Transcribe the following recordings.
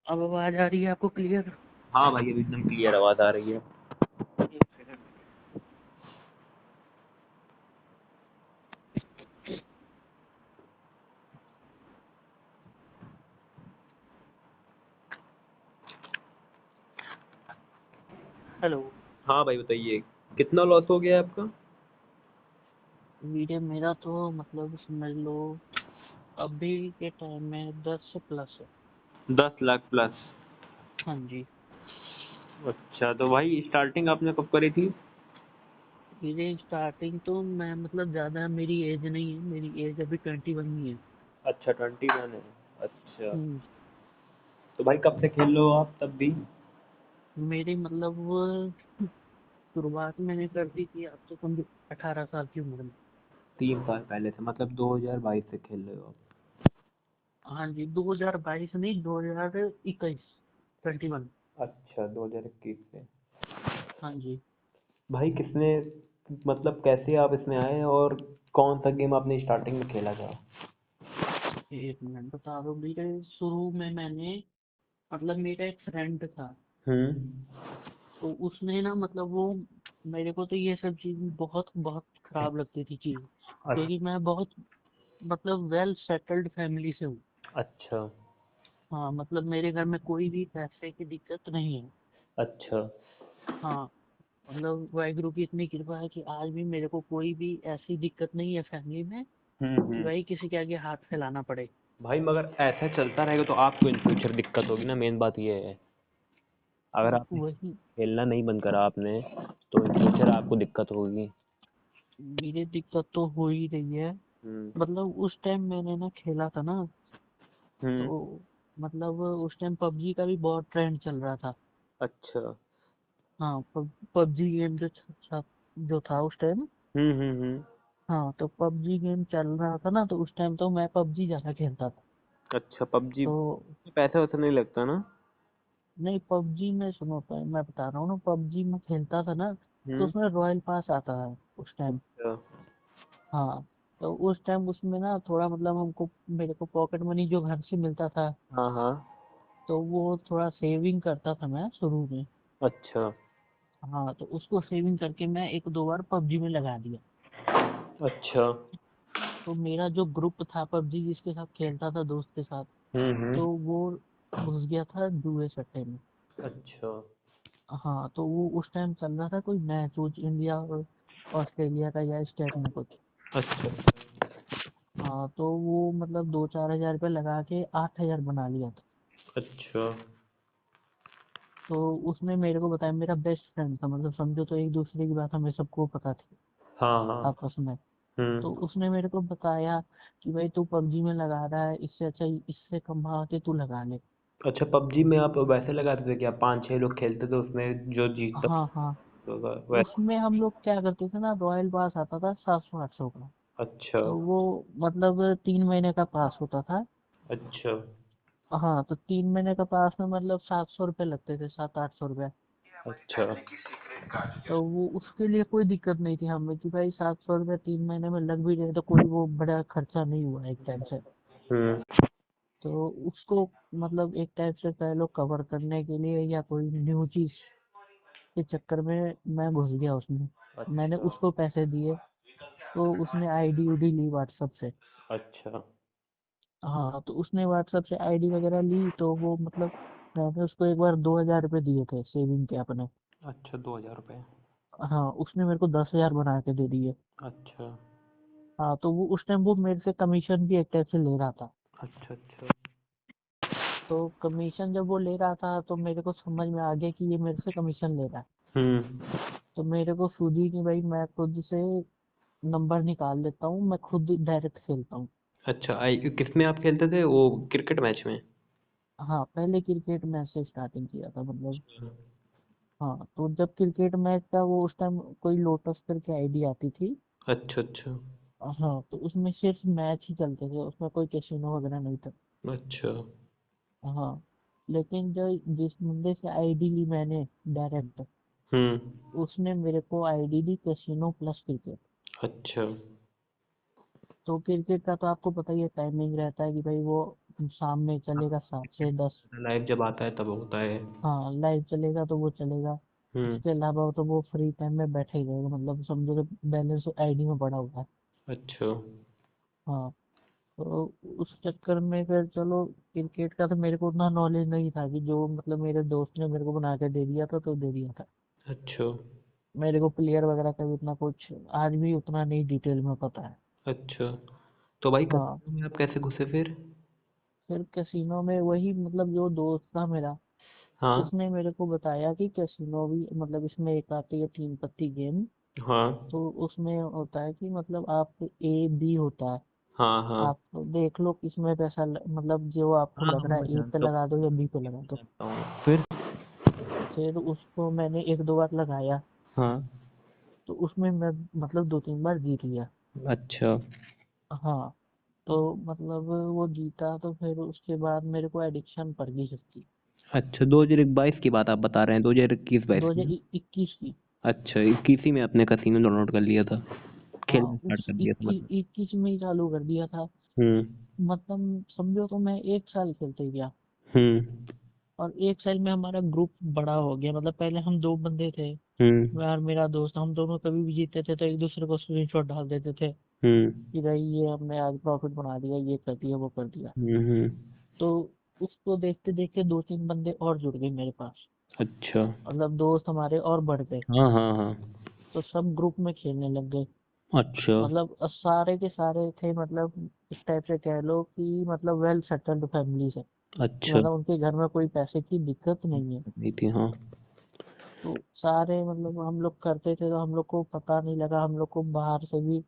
अब आवाज आ रही है आपको क्लियर? हाँ भाई, अभी एकदम क्लियर आवाज आ रही है। एक सेकंड। हेलो। हाँ भाई बताइए, कितना लॉस हो गया आपका? वीडियो मेरा तो मतलब समझ लो अभी के टाइम में 10 से प्लस है। 10 लाख प्लस? हाँ जी। अच्छा, तो भाई स्टार्टिंग आपने कब करी थी? मेरी स्टार्टिंग तो मैं मतलब ज्यादा मेरी एज नहीं है, मेरी एज अभी 21 ही है। अच्छा, 21 है। अच्छा, हम्म। तो भाई कब से खेल रहे हो आप तब भी? मेरी मतलब वो शुरुआत मैंने कर दी थी अब तो समझो 18 साल की उम्र में। 3 साल पहले से, मतलब 2022 से खेल रहे हो आप? हाँ जी, 2022 नहीं, 2021, 21। अच्छा, 2021 से। हाँ जी। भाई किसने, मतलब कैसे आप इसमें आए, और कौन सा गेम आपने स्टार्टिंग में खेला था? एक मिनट बता दो। मेरे शुरू में मैंने मतलब मेरा एक फ्रेंड था, हम्म। तो उसने ना मतलब वो मेरे को तो ये सब चीज बहुत बहुत खराब लगती थी चीज, क्योंकि मैं बहुत मतलब वेल सेटल्ड फैमिली से हूँ। अच्छा। हाँ मतलब मेरे घर में कोई भी पैसे की दिक्कत नहीं है। अच्छा। हाँ मतलब वाहिगुरु की इतनी कृपा है कि आज भी मेरे को कोई भी ऐसी दिक्कत नहीं है फैमिली में कि हम्म। भाई किसी के आगे हाथ फैलाना पड़े। भाई मगर ऐसा चलता रहेगा तो आपको इन फ्यूचर दिक्कत होगी ना, मेन बात ये है। अगर तो आपने वही खेलना नहीं बंद करा आपने, तो इन फ्यूचर आपको दिक्कत होगी। मेरी दिक्कत तो हो ही रही है। हम्म। मतलब उस टाइम मैंने ना खेला था ना, हम्म। तो मतलब उस टाइम पबजी का भी बहुत ट्रेंड चल रहा था। अच्छा। हाँ पबजी गेम जो था उस टाइम। हम्म। हाँ तो पबजी गेम चल रहा था ना, तो उस टाइम तो मैं पबजी ज्यादा खेलता था। अच्छा, पबजी तो पैसा वैसा नहीं लगता ना? नहीं, पबजी में सुनो तो मैं बता रहा हूँ ना, पबजी में खेलता था ना, तो हम्म। उसमें रॉयल पास आता है उस टाइम। अच्छा। हाँ तो उस टाइम उसमें ना थोड़ा मतलब हमको मेरे को पॉकेट मनी जो घर से मिलता था, हाँ हाँ। तो वो थोड़ा सेविंग करता था मैं शुरू में। अच्छा। हाँ तो उसको सेविंग करके मैं एक दो बार पबजी में लगा दिया। अच्छा। तो मेरा जो ग्रुप था पबजी जिसके साथ खेलता था दोस्त के साथ, हम्म। तो वो घुस गया था जुए सट्टे में। अच्छा। हाँ तो वो उस टाइम चल रहा था कोई मैच वूच इंडिया और ऑस्ट्रेलिया का या इस टाइप में कुछ। अच्छा। हाँ तो वो मतलब 2-4 हजार रुपये लगा के 8 हजार बना लिया था। अच्छा। तो उसने मेरे को बताया, मेरा बेस्ट फ्रेंड था, मतलब समझो तो एक दूसरे की बात हमें सबको पता थी हाँ हाँ। आपस में। तो हम्म। उसने मेरे को बताया कि भाई तू पबजी में लगा रहा है, इससे अच्छा इससे कमा के तू लगा ले। अच्छा, पबजी में आप वैसे लगाते थे क्या? 5-6 लोग खेलते थे उसमें, जो जीतता हाँ हाँ। होगा वैसे? उसमें हम लोग क्या करते थे ना, रॉयल पास आता था 700-800 का। अच्छा। तो वो मतलब 3 महीने का पास होता था। अच्छा। हाँ तो 3 महीने का पास में मतलब 700 रुपये लगते थे, 700-800 रुपये। अच्छा। तो वो उसके लिए कोई दिक्कत नहीं थी हमें कि भाई 700 रुपये 3 महीने में लग भी रहे तो कोई वो बड़ा खर्चा नहीं हुआ एक टाइम से। हम्म। तो उसको मतलब एक टाइप से कह लो कवर करने के लिए या कोई न्यू चीज के चक्कर में मैं घुस गया उसमें। मैंने अच्छा। उसको पैसे दिए, तो उसने आईडी उडी ली व्हाट्सएप से। अच्छा। हाँ तो उसने व्हाट्सएप से आईडी वगैरह ली, तो वो मतलब मैंने उसको एक बार 2 हजार रुपये दिए थे सेविंग के अपने। अच्छा, 2000 रुपये? हाँ उसने मेरे को 10 हजार बना के दे दिए। अच्छा। हाँ तो वो उस टाइम वो मेरे से कमीशन भी एक टाइप से ले रहा था। अच्छा। अच्छा। तो कमीशन जब वो ले रहा था तो मेरे को समझ में आ गया कि ये मेरे से कमीशन ले रहा है। हम्म। तो मेरे को सूझी कि भाई मैं खुद से नंबर निकाल लेता हूँ, मैं खुद डायरेक्ट खेलता हूँ। अच्छा, आई किसमें आप खेलते थे, वो क्रिकेट मैच में? हाँ पहले क्रिकेट मैच से स्टार्टिंग किया था मतलब। हाँ तो जब क्रिकेट मैच था वो उस टाइम कोई लोटस करके आईडी आती थी। अच्छा। अच्छा। हाँ तो उसमें सिर्फ मैच ही चलते थे, उसमें कोई कैसीनो वगैरह नहीं था। अच्छा। हाँ लेकिन जो जिस बंदे से आईडी ली मैंने डायरेक्ट, हम्म। उसने मेरे को आईडी दी कैसीनो प्लस क्रिकेट। अच्छा। तो क्रिकेट का तो आपको पता ही है, टाइमिंग रहता है कि भाई वो शाम में चलेगा 7 से 10। लाइव जब आता है तब होता है। हाँ लाइव चलेगा तो वो चलेगा। हम्म। उसके अलावा तो वो फ्री टाइम में बैठे ही रहेगा, मतलब समझो कि बैलेंस आईडी में पड़ा हुआ है। अच्छा। हाँ। तो उस चक्कर में फिर चलो, क्रिकेट का तो मेरे को उतना नॉलेज नहीं था कि जो मतलब मेरे दोस्त ने मेरे को बना के दे दिया था तो दे दिया था। अच्छा। मेरे को प्लेयर वगैरह का भी उतना कुछ आज भी उतना नहीं डिटेल में पता है। अच्छा, तो भाई हाँ। कस्टम में आप कैसे घुसे फिर? फिर कैसीनो में वही मतलब जो दोस्त था मेरा, हाँ। उसने मेरे को बताया कि कैसीनो भी मतलब इसमें एक आती है 3 पत्ती गेम। हाँ। तो उसमें होता है कि मतलब आप ए बी होता है, हाँ। हाँ। आप देख लो किसमें पैसा मतलब जो आपको हाँ, लग हाँ, रहा मैं है ए पे जानता हूँ, लगा दो या बी पे लगा दो। जानता हूँ। फिर? फिर उसको मैंने 1-2 बार लगाया, हाँ। तो उसमें मैं मतलब 2-3 बार जीत लिया। अच्छा। हाँ। तो मतलब वो जीता तो फिर उसके बाद मेरे को एडिक्शन पड़ गई इसकी। अच्छा, 2022 की बात आप बता रहे हैं, 2021-22 दो की हजार ना? इक्कीस की। अच्छा, 21 ही में आपने कसीनो डाउनलोड कर लिया था, हाँ खेलना स्टार्ट उस कर दिया था इक्कीस मतलब। इक्कीस में ही चालू कर दिया था। हम्म। मतलब समझो तो मैं 1 साल खेलते गया, हम्म। और 1 साल में हमारा ग्रुप बड़ा हो गया। मतलब पहले हम 2 बंदे थे, हम्म। मैं और मेरा दोस्त, हम दोनों कभी भी जीतते थे तो एक दूसरे को स्क्रीनशॉट डाल देते थे हम्म। कि भाई ये हमने आज प्रॉफिट बना दिया, ये कर दिया, वो कर दिया। हम्म। तो उसको देखते देखते 2-3 बंदे और जुड़ गए मेरे पास, अच्छा। मतलब दोस्त हमारे और बढ़ गए। हाँ, हाँ, हाँ। तो सब ग्रुप में खेलने लग गए। अच्छा। मतलब सारे के सारे थे, मतलब इस टाइप से कह लो कि मतलब वेल सेटल्ड फैमिली से, कि अच्छा। मतलब उनके घर में कोई पैसे की दिक्कत नहीं है। नहीं थी, हाँ। तो सारे मतलब हम लोग करते थे तो हम लोग को पता नहीं लगा, हम लोग को बाहर से भी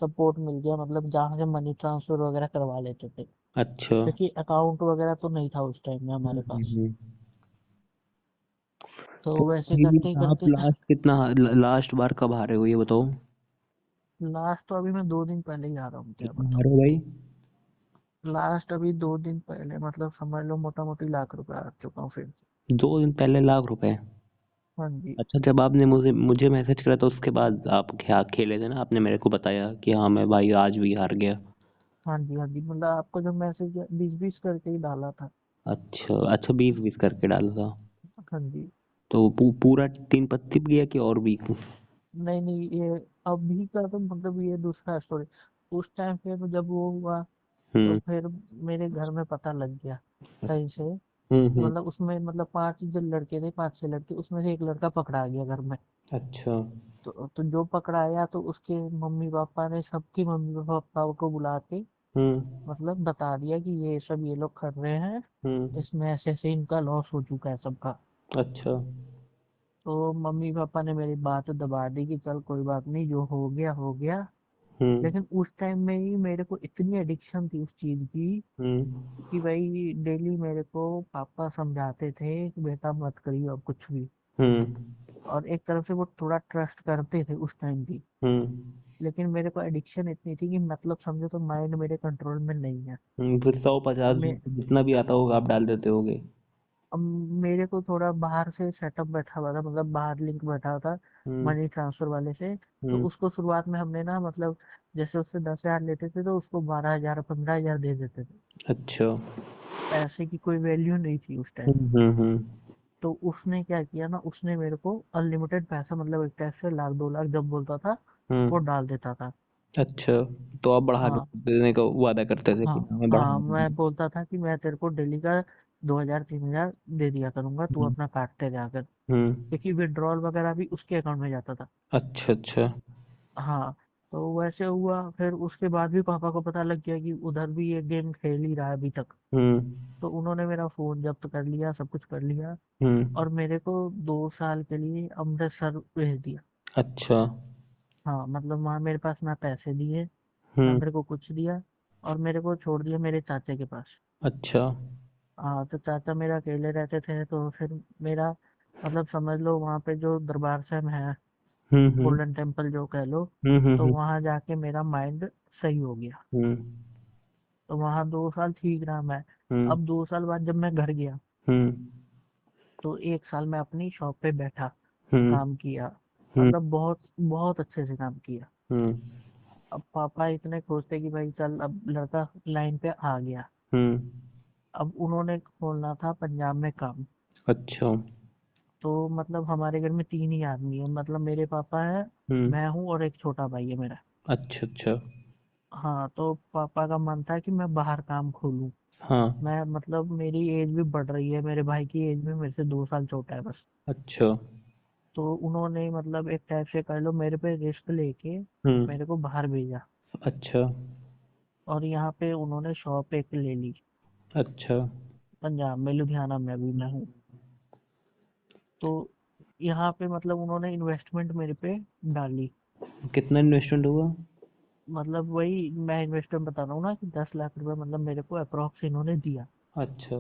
सपोर्ट मिल गया, मतलब जहाँ से मनी ट्रांसफर वगैरह करवा लेते थे, अच्छा। क्योंकि अकाउंट वगैरह तो नहीं था उस टाइम में हमारे पास। हम्म। तो तो वैसे अभी भी करते आप करते लास्ट बार कब हारे हो ये बताओ? लास्ट तो अभी मैं 2 दिन पहले ही आ रहा हूँ, क्या कितना बताऊँ। हारे हो भाई? लास्ट अभी 2 दिन पहले मतलब समझ लो मोटा मोटी लाख रुपए आ चुका हूँ फिर। 2 दिन पहले लाख रुपए? हाँ जी। अच्छा, जब आपने मुझे मुझे मैसेज करा तो उसके बाद आप क्या खेले थे ना, आपने मेरे को बताया कि हाँ मैं भाई आज भी हार गया। हाँ जी। हाँ जी, मतलब आपको जो मैसेज 20-20 करके ही डाला था। अच्छा, अच्छा, 20-20 करके डाला था। हाँ जी। तो पूरा 3 पत्ती गया कि और भी? नहीं नहीं, ये अभी का तो मतलब ये दूसरा स्टोरी। उस टाइम फिर जब वो हुआ तो हम्म। फिर मेरे घर में पता लग गया कहीं से हम्म। कि मतलब उसमें मतलब 5 जो लड़के थे, 5-6 लड़के, उसमें से एक लड़का पकड़ा गया घर में। अच्छा। तो जो पकड़ाया तो उसके मम्मी पापा ने सबकी मम्मी पापा को बुला के हम्म। मतलब बता दिया कि ये सब ये लोग कर रहे हैं, हम्म। इसमें ऐसे ऐसे इनका लॉस हो चुका है सबका। अच्छा। तो मम्मी पापा ने मेरी बात दबा दी कि चल कोई बात नहीं, जो हो गया हो गया। हम्म। लेकिन उस टाइम में ही मेरे को इतनी एडिक्शन थी उस चीज की हम्म। कि भाई डेली मेरे को पापा समझाते थे कि बेटा मत करियो अब कुछ भी। हम्म। और एक तरफ से वो थोड़ा ट्रस्ट करते थे उस टाइम भी। हम्म। लेकिन मेरे को एडिक्शन इतनी थी कि मतलब समझो तो माइंड मेरे कंट्रोल में नहीं है। फिर 150 मैं जितना भी आता होगा आप डाल देते होगे? अब मेरे को थोड़ा बाहर से सेटअप बैठा हुआ था, मतलब बाहर लिंक बैठा था हम्म। मनी ट्रांसफर वाले से। तो हम्म। उसको शुरुआत में हमने ना मतलब जैसे उससे 10,000 लेते थे तो उसको 12,000 15,000 दे देते थे। अच्छा। पैसे की कोई वैल्यू नहीं थी उस टाइम। हम्म। हम्म। हम्म। तो उसने क्या किया ना, उसने मेरे को अनलिमिटेड पैसा मतलब एक टाइप से लाख 2 लाख जब बोलता था वो हम्म। डाल देता था। अच्छा, तो आप बढ़ा हाँ। देने का वादा करते थे हाँ। कि हाँ मैं बढ़ा हाँ दूंगा। मैं बोलता था कि मैं तेरे को डेली का 2,000 3,000 दे दिया करूंगा, तू हम्म। अपना काटते जाकर। हम्म। क्योंकि विड्रॉल वगैरह भी उसके अकाउंट में जाता था। अच्छा। अच्छा। हाँ। तो वैसे हुआ, फिर उसके बाद भी पापा को पता लग गया कि उधर भी ये गेम खेल ही रहा है अभी तक। हम्म। तो उन्होंने मेरा फोन जब्त कर लिया, सब कुछ कर लिया, हम्म। और मेरे को 2 साल के लिए अमृतसर भेज दिया। अच्छा। हाँ मतलब वहाँ मेरे पास ना पैसे दिए, ना हम्म। मेरे को कुछ दिया, और मेरे को छोड़ दिया मेरे चाचा के पास। अच्छा। हाँ तो चाचा मेरा अकेले रहते थे, तो फिर मेरा मतलब समझ लो वहाँ पे जो दरबार साहब है, हम्म। हम्म। गोल्डन टेम्पल जो कह लो, हम्म। तो हम्म। वहाँ जाके मेरा माइंड सही हो गया। हम्म। तो वहाँ 2 साल ठीक रहा मैं। हम्म। अब 2 साल बाद जब मैं घर गया हम्म। तो 1 साल मैं अपनी शॉप पे बैठा, हम्म। काम किया, हम्म। मतलब बहुत बहुत अच्छे से काम किया। हम्म। अब पापा इतने खुश थे कि भाई चल अब लड़का लाइन पे आ गया। हम्म। अब उन्होंने खोलना था पंजाब में काम। अच्छा। तो मतलब हमारे घर में तीन ही आदमी है, मतलब मेरे पापा है, हम्म। मैं हूँ और एक छोटा भाई है मेरा। अच्छा अच्छा। हाँ, तो पापा का मन था कि मैं बाहर काम खोलूँ। हाँ। मैं मतलब मेरी एज भी बढ़ रही है, मेरे भाई की एज भी मेरे से 2 साल छोटा है बस। अच्छा। तो उन्होंने मतलब एक टाइप से कह लो मेरे पे रिस्क लेके हम्म। मेरे को बाहर भेजा। अच्छा और यहाँ पे उन्होंने शॉप एक ले ली अच्छा। पंजाब में, लुधियाना में अभी मैं हूँ। तो यहाँ पे मतलब उन्होंने इन्वेस्टमेंट मेरे पे डाली। कितना इन्वेस्टमेंट हुआ? मतलब वही मैं इन्वेस्टमेंट बता रहा हूँ ना कि 10 लाख रुपए मतलब मेरे को अप्रोक्स इन्होंने दिया। अच्छा।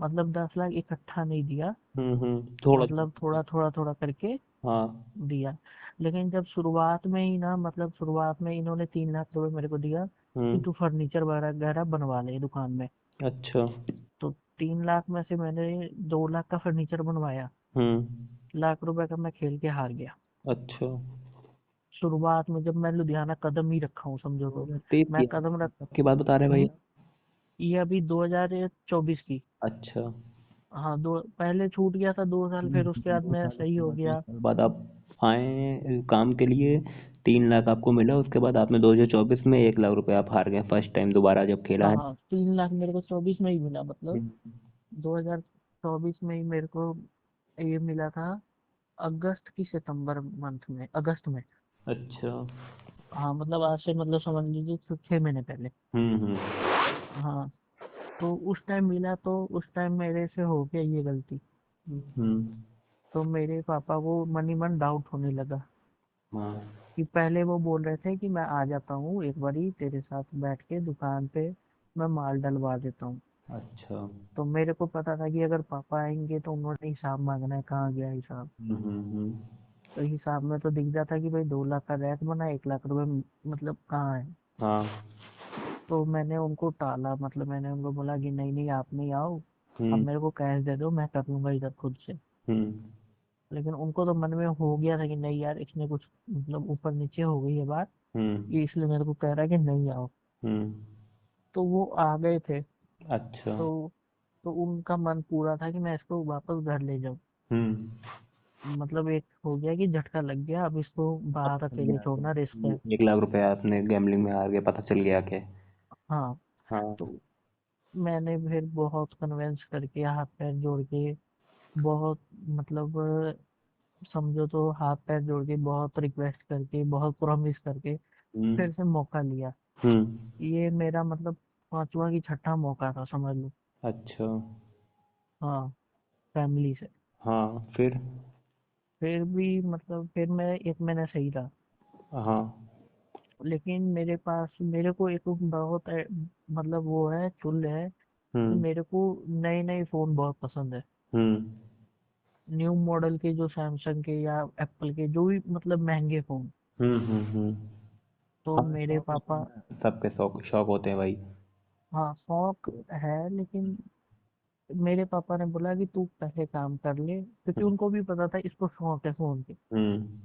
मतलब 10 लाख इकट्ठा नहीं दिया, थोड़ा। मतलब थोड़ा थोड़ा थोड़ा करके हाँ। दिया। लेकिन जब शुरुआत में ही ना, मतलब शुरुआत में इन्होंने 3 लाख रुपए मेरे को दिया कि हम्म। तू फर्नीचर वगैरह वगैरह बनवा ले दुकान में। अच्छा। तो 3 लाख में से मैंने 2 लाख का फर्नीचर बनवाया। हम्म। लाख रुपए का मैं खेल के हार गया। अच्छा। शुरुआत में जब मैं लुधियाना कदम ही रखा हूँ समझो तो। तेज मैं किया कदम रख कब की बात बता रहे हैं भाई हूँ। आप? ये अभी 2024 की। अच्छा। हाँ, दो पहले छूट गया था 2 साल, फिर उसके बाद दो मैं साल सही उसके हो बाद दो गया। साल बाद आप आए काम के लिए। 3 लाख आपको मिला, उसके बाद आपने 2024 में 1 लाख रुपए आप हार गए फर्स्ट टाइम दोबारा जब खेला है। हाँ, 3 लाख मेरे को 24 में ही मिला, मतलब हम्म। 2024 में ही मेरे को ये मिला था। अगस्त की सितंबर मंथ में, अगस्त में। अच्छा। हाँ, मतलब आज से मतलब समझ लीजिए 6 महीने पहले। हम्म। हाँ, तो उस टाइम मिला, तो उस टाइम मेरे से हो गया ये गलती। हम्म। तो मेरे पापा को मन ही मन डाउट होने लगा। हाँ। कि पहले वो बोल रहे थे कि मैं आ जाता हूँ एक बारी तेरे साथ बैठ के दुकान पे, मैं माल डलवा देता हूँ। अच्छा। तो मेरे को पता था कि अगर पापा आएंगे तो उन्होंने हिसाब मांगना है, कहाँ गया हिसाब। हम्म। तो हिसाब में तो दिख जाता कि भाई 2 लाख का रैक बना, 1 लाख रुपए मतलब कहाँ है। हाँ। तो मैंने उनको टाला, मतलब मैंने उनको बोला कि नहीं नहीं आप नहीं आओ, अब हम्म। मेरे को कैश दे दो, मैं कर लूंगा इधर खुद से। हम्म। लेकिन उनको तो मन में हो गया था कि नहीं यार, इसने कुछ मतलब ऊपर नीचे हो गई है बात, हम्म। ये इसलिए मेरे को कह रहा है कि नहीं आओ। हम्म। तो वो आ गए थे। अच्छा। तो तो उनका मन पूरा था कि मैं इसको वापस घर ले जाऊं। हम्म। मतलब एक हो गया कि झटका लग गया, अब इसको पता बाहर चल अकेले गया छोड़ना रिस्क है। कि 1 लाख रुपए आपने गैम्बलिंग में हार गए, पता चल गया कि। हाँ, हाँ। तो मैंने फिर बहुत कन्वेंस करके, हाथ पैर जोड़ के, बहुत मतलब समझो तो हाथ पैर जोड़ के, बहुत रिक्वेस्ट करके, बहुत प्रॉमिस करके हम्म। फिर से मौका लिया। हम्म। ये मेरा मतलब पांचवा की छठा मौका था समझ लो। अच्छा। हाँ, फैमिली से। हाँ फिर। फिर भी मतलब फिर मैं 1 महीना सही रहा। हाँ। लेकिन मेरे पास, मेरे को एक बहुत मतलब वो है, चुल है कि हम्म। मेरे को नए नए फोन बहुत पसंद है। हम्म। न्यू मॉडल के, जो सैमसंग के या एप्पल के, जो भी मतलब महंगे फोन। हम्म। तो हाँ मेरे शौक होता है पापा, ना, सबके शौक शौक होते हैं भाई। हाँ शौक है, लेकिन मेरे पापा ने बोला कि तू पहले काम कर ले, क्योंकि उनको भी पता था इसको शौक है फोन के। हम्म।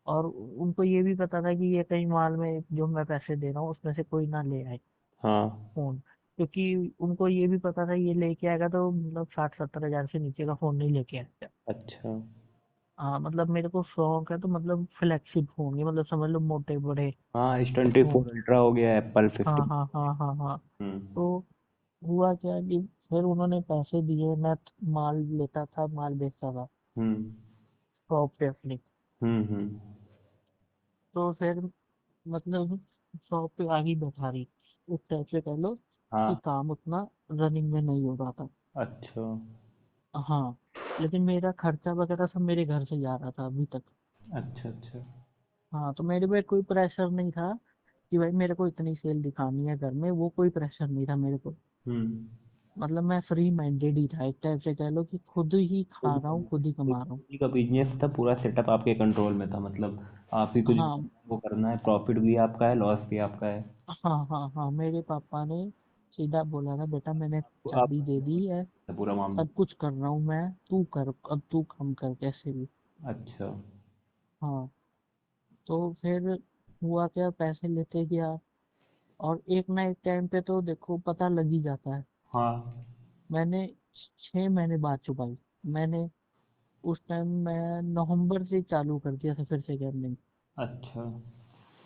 और उनको ये भी पता था कि ये कहीं माल में जो मैं पैसे दे रहा हूँ उसमें से कोई ना ले आए हाँ। फोन। क्योंकि उनको ये भी पता था ये लेके आएगा तो मतलब 60-70 हजार से नीचे का फोन नहीं लेके आएगा। अच्छा। हाँ, मतलब मेरे को शौक है तो मतलब फ्लैगशिप फोन, ये मतलब समझ लो मोटे बड़े हाँ S twenty phone. Four ultra हो गया, एप्पल हाँ 15। हाँ हाँ हाँ हाँ। हम्म। तो हुआ क्या कि फिर उन्होंने पैसे दिए, मैं माल लेता था, माल बेचता था हम्म। शॉप पे अपनी। हम्म। तो फिर मतलब शॉप पे आ ही बैठा रही, उस टाइप से कह लो कि हाँ। काम उतना रनिंग में नहीं हो रहा था। अच्छा हाँ, लेकिन मेरा खर्चा वगैरह सब मेरे घर से जा रहा था अभी तक। अच्छा। अच्छा। हाँ, तो मेरे पे कोई प्रेशर नहीं था कि भाई मेरे को इतनी सेल दिखानी है घर में, वो कोई प्रेशर नहीं था मेरे को। हम्म। मतलब मैं फ्री माइंडेड ही था, एक टाइप से कह लो कि खुद ही खा खुद रहा हूँ, खुद ही का कमा रहा हूँ। खुद का बिजनेस था, पूरा सेटअप आपके कंट्रोल में था, मतलब आप ही कुछ भी हाँ करना है, वो करना है, प्रॉफिट भी आपका है, लॉस भी आपका है। हाँ हाँ हाँ, मेरे पापा ने सीधा बोला था बेटा मैंने तो चाबी आपका दे पूरा दी है, है पूरा मामला। सब कुछ कर रहा हूँ मैं, तू कर, अब तू काम कर कैसे भी। अच्छा। हाँ, तो फिर हुआ क्या, पैसे लेते गया और एक ना एक टाइम पे तो देखो पता लग ही जाता है। हाँ। मैंने 6 महीने बाद चुकाई। मैंने उस टाइम मैं नवंबर से चालू कर दिया था फिर से गैमलिंग। अच्छा।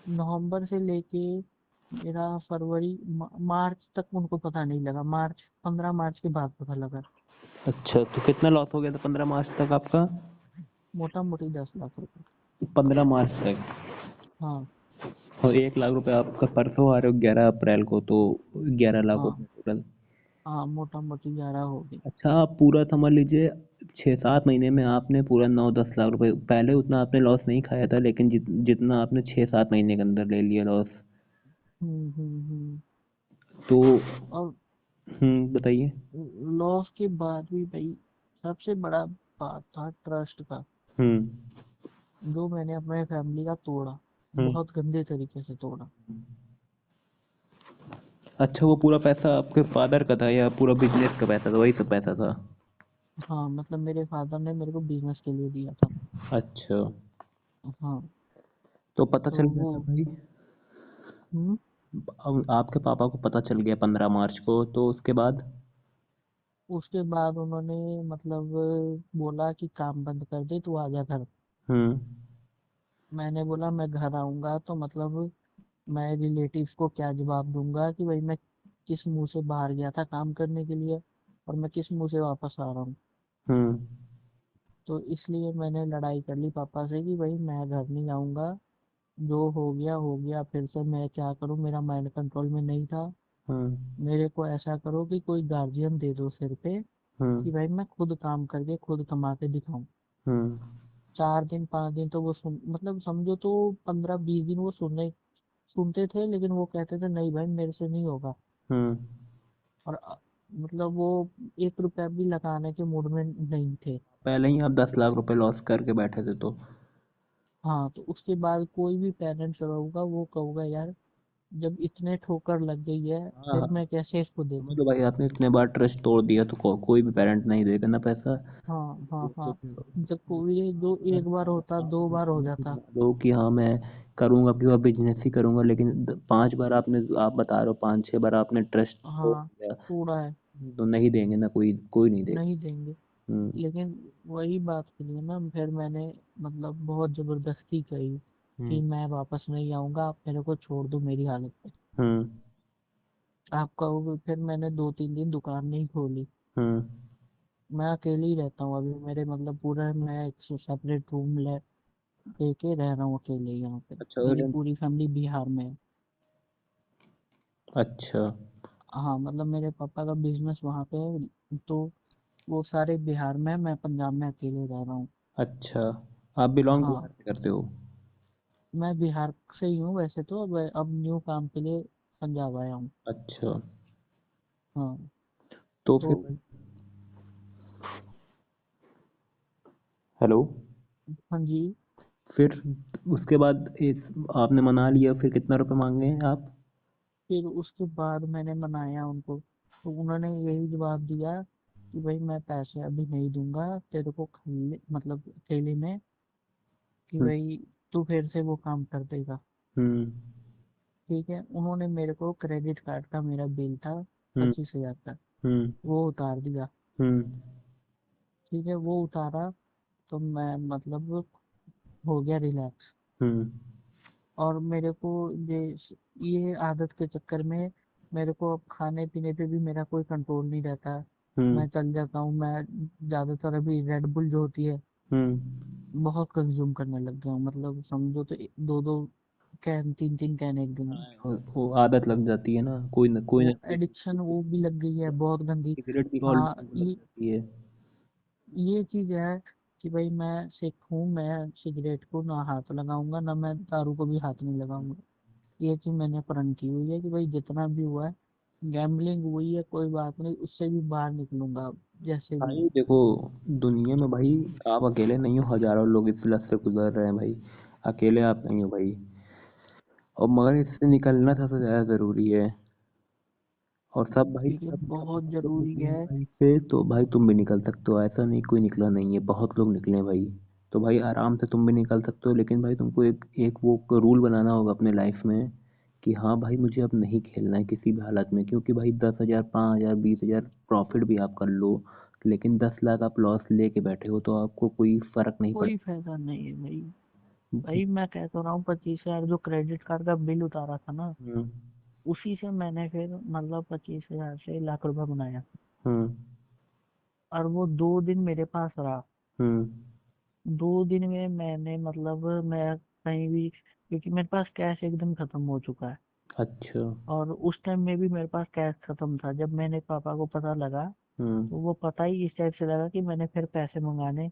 नवंबर से लेके मेरा फरवरी मार्च तक उनको पता नहीं लगा। 15 मार्च के बाद पता लगा। अच्छा, तो कितना लॉस हो गया था 15 मार्च तक आपका? मोटा मोटी 10 लाख रुपए। 15 मार्च तक। हाँ। और 1 लाख रुपए आपका परसों आ रहे हो 11 अप्रैल को, तो 11 लाख हो हाँ। गए टोटल। हाँ, मोटा मोटी 11 हो गई। अच्छा, आप पूरा समझ लीजिए 6-7 महीने में आपने पूरा 9-10 लाख रुपए, पहले उतना आपने लॉस नहीं खाया था, लेकिन जितना आपने 6-7 महीने के अंदर ले लिया लॉस। हम्म। तो और बताइए। लॉस के बाद भी भाई सबसे बड़ा बात था ट्रस्ट का, हम्म। जो मैंने अपने फैमिली का तोड़ा। हम्म। बहुत गंदे तरीके से तोड़ा। अच्छा, वो पूरा पैसा आपके फादर का था या पूरा बिजनेस का पैसा था, वही सब पैसा था? हाँ, मतलब मेरे फादर ने मेरे को बिजनेस के लिए दिया था। अच्छा, हाँ। तो पता तो चल गया वो था भाई? हम्म अब आपके पापा को पता चल गया 15 मार्च को, तो उसके बाद? उसके बाद उन्होंने मतलब बोला कि काम बंद कर दे, तू आ जा घर। हम्म। मैंने बोला मैं घर आऊंगा तो मतलब मैं रिलेटिव्स को क्या जवाब दूंगा कि भाई मैं किस मुंह से बाहर गया था काम करने के लिए और मैं किस मुंह से वापस आ रहा हूँ। हम्म। तो इसलिए मैंने लड़ाई कर ली पापा से कि भाई मैं घर नहीं आऊंगा। जो हो गया। फिर से मैं क्या करूं, मेरा माइंड कंट्रोल में नहीं था। हम्म। मेरे को ऐसा करो कि कोई गार्जियन दे दो सिर पे, हम्म। कि भाई मैं खुद काम करके खुद कमा के दिखाऊं। हम्म। 4 दिन 5 दिन तो वो सुन मतलब समझो तो 15 20 दिन वो सुनते थे, लेकिन वो कहते थे नहीं भाई मेरे से नहीं होगा। हम्म। और मतलब वो 1 रुपया भी लगाने के मूड में नहीं थे। पहले ही आप 10 लाख रुपए लॉस करके बैठे थे तो? हाँ, तो उसके बाद कोई भी पेरेंट्स होगा वो कहूँगा यार, जब इतने ठोकर लग गई है हाँ, फिर मैं कैसे इसको दे समझ दूँ। लो भाई, आपने इतने बार ट्रस्ट तोड़ दिया तो कोई भी पेरेंट नहीं देगा ना पैसा। हाँ हाँ तो हाँ। फिर जब कोई जो एक बार होता आप 2 बार हो दिला जाता। दो कि हाँ मैं करूंगा, कि वह बिजनेस ही करूंगा, लेकिन 5 बार आपने, आप बता रहे हो 5-6 बार आपने ट्रस्ट तोड़ हाँ, दिया, थोड़ा है। तो नहीं देंगे ना, कोई कोई नहीं देगा। नहीं देंगे। हम्म। लेकिन वही बात के लिए ना फिर मैंने मतलब बहुत जबरदस्ती करी कि हम्म। मैं वापस नहीं आऊंगा, आप मेरे को छोड़ दो मेरी हालत पे। हम्म। आप कहोगे, फिर मैंने 2 3 दिन दुकान नहीं खोली। हम्म। मैं अकेले ही रहता हूँ अभी। मेरे मतलब पूरा मैं एक सेपरेट रूम लेके रह रहा हूँ अकेले यहाँ पे। अच्छा, मेरी रेंट। पूरी फैमिली बिहार में है। अच्छा। हाँ, मतलब मेरे पापा का बिजनेस वहाँ पे है, तो वो सारे बिहार में है, मैं पंजाब में अकेले रह रहा हूँ। अच्छा, आप बिलोंग हाँ, बिहार से करते हो? मैं बिहार से ही हूँ वैसे तो। अब न्यू काम के लिए पंजाब आया हूँ। अच्छा, हाँ। तो तो फिर हेलो। हाँ जी। फिर उसके बाद आपने मना लिया, फिर कितना रुपए मांगे हैं आप? फिर उसके बाद मैंने मनाया उनको, तो उन्होंने यही जवाब दिया कि भाई मैं पैसे अभी नहीं दूंगा तेरे को मतलब अकेले में, कि हम्म। भाई तू फिर से वो काम कर देगा। हम्म। ठीक है, उन्होंने मेरे को क्रेडिट कार्ड का मेरा बिल था हम्म। 25,000 का, हम्म। वो उतार दिया। हम्म। ठीक है, वो उतारा तो मैं मतलब हो गया रिलैक्स। हम्म। और मेरे को ये आदत के चक्कर में मेरे को अब खाने पीने पे भी मेरा कोई कंट्रोल नहीं रहता। हम्म। मैं चल जाता हूँ। मैं ज़्यादातर अभी रेड बुल जो होती है हम्म। बहुत कंज्यूम करने लग गया हूँ। मतलब समझो तो 2 2 कैन 3 3 कैन एक दिन में। वो आदत लग जाती है ना, कोई वो ना कोई। एडिक्शन वो भी लग गई है बहुत गंदी। सिगरेट की हाँ, ऑलरेडी लग जाती है। ये चीज है कि भाई मैं सिख हूँ, मैं सिगरेट को ना हाथ लगाऊंगा, ना मैं दारू को भी हाथ नहीं लगाऊंगा। ये चीज मैंने प्रण की हुई है कि भाई जितना भी हुआ है, गैम्बलिंग हुई है कोई बात नहीं, उससे भी बाहर निकलूंगा जैसे भी। भाई देखो, दुनिया में भाई आप अकेले नहीं हो, हजारों लोग इस लत से गुजर रहे हैं भाई। अकेले आप नहीं हो भाई। और मगर इससे निकलना सबसे ज्यादा जरूरी है। और सब भाई, ठीक है, सब बहुत बहुत लोग जरूरी निकले हैं है। भाई से, तो भाई तुम भी निकल सकते हो, ऐसा नहीं कोई निकला नहीं है, बहुत लोग निकले हैं भाई। तो भाई आराम से तुम भी निकल सकते हो, लेकिन भाई तुमको एक एक वो रूल बनाना होगा अपने लाइफ में कि हाँ भाई मुझे अब नहीं खेलना है किसी भी हालत में, क्योंकि भाई 10,000 5,000 20,000 प्रॉफिट भी आप कर लो, लेकिन 10 लाख आप लॉस लेके बैठे हो तो आपको कोई फर्क नहीं कोई फायदा नहीं है भाई। पड़ता। भाई मैं कह तो रहा हूँ 25,000 जो क्रेडिट कार्ड का बिल उतारा था ना, हम्म। उसी से मैंने फिर मतलब 25,000 से लाख रुपए बनाया। हम्म। और वो 2 दिन मेरे पास रहा। हम्म। 2 दिन में मैंने मतलब मैं कहीं भी, क्योंकि मेरे पास कैश एकदम खत्म हो चुका है। अच्छा। और उस टाइम में भी मेरे पास कैश खत्म था। जब मैंने पापा को पता लगा, हम्म। तो वो पता ही इस टाइप से लगा कि मैंने फिर पैसे मंगाने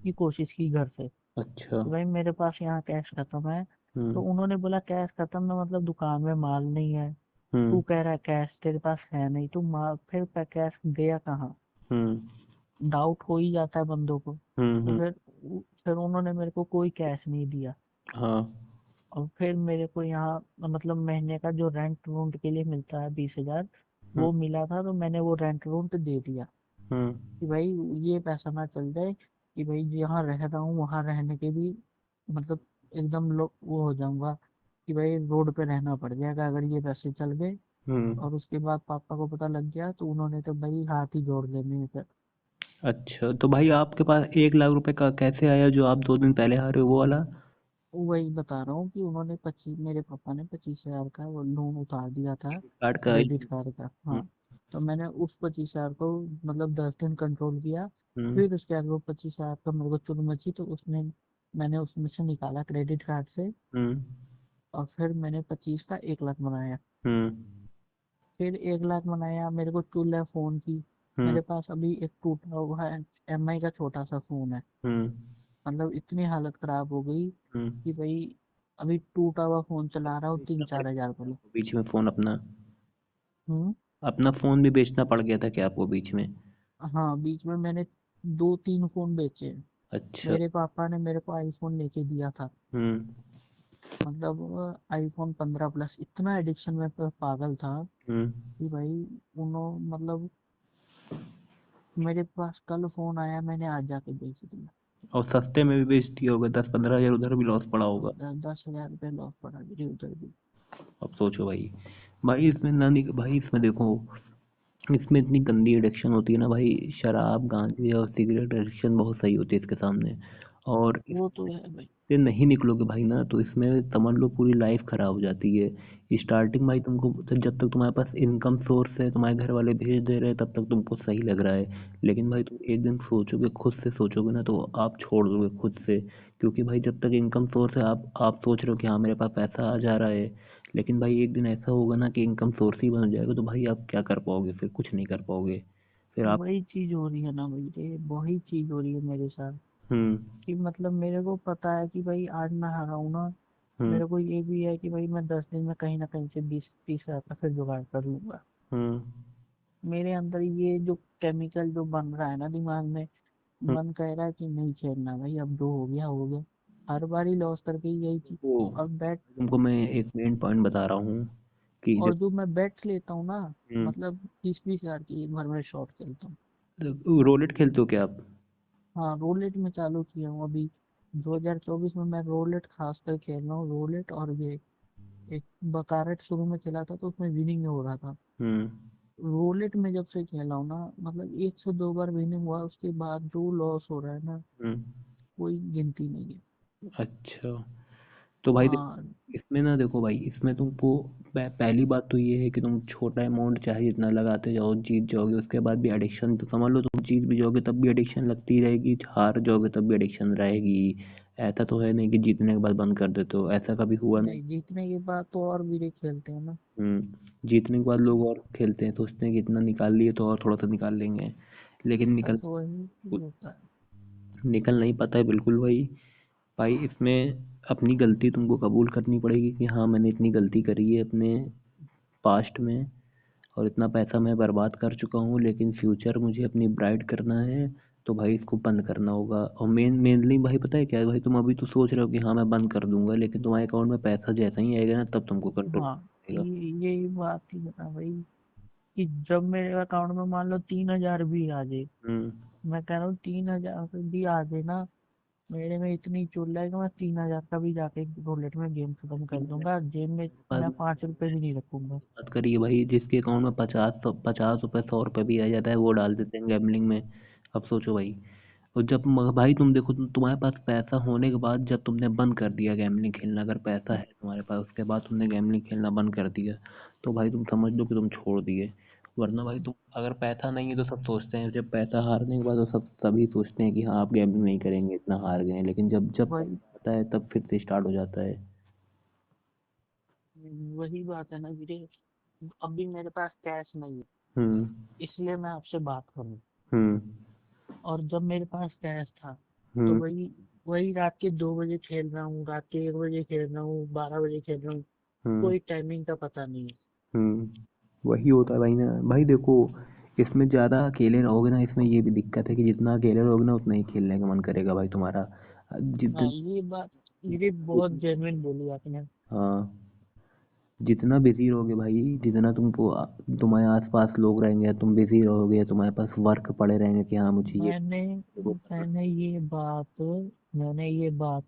की कोशिश की घर से अच्छा। कि भाई मेरे पास यहाँ कैश खत्म है। तो हम्म। उन्होंने बोला कैश खत्म ना, मतलब दुकान में माल नहीं है। हम्म। तू कह रहा है कैश तेरे पास है नहीं, तू माल फिर कैश गया कहाँ? हम्म। डाउट हो ही जाता है बंदों को। हम्म। तो फिर उन्होंने मेरे को कोई कैश नहीं दिया। हाँ। और फिर मेरे को यहाँ मतलब महीने का जो रेंट रूंट के लिए मिलता है 20,000, हम्म। वो मिला था। तो मैंने वो रेंट रूंट दे दिया हम्म। कि भाई ये पैसा ना चल जाए कि भाई जहाँ रह रहा हूँ वहाँ रहने के भी मतलब एकदम वो हो जाऊंगा कि भाई रोड पे रहना पड़ जाएगा अगर ये पैसे चल गए। हम्म। और उसके बाद पापा को पता लग गया तो उन्होंने तो भाई हाथ ही जोड़ लेने हैं फिर। अच्छा तो भाई आपके पास 1 लाख रुपए का कैसे आया जो आप 2 दिन पहले हारे हो वो वाला? वही बता रहा हूँ कि उन्होंने 25, मेरे पापा ने 25,000 का वो लोन उतार दिया था कार्ड का? क्रेडिट कार्ड का। हम्म। हाँ। तो मैंने उस 25,000 को मतलब 10 दिन कंट्रोल किया। हम्म। फिर उसके बाद वो 25,000 का मेरे को चुल मची तो उसने मैंने उसमें से निकाला क्रेडिट कार्ड से। हम्म। और फिर मैंने 25 का 1 लाख बनाया। हम्म। फिर 1 लाख बनाया, मेरे को चुल है फोन की। हम्म। मेरे पास अभी एक टूटा हुआ है MI का छोटा सा फोन है। हम्म। मतलब इतनी हालत खराब हो गई हम्म। कि भाई अभी टूटा हुआ फोन चला रहा हूँ तीन बेचना पड़ चार हजार गया वाला। आपको बीच में फोन अपना? हम्म। अपना फोन भी बेचना पड़ गया था क्या आपको बीच में? हाँ, बीच में मैंने 2-3 फोन बेचे हैं। अच्छा। मेरे पापा ने मेरे को आईफोन लेके दिया था। हम्म। मतलब आईफोन 15 प्लस, इतना एडिक्शन में पागल था हम्म। कि भाई उन्होंने मतलब मेरे पास कल फोन आया, मैंने आज जाके बेच दिया। और सस्ते में भी बेच दिया होगा, 10-15 हजार उधर भी लॉस पड़ा हाँ, होगा। 10,000 रुपये लॉस पड़ा मेरे उधर भी। अब सोचो भाई। भाई इसमें ना नहीं भाई, इसमें देखो, इसमें इतनी गंदी एडिक्शन होती है ना भाई। शराब गांजे और सिगरेट एडिक्शन बहुत सही होती है इसके सामने। और वो तो है भाई। इससे नहीं निकलोगे भाई ना तो इसमें समझ लो पूरी लाइफ खराब हो जाती है। स्टार्टिंग भाई तुमको तो जब तक तुम्हारे पास इनकम सोर्स है, तुम्हारे घर वाले भेज दे रहे हैं, तब तक तुमको सही लग रहा है। लेकिन भाई तुम एक दिन सोचोगे, खुद से सोचोगे ना, तो आप छोड़ दोगे खुद से। क्योंकि भाई जब तक इनकम सोर्स है, आप सोच रहे हो कि हाँ मेरे पास पैसा आ जा रहा है, लेकिन भाई एक दिन ऐसा होगा ना कि इनकम सोर्स ही बन जाएगा, तो भाई आप क्या कर पाओगे? फिर कुछ नहीं कर पाओगे। फिर आप। वही चीज हो रही है ना भाई, ये वही चीज हो रही है मेरे साथ। हम्म। कि मतलब मेरे को पता है कि भाई आज मैं हारा हूं ना, हम्म। मेरे को ये भी है कि भाई मैं 10 दिन में कहीं ना कहीं से 20-30 हजार का फिर जुगाड़ कर लूंगा। हम्म। मेरे अंदर ये जो केमिकल जो बन रहा है ना दिमाग में, हम्म। मन कह रहा है कि नहीं खेलना भाई, अब जो हो गया हो गया। हर बार ही लॉस करके ही यही चीज। वो और बैट तुमको मैं एक मेन पॉइंट बता रहा हूँ कि और जो मैं बैट्स लेता हूँ ना, जब मतलब 20-20 हजार की एक बार में शॉट खेलता हूँ। रोलेट खेलते हो क्या आप? हाँ, रोलेट में चालू किया हूँ अभी। 2024 में मैं रोलेट खास कर खेल रहा हूँ, रोलेट। और ये एक बकारट शुरू में चला था तो उसमें विनिंग हो रहा था। हम्म। रोलेट में जब से खेला हूँ ना, मतलब 1 से 2 बार विनिंग हुआ, उसके बाद जो लॉस हो रहा है ना, हम्म। कोई गिनती नहीं है। अच्छा। तो भाई हाँ। इसमें ना देखो भाई, इसमें तुमको पहली बात तो ये है कि तुम छोटा अमाउंट चाहे जितना लगाते जाओ जीत जाओगे, उसके बाद भी एडिक्शन तो समझ लो, तुम जीत भी जाओगे तब भी एडिक्शन लगती रहेगी, हार जाओगे तब भी एडिक्शन रहेगी। ऐसा तो है नहीं कि जीतने के बाद बंद कर देते हो, ऐसा कभी हुआ नहीं। नहीं, जीतने के बाद तो और भी खेलते हैं ना। जीतने के बाद लोग और खेलते हैं, सोचते हैं कि इतना निकाल लिए तो और थोड़ा सा निकाल लेंगे, लेकिन बस वही चीज होता है। निकल नहीं पाता है बिल्कुल भाई। भाई इसमें अपनी गलती तुमको कबूल करनी पड़ेगी कि हाँ मैंने इतनी गलती करी है अपने पास्ट में, और इतना पैसा मैं बर्बाद कर चुका हूँ, लेकिन फ्यूचर मुझे अपनी ब्राइट करना है। तो भाई इसको बंद करना होगा। और मेनली भाई पता है क्या है भाई, तुम अभी तो सोच रहे हो कि हाँ मैं बंद कर दूंगा, लेकिन तुम्हारे अकाउंट में पैसा जैसा ही आएगा ना तब तुमको कंट्रोल हाँ, करेगा। यही बात ही बता भाई कि जब मेरे अकाउंट में मान लो 3,000 भी आ जाए, हम्म। मैं कह रहा हूँ 3,000 भी आ जाए ना, मेरे में इतनी चुल है कि मैं 3,000 का भी जाके रोलेट में गेम खत्म कर दूंगा, जेब में मैं 5 रुपए भी नहीं रखूंगा। बात करिए भाई, जिसके अकाउंट में 50 रुपए 100 रुपए भी आ जाता है वो डाल देते हैं गैम्बलिंग में। अब सोचो भाई। और जब भाई तुम देखो, तुम्हारे पास पैसा होने के बाद जब तुमने बंद कर दिया गैम्बलिंग खेलना, अगर पैसा है तुम्हारे पास उसके बाद तुमने गैम्बलिंग खेलना बंद कर दिया, तो भाई तुम समझ लो कि तुम छोड़ दिए। वरना भाई तुम, अगर पैसा नहीं है तो सब सोचते हैं, जब पैसा हारने के बाद तो सभी सोचते हैं कि हाँ आप गैम्बलिंग नहीं करेंगे, इतना हार गए हैं, लेकिन जब जब वही पैसा आता है तब फिर से स्टार्ट हो जाता है। वही बात है ना वीरे, अभी मेरे पास कैश नहीं है, हम्म। इसलिए मैं आपसे बात करूँ। हम्म। और जब मेरे पास कैश था, तो हम्म। वही वही रात के 2 बजे खेल रहा हूँ, रात के 1 बजे खेल रहा हूँ, 12 बजे खेल रहा हूँ, हम्म। कोई टाइमिंग का पता नहीं है। वही होता है भाई ना। भाई देखो, इसमें ज़्यादा अकेले रहोगे ना, इसमें ये भी दिक्कत है कि जितना अकेले रहोगे ना उतना ही खेलने का मन करेगा भाई तुम्हारा। हाँ, जितने, ये बात ये बहुत जेन्युइन बोली आपने। हाँ, जितना बिजी रहोगे भाई, जितना तुमको तुम्हारे आसपास लोग रहेंगे, तुम बिजी रहोगे, तुम्हारे पास वर्क पड़े रहेंगे कि हाँ मुझे ये मैंने वो करना मैंने ये बात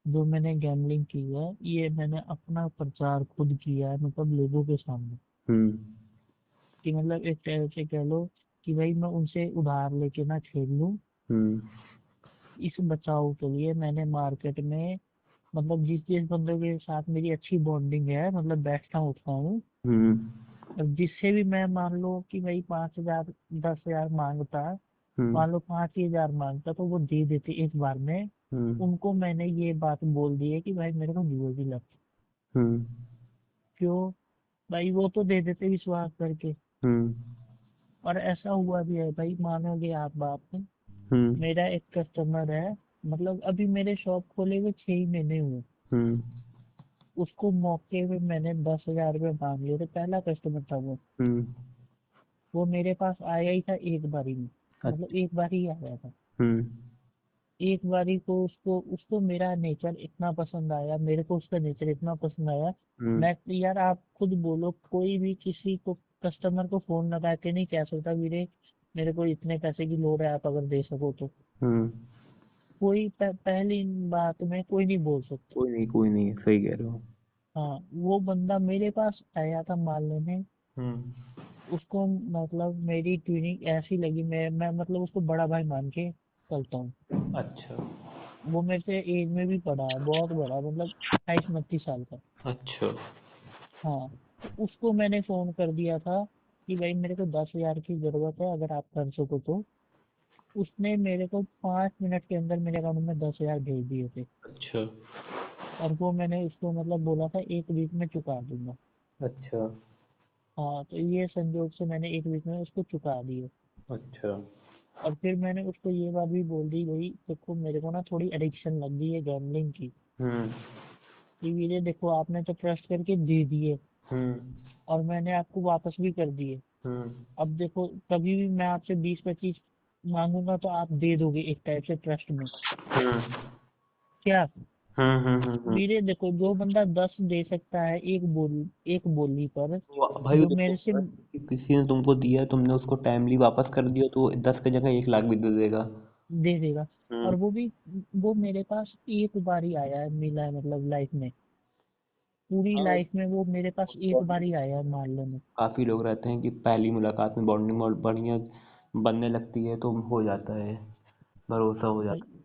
जो मैंने गैम्बलिंग की है, ये मैंने अपना प्रचार खुद किया है, मतलब लोगों के सामने। है। कि मतलब एक तरह से कह लो कि भाई मैं उनसे उधार लेके ना खेल लूं, हम्म। इस बचाव के लिए मैंने मार्केट में, मतलब जिस जिस बंदे के साथ मेरी अच्छी बॉन्डिंग है, मतलब बैठता उठता हूँ, हम्म। और जिससे भी मैं मान लो कि भाई 5,000 10,000 मांगता, हम्म। मान लो 5,000 मांगता तो वो दे देते एक बार में। हम्म। उनको मैंने ये बात बोल दी है कि भाई मेरे को जुए की लत। हम्म। क्यों? भाई वो तो दे देते विश्वास करके। हम्म। और ऐसा हुआ भी है भाई, मानोगे आप बात। हम्म। मेरा एक कस्टमर है, मतलब अभी मेरे शॉप खोले हुए 6 ही महीने हुए, हम्म। उसको मौके पे मैंने 10,000 रुपये मांग लिए थे, पहला कस्टमर था वो। हम्म। वो मेरे पास आया ही था एक बारी में, मतलब अच्छा। एक बार ही आया था। हम्म। एक बारी को उसको उसको मेरा नेचर इतना पसंद आया, मेरे को उसका नेचर इतना पसंद आया। हम्म। मैं यार आप खुद बोलो, कोई भी किसी को कस्टमर को फोन लगा के नहीं कह सकता वीरे मेरे को इतने पैसे की लोड है, आप अगर दे सको तो। हम्म। कोई पहली बात में कोई नहीं बोल सकता। कोई नहीं, सही कह रहे हो। हाँ, वो बंदा मेरे पास आया था माल लेने। हम्म। उसको मतलब मेरी ट्यूनिंग ऐसी लगी, मैं मतलब उसको बड़ा भाई मान के चलता हूँ। अच्छा। वो मेरे से एज में भी बड़ा है, बहुत बड़ा, मतलब 28 29 साल का। अच्छा। हाँ, तो उसको मैंने फोन कर दिया था कि भाई मेरे को 10,000 की जरूरत है, अगर आप कर सको तो। उसने मेरे को 5 मिनट के अंदर मेरे अकाउंट में 10,000 भेज दिए थे। अच्छा। और वो मैंने उसको मतलब बोला था 1 वीक में चुका दूंगा। अच्छा। हाँ, तो ये संजोग से मैंने 1 वीक में उसको चुका दिए। अच्छा। और फिर मैंने उसको ये बात भी बोल दी, भाई देखो मेरे को ना थोड़ी एडिक्शन लग गई है गैम्बलिंग की। हम्म। कि ये देखो आपने तो ट्रस्ट करके दे दिए, हम्म। और मैंने आपको वापस भी कर दिए। हम्म। अब देखो, कभी भी मैं आपसे 20 25 मांगूंगा तो आप दे दोगे एक टाइप से ट्रस्ट में। हम्म। क्या? हम्म। वीरे देखो, जो बंदा 10 दे सकता है एक बोली पर, भाई वो जो देखो, मेरे से अगर किसी ने तुमको दिया, तुमने उसको टाइमली वापस कर दिया, तो 10 की जगह 1 लाख भी दे देगा। दे देगा। हम्म। और वो मेरे पास एक बार ही आया है, मिला है, मतलब लाइफ में, पूरी हाँ, लाइफ में वो मेरे पास एक बार बॉन्डिंग, ही आया है मान लो में। काफी लोग रहते हैं कि पहली मुलाकात में बॉन्डिंग और बढ़िया बनने लगती है तो हो जाता है, भरोसा हो भाई, जाता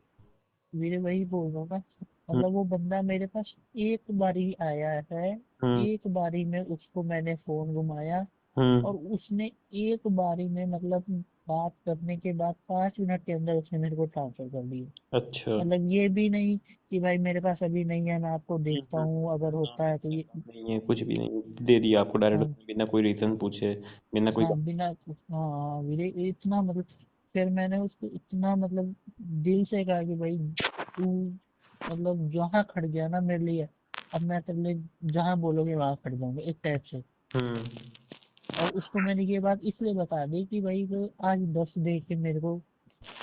मेरे वही बोल रहा हूँ मैं, है। मतलब वो बंदा मेरे पास एक बार ही आया है। हम्म। एक बारी में उसको मैंने फोन घुमाया, हम्म। और उसने एक बारी में मतलब बात करने के बाद 5 मिनट के अंदर उसने मेरे को ट्रांसफर कर दिया। अच्छा। मतलब ये भी नहीं कि भाई मेरे पास अभी नहीं है, मैं आपको देखता हम्म। हूँ, अगर हाँ, होता है तो ऐसा ये। बात नहीं है, कुछ भी नहीं, दे दिया आपको डायरेक्ट हाँ, बिना कोई रीजन पूछे, बिना कोई। हाँ, बिना कुछ, हाँ मेरे इतना मतलब, फिर मैंने उसको इतना मतलब दिल से कहा कि भाई तू मतलब जहाँ खड़ गया ना मेरे लिए, अब मैं तेरे लिए जहाँ बोलोगे वहां खड़ जाऊंगा, एक टाइप से। हम्म। और उसको मैंने ये बात इसलिए बता दी कि भाई तो आज 10 दे के मेरे को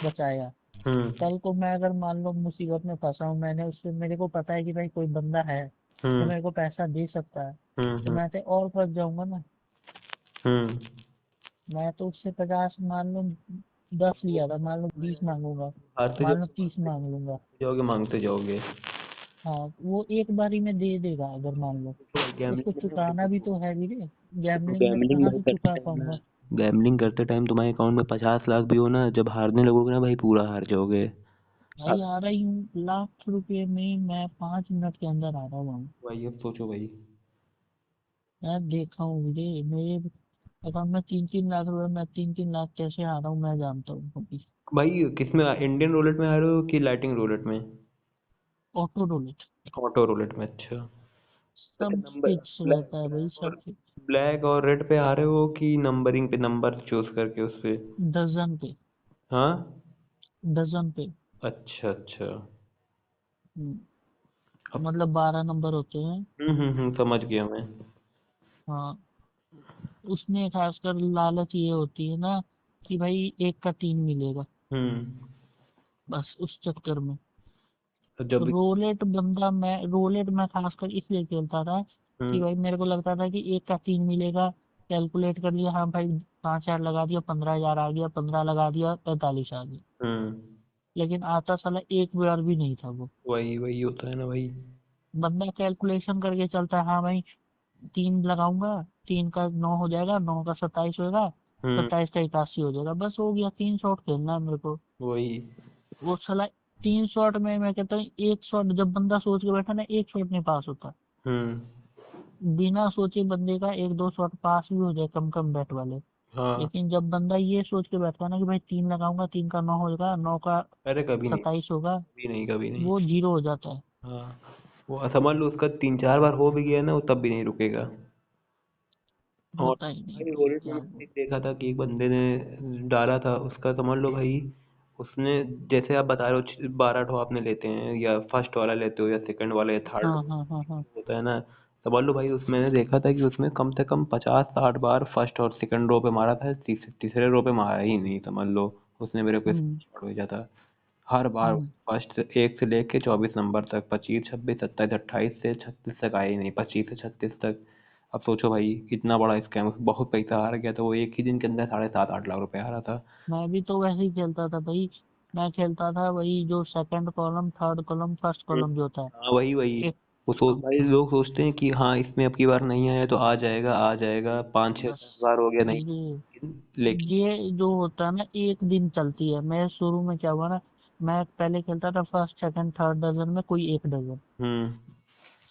बचाया, हम्म। कल को मैं अगर मान लो मुसीबत में फंसा हूँ, मैंने उससे, मेरे को पता है कि भाई कोई बंदा है जो हम्म। मेरे को पैसा दे सकता है, तो हम्म। मैं तो और फंस जाऊंगा ना। हम्म। मैं तो उससे 50 मान लो 10 लिया था, मान लो 20 मांगूंगा, हारते मान लो जाओगे, 30 मांग लूंगा। मांगते जाओगे। हाँ वो एक बारी में दे देगा अगर मान लो। उसको गैमलिंग में चुकाना भी तो है भी रे, गैमलिंग में गैमलिंग कहाँ भाई से करते चुका टाइम ना, पाऊंगा। गैमलिंग करते टाइम तुम्हारे अकाउंट में 50 लाख भी हो ना, जब हारने लगोगे ना भाई पूरा हार जाओगे। भाई अब आ रही हूँ लाख रुपए में, मैं 5 मिनट के अंदर आ रहा हूँ। भाई अब सोचो भाई। मैं देखा हूँ वीरे, मेरे अकाउंट में 3-3 लाख रुपए, मैं 3-3 लाख कैसे आ रहा हूँ मैं जानता हूँ अभी। भाई किसमें, इंडियन रूलेट में आ रहे हो कि लाइटिंग रूलेट में? Auto roulette. ऑटो रूलेट में, अच्छा। अच्छा सब नंबर, फिक्स ब्लैक रहता है भाई, ब्लैक सब और फिक्स। ब्लैक और रेड पे आ रहे हो कि नंबरिंग पे, नंबर चूज करके उस पे? डजन पे। हाँ। डजन पे। अच्छा अच्छा। अब तो मतलब 12 नंबर होते हैं। समझ गया मैं। हाँ। उसमें खासकर लालच ये होती है ना कि भाई एक का 3 मिलेगा, हम्म। बस उस चक्कर में। तो जब रोलेट मैं खासकर इसलिए खेलता था कि हम्म भाई मेरे को लगता था कि एक का 3 मिलेगा। कैलकुलेट कर लिया, हाँ भाई 5,000 लगा दिया 15,000 आ गया, 15 लगा दिया 45 आ गया। हम्म लेकिन आता साला एक बार भी नहीं था वो। वही वही होता है ना भाई। बंदा कैलकुलेशन करके चलता है, हाँ भाई 3 लगाऊंगा, 3 का 9 हो जाएगा, 9 का 27 होगा, हम्म 27 का 81 हो जाएगा, बस हो गया। 3 शॉट खेलना है मेरे को। वही। वो साला 3 शॉट में मैं कहता हूँ, एक शॉट जब बंदा सोच के बैठा ना, एक शॉट नहीं पास होता। हम्म बिना सोचे बंदे का 1-2 शॉट पास भी हो जाए, कम कम बैट वाले। हाँ। लेकिन जब बंदा ये सोच के बैठता है ना कि भाई 3 लगाऊंगा, 3 का 9 होगा, 9 का अरे कभी नहीं, 27 होगा, कभी नहीं, कभी नहीं। वो जीरो हो जाता है। हाँ, वो समझ लो उसका 3 4 बार हो भी गया ना, वो तब भी नहीं रुकेगा। और होता ही नहीं भाई भाई, वॉलेट में क्या मैंने बोल। एक देखा था कि एक बंदे ने डाला था, उसका समझ लो भाई, उसने, जैसे आप बता रहे हो 12 ठो आपने लेते हैं, या फर्स्ट वाला लेते हो या सेकंड वाला या थर्ड हाँ हाँ हाँ हाँ। होता है ना, समझ लो भाई उसमें मैंने देखा था कि उसमें कम से कम 50 60 बार फर्स्ट और सेकंड रो पे मारा था, तीसरे रो पे मारा ही नहीं, समझ लो। उसने मेरे को हम्म स्क्रीनशॉट भेजा था। हर बार हम्म। फर्स्ट एक से लेके 24 नंबर तक, 25 26 27 28 से 36 तक आए ही नहीं, 25 से 36 तक। अब सोचो भाई, इतना बड़ा स्कैम, बहुत पैसा हार गया था वो, एक ही दिन के अंदर 7.5 8 लाख रुपए हारा था। मैं भी तो वैसे ही खेलता था भाई। मैं खेलता था वही जो second column, third column, first hmm, column जो होता है। हाँ वही वही। एक। वो सोच भाई, लोग सोचते हैं कि हाँ इसमें अब की बार नहीं आया तो आ जाएगा, आ जाएगा, पाँच छः बस दस बार हो गया नहीं, ये लेकिन ये जो होता है ना, एक दिन चलती है। मैं शुरू में क्या हुआ ना, मैं पहले खेलता था फर्स्ट सेकंड थर्ड डजन में कोई एक डजन, हम्म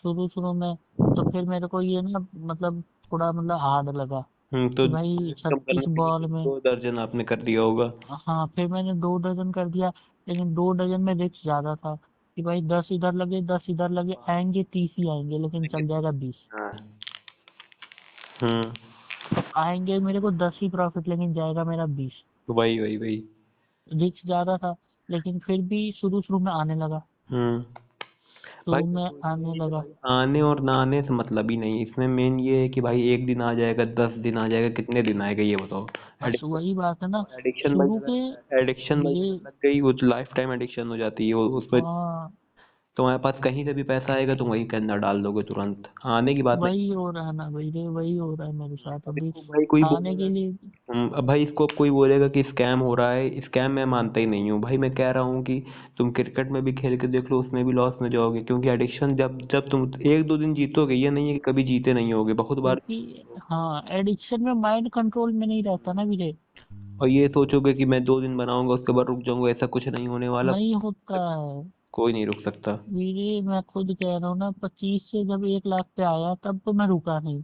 शुरू शुरू में। तो फिर मेरे को ये ना मतलब थोड़ा मतलब हार्ड लगा तो कि भाई कम करने 36 के लिए बॉल में। 2 दर्जन आपने कर दिया होगा। हाँ फिर मैंने 2 डजन कर दिया। लेकिन 2 डजन में रिस्क ज्यादा था कि भाई 10 इधर लगे, 10 इधर लगे, आएंगे 30 ही आएंगे, लेकिन चल जाएगा 20। हाँ। हम्म आएंगे मेरे को 10 ही प्रॉफिट, लेकिन जाएगा मेरा 20। वही वही वही। रिस्क ज्यादा था, लेकिन फिर भी शुरू शुरू में आने लगा। हम्म भाई शुरू मैं में सोचता आने हूँ कि लगा। भाई आने और ना आने से मतलब ही नहीं, इसमें मेन ये है कि भाई एक दिन आ जाएगा, 10 दिन आ जाएगा, कितने दिन आएगा ये बताओ। बस एडिक्शन, वही बात है ना। एडिक्शन भाई शुरू के अगर एडिक्शन भाई ये। अगर लग गई, वो लाइफ टाइम एडिक्शन हो जाती है वो, उसमें हाँ तुम्हारे पास कहीं से भी पैसा आएगा तुम वही के अंदर डाल दोगे तुरंत, आने की बात नहीं। वही हो रहा है ना भाई रे, वही हो रहा है मेरे साथ अब अभी। इसको भाई कोई आने बोलेगा, के लिए। अब भाई इसको कोई बोलेगा कि स्कैम हो रहा है, स्कैम मैं मानता ही नहीं हूँ भाई। मैं कह रहा हूँ कि तुम क्रिकेट में भी खेल के देख लो, उसमें भी लॉस में जाओगे, क्योंकि एडिक्शन जब जब तुम 1 2 दिन जीतोगे, ये नहीं है कि कभी जीते नहीं होगे, बहुत बार। क्योंकि हाँ एडिक्शन में माइंड कंट्रोल में नहीं रहता ना वीरे। और ये सोचोगे कि मैं 2 दिन बनाऊंगा उसके बाद रुक जाऊंगा, ऐसा कुछ नहीं होने वाला। नहीं होता है कोई नहीं रुक सकता। वीरे, मैं खुद कह रहा हूँ ना, 25 से जब 1 लाख पे आया तब तो मैं रुका नहीं।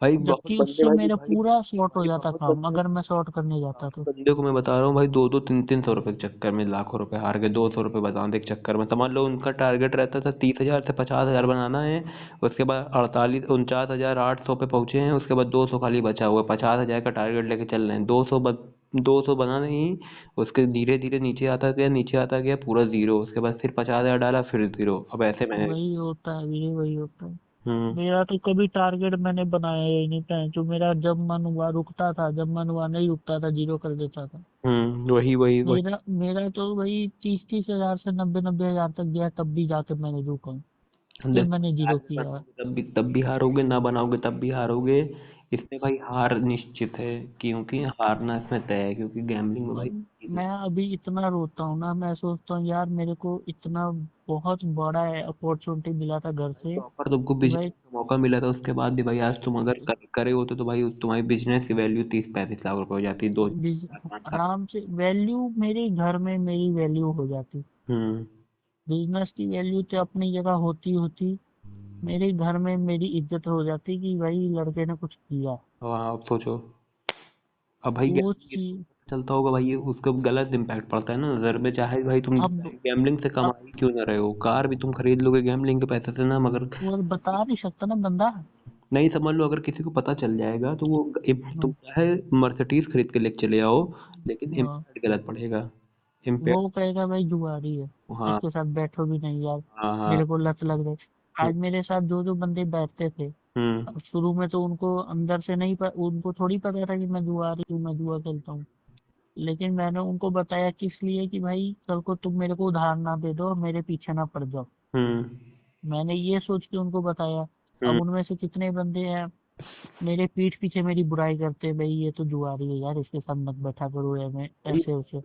भाई बहुत जबकि बंदे उससे भाई मेरा भाई पूरा शॉर्ट हो भाई जाता बहुत काम, बंदे अगर मैं शॉर्ट करने जाता बहुत तो। बंदे को मैं बता रहा हूँ भाई, 2 2 3 3 सौ रुपए के चक्कर में लाखों रुपए हार गए, 200 रुपए बचाने के चक्कर में। समझ लो उनका टारगेट रहता था 30 हजार से 50 हजार बनाना है, उसके बाद 48 49 हजार 800 पे पहुंचे हैं, उसके बाद 200 खाली बचा हुआ है, 50 हजार का टारगेट लेके चल रहे हैं, 200 बनाना ही। उसके धीरे धीरे नीचे आता गया, नीचे आता गया, पूरा जीरो, उसके बाद फिर 50 हजार डाला, फिर जीरो, अब ऐसे मैंने। वही होता है वीरे, वही होता है। हम्म मेरा तो कभी टारगेट मैंने बनाया ही नहीं था, जो मेरा जब मन हुआ रुकता था, जब मन हुआ नहीं रुकता था, जीरो कर देता था। वही वही वही। मेरा मेरा तो वही 30-30 हजार से 90-90 हजार तक गया, तब भी जाकर मैंने रुका हूँ। फिर देखो मैंने आज जीरो भी किया। बनाओगे तब भी हारोगे, ना बनाओगे तब भी हारोगे। इसमें भाई हार निश्चित है, क्योंकि हारना इसमें तय है, क्योंकि गैम्बलिंग में भाई अब मैं अभी इतना रोता हूँ ना, मैं सोचता हूँ यार मेरे को इतना बहुत बड़ा अपॉर्चुनिटी मिला था घर से प्रॉपर तुमको कि बिजनेस भाई का मौका मिला था, उसके बाद भी भाई आज तुम अगर करे होते तो भाई तुम्हारी बिजनेस की वैल्यू 30-35 लाख रुपए हो जाती, दो चार पाँच साल आराम से वैल्यू मेरे घर में मेरी वैल्यू हो जाती। हम्म। बिजनेस की वैल्यू तो अपनी जगह होती होती, मेरे घर में मेरी इज्जत हो जाती कि भाई लड़के ने कुछ किया। हाँ अब सोचो, अब भाई वो गैम्बलिंग चीज चलता होगा भाई, ये उसका गलत इम्पैक्ट पड़ता है ना नजर में, चाहे भाई तुम अब गैम्बलिंग से अब कमा ही क्यों ना रहे हो, कार भी तुम खरीद लोगे गैम्बलिंग के पैसे से ना, मगर वो बता नहीं सकता ना बंदा। नहीं समझ लो, अगर किसी को पता चल जाएगा तो वो तुम हाँ, चाहे मर्सिडीज खरीद के लेके चले आओ, लेकिन हाँ, इम्पैक्ट गलत पड़ेगा, इम्पैक्ट। वो कहेगा भाई जुआरी है, हाँ इसके साथ बैठो भी नहीं यार, हाँ हाँ। मेरे को लत लग गई। आज मेरे साथ जो जो बंदे बैठते थे, हम्म अब शुरू में तो उनको अंदर से नहीं उनको थोड़ी पता था कि मैं जुआरी हूँ, मैं जुआ खेलता हूँ। लेकिन मैंने उनको बताया किस लिए कि भाई कल को तुम मेरे को उधार ना दे दो और मेरे पीछे ना पड़ जाओ। हम्म मैंने ये सोच के उनको बताया। अब हम्म। उनमें से कितने बंदे हैं मेरे पीठ पीछे मेरी बुराई करते हैं, भाई ये तो जुआरी है यार, इसके साथ मत बैठा करो या मैं ऐसे वैसे।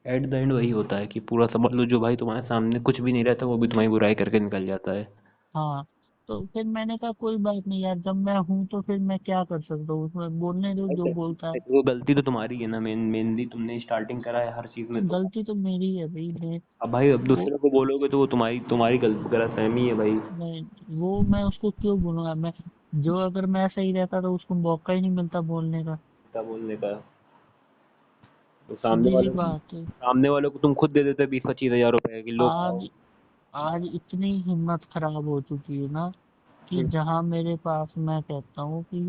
एट द एंड वही होता है कि पूरा समझ लो, जो भाई तुम्हारे सामने कुछ भी नहीं रहता वो भी तुम्हारी बुराई करके निकल जाता है। हाँ, तो फिर मैंने कहा कोई बात नहीं यार, जब मैं हूँ तो फिर मैं क्या कर सकता हूँ, उसमें बोलने दो भाई जो बोलता है। वो गलती तो तुम्हारी है ना, मेनली तुमने स्टार्टिंग करा है हर चीज में तो। गलती तो मेरी है भाई। मैं अब भाई अब वो दूसरे को बोलोगे तो वो तुम्हारी तुम्हारी गलत फहमी है भाई। मैं वो मैं उसको क्यों बोलूंगा मैं, जो अगर मैं सही रहता तो उसको मौका ही नहीं मिलता बोलने का। क्या बोलने का, तो सीधी सी बात है। सामने वालों को तुम खुद दे देते 20-25 हज़ार रुपए कि लो खाओ। आज आज इतनी हिम्मत खराब हो चुकी है ना कि हम्म जहाँ मेरे पास मैं कहता हूँ कि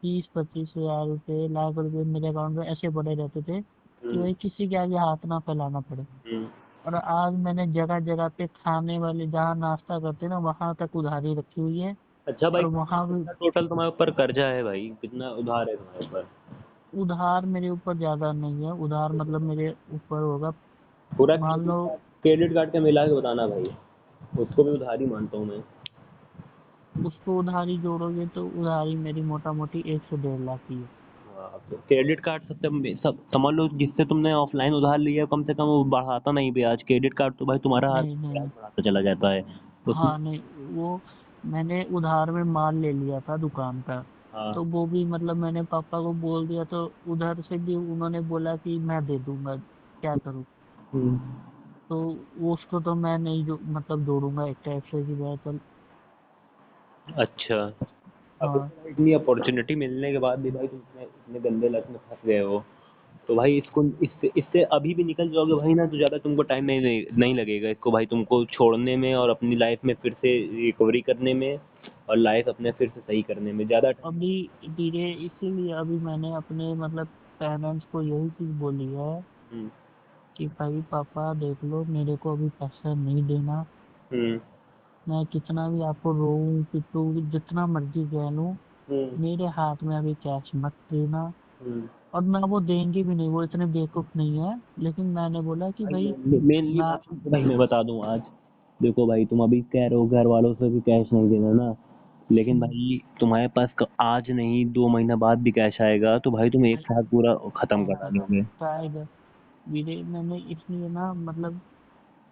20-25 हज़ार रुपये लाख रुपए मेरे अकाउंट में ऐसे पड़े रहते थे कि हम्म भाई किसी के आगे हाथ ना फैलाना पड़े। हम्म। और आज मैंने जगह जगह पे खाने वाले जहाँ नाश्ता करते ना वहां तक उधारी रखी हुई है। अच्छा भाई, और कितना वहां भी कितना टोटल तुम्हारे ऊपर कर्जा है भाई, कितना उधार है तुम्हारे ऊपर? उधार मेरे ऊपर ज्यादा नहीं है, उधार मतलब मेरे ऊपर होगा, पूरा मान लो क्रेडिट कार्ड का मिला के बताना भाई, उसको भी उधार ही मानता हूँ मैं। उसको उधारी जोड़ोगे तो उधारी मेरी मोटा मोटी 1 से 1.5 लाख की है। हाँ, तो क्रेडिट कार्ड सब समझ लो, जिससे तुमने ऑफलाइन उधार लिया कम से कम वो बढ़ाता नहीं ब्याज, क्रेडिट कार्ड तो भाई तुम्हारा हर नहीं, नहीं, ब्याज नहीं। बढ़ाता चला जाता है उसमें। हाँ, नहीं, वो मैंने उधार में माल ले लिया था दुकान का। हाँ। तो वो भी मतलब मैंने पापा को बोल दिया, तो उधर से भी उन्होंने बोला कि मैं दे दूंगा, क्या करूँ। हम्म। तो वो उसको तो मैं नहीं जो मतलब जोड़ूंगा एक टाइप से कि भाई चल। अच्छा, अभी हाँ, तो भाई इतनी अपॉर्चुनिटी मिलने के बाद भी भाई तुम इतने इतने गंदे लत में फंस गए हो, तो भाई इसको इससे इससे अभी भी निकल जाओगे भाई ना, तो ज़्यादा तुमको टाइम नहीं लगेगा इसको भाई तुमको छोड़ने में, और अपनी लाइफ में फिर से रिकवरी करने में, और लाइफ अपने फिर से सही करने में ज़्यादा टाइम। अभी धीरे इसीलिए अभी मैंने अपने मतलब पेरेंट्स को यही चीज बोली है हम्म कि भाई पापा देख लो मेरे को अभी पैसा नहीं देना, हम्म मैं कितना भी आपको रोऊं पिटूं जितना मर्जी कह लूं, हम्म मेरे हाथ में अभी कैश मत देना। हम्म। और ना वो देंगे भी नहीं, वो इतने बेवकूफ नहीं है। लेकिन मैंने बोला कि भाई भाई मेनली मैं बात तो भाई मैं बता दूं आज, देखो भाई तुम अभी कह रहे हो घर वालों से भी कैश नहीं देना ना, लेकिन भाई तुम्हारे पास आज नहीं 2 महीना बाद भी कैश आएगा तो भाई तुम एक साथ पूरा खत्म करा आएगा दोगे। आएगा मेरे मैंने इसलिए ना मतलब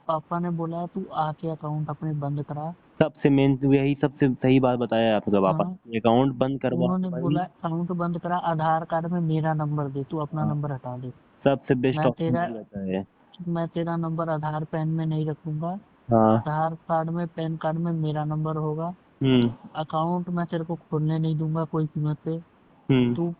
पापा ने बोला तू आके अकाउंट अपने बंद करा। सबसे मेन तो यही सबसे सही बात बताया है आपका पापा हाँ, ने, अकाउंट बंद करवा उन्होंने दो भाई। बोला अकाउंट बंद करा, आधार कार्ड में मेरा नंबर दे, तू अपना हाँ, नंबर हटा दे। सबसे बेस्ट मैं ऑप्शन तेरा यही रहता है। मैं तेरा नंबर आधार पैन में नहीं रखूंगा, हाँ। आधार कार्ड में पैन कार्ड में मेरा नंबर होगा। हम्म अकाउंट मैं तेरे को खोलने नहीं दूंगा कोई कीमत पे। हम्म। तू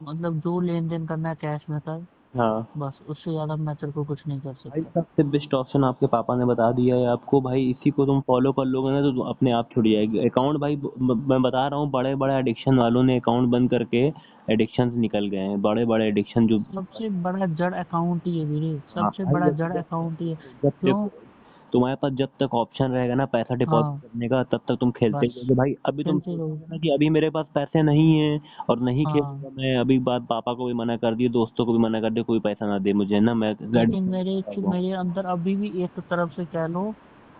मतलब जो लेन देन करना है कैश में कर, हाँ बस उससे ज्यादा मैं तेरे को कुछ नहीं कर भाई, सकता। सबसे बेस्ट ऑप्शन आपके पापा ने बता दिया है आपको भाई, इसी को तुम फॉलो कर लोगे ना तो अपने आप छुट जाएगी अकाउंट भाई। मैं बता रहा हूँ, बड़े बड़े एडिक्शन वालों ने अकाउंट बंद करके एडिक्शन से निकल गए हैं, बड़े बड़े एडिक्शन जो। सबसे बड़ा जड़ अकाउंट ही है वीरे, हाँ सबसे भाई, बड़ा जब जड़ जब अकाउंट ही है। जब क्यों? देखो तुम्हारे पास जब तक ऑप्शन रहेगा ना पैसा डिपॉजिट हाँ, करने का, तब तक तुम खेलते ही बस रहोगे भाई। अभी तुम खेलते सोचोगे रहो। ना कि अभी मेरे पास पैसे नहीं है और नहीं हाँ, खेलूंगा मैं, अभी बात पापा को भी मना कर दिए, दोस्तों को भी मना कर दिया, कोई पैसा ना दे मुझे ना, मैं लेकिन एडमिशन करवा। मेरे अंदर अभी भी एक तरफ से कह लो,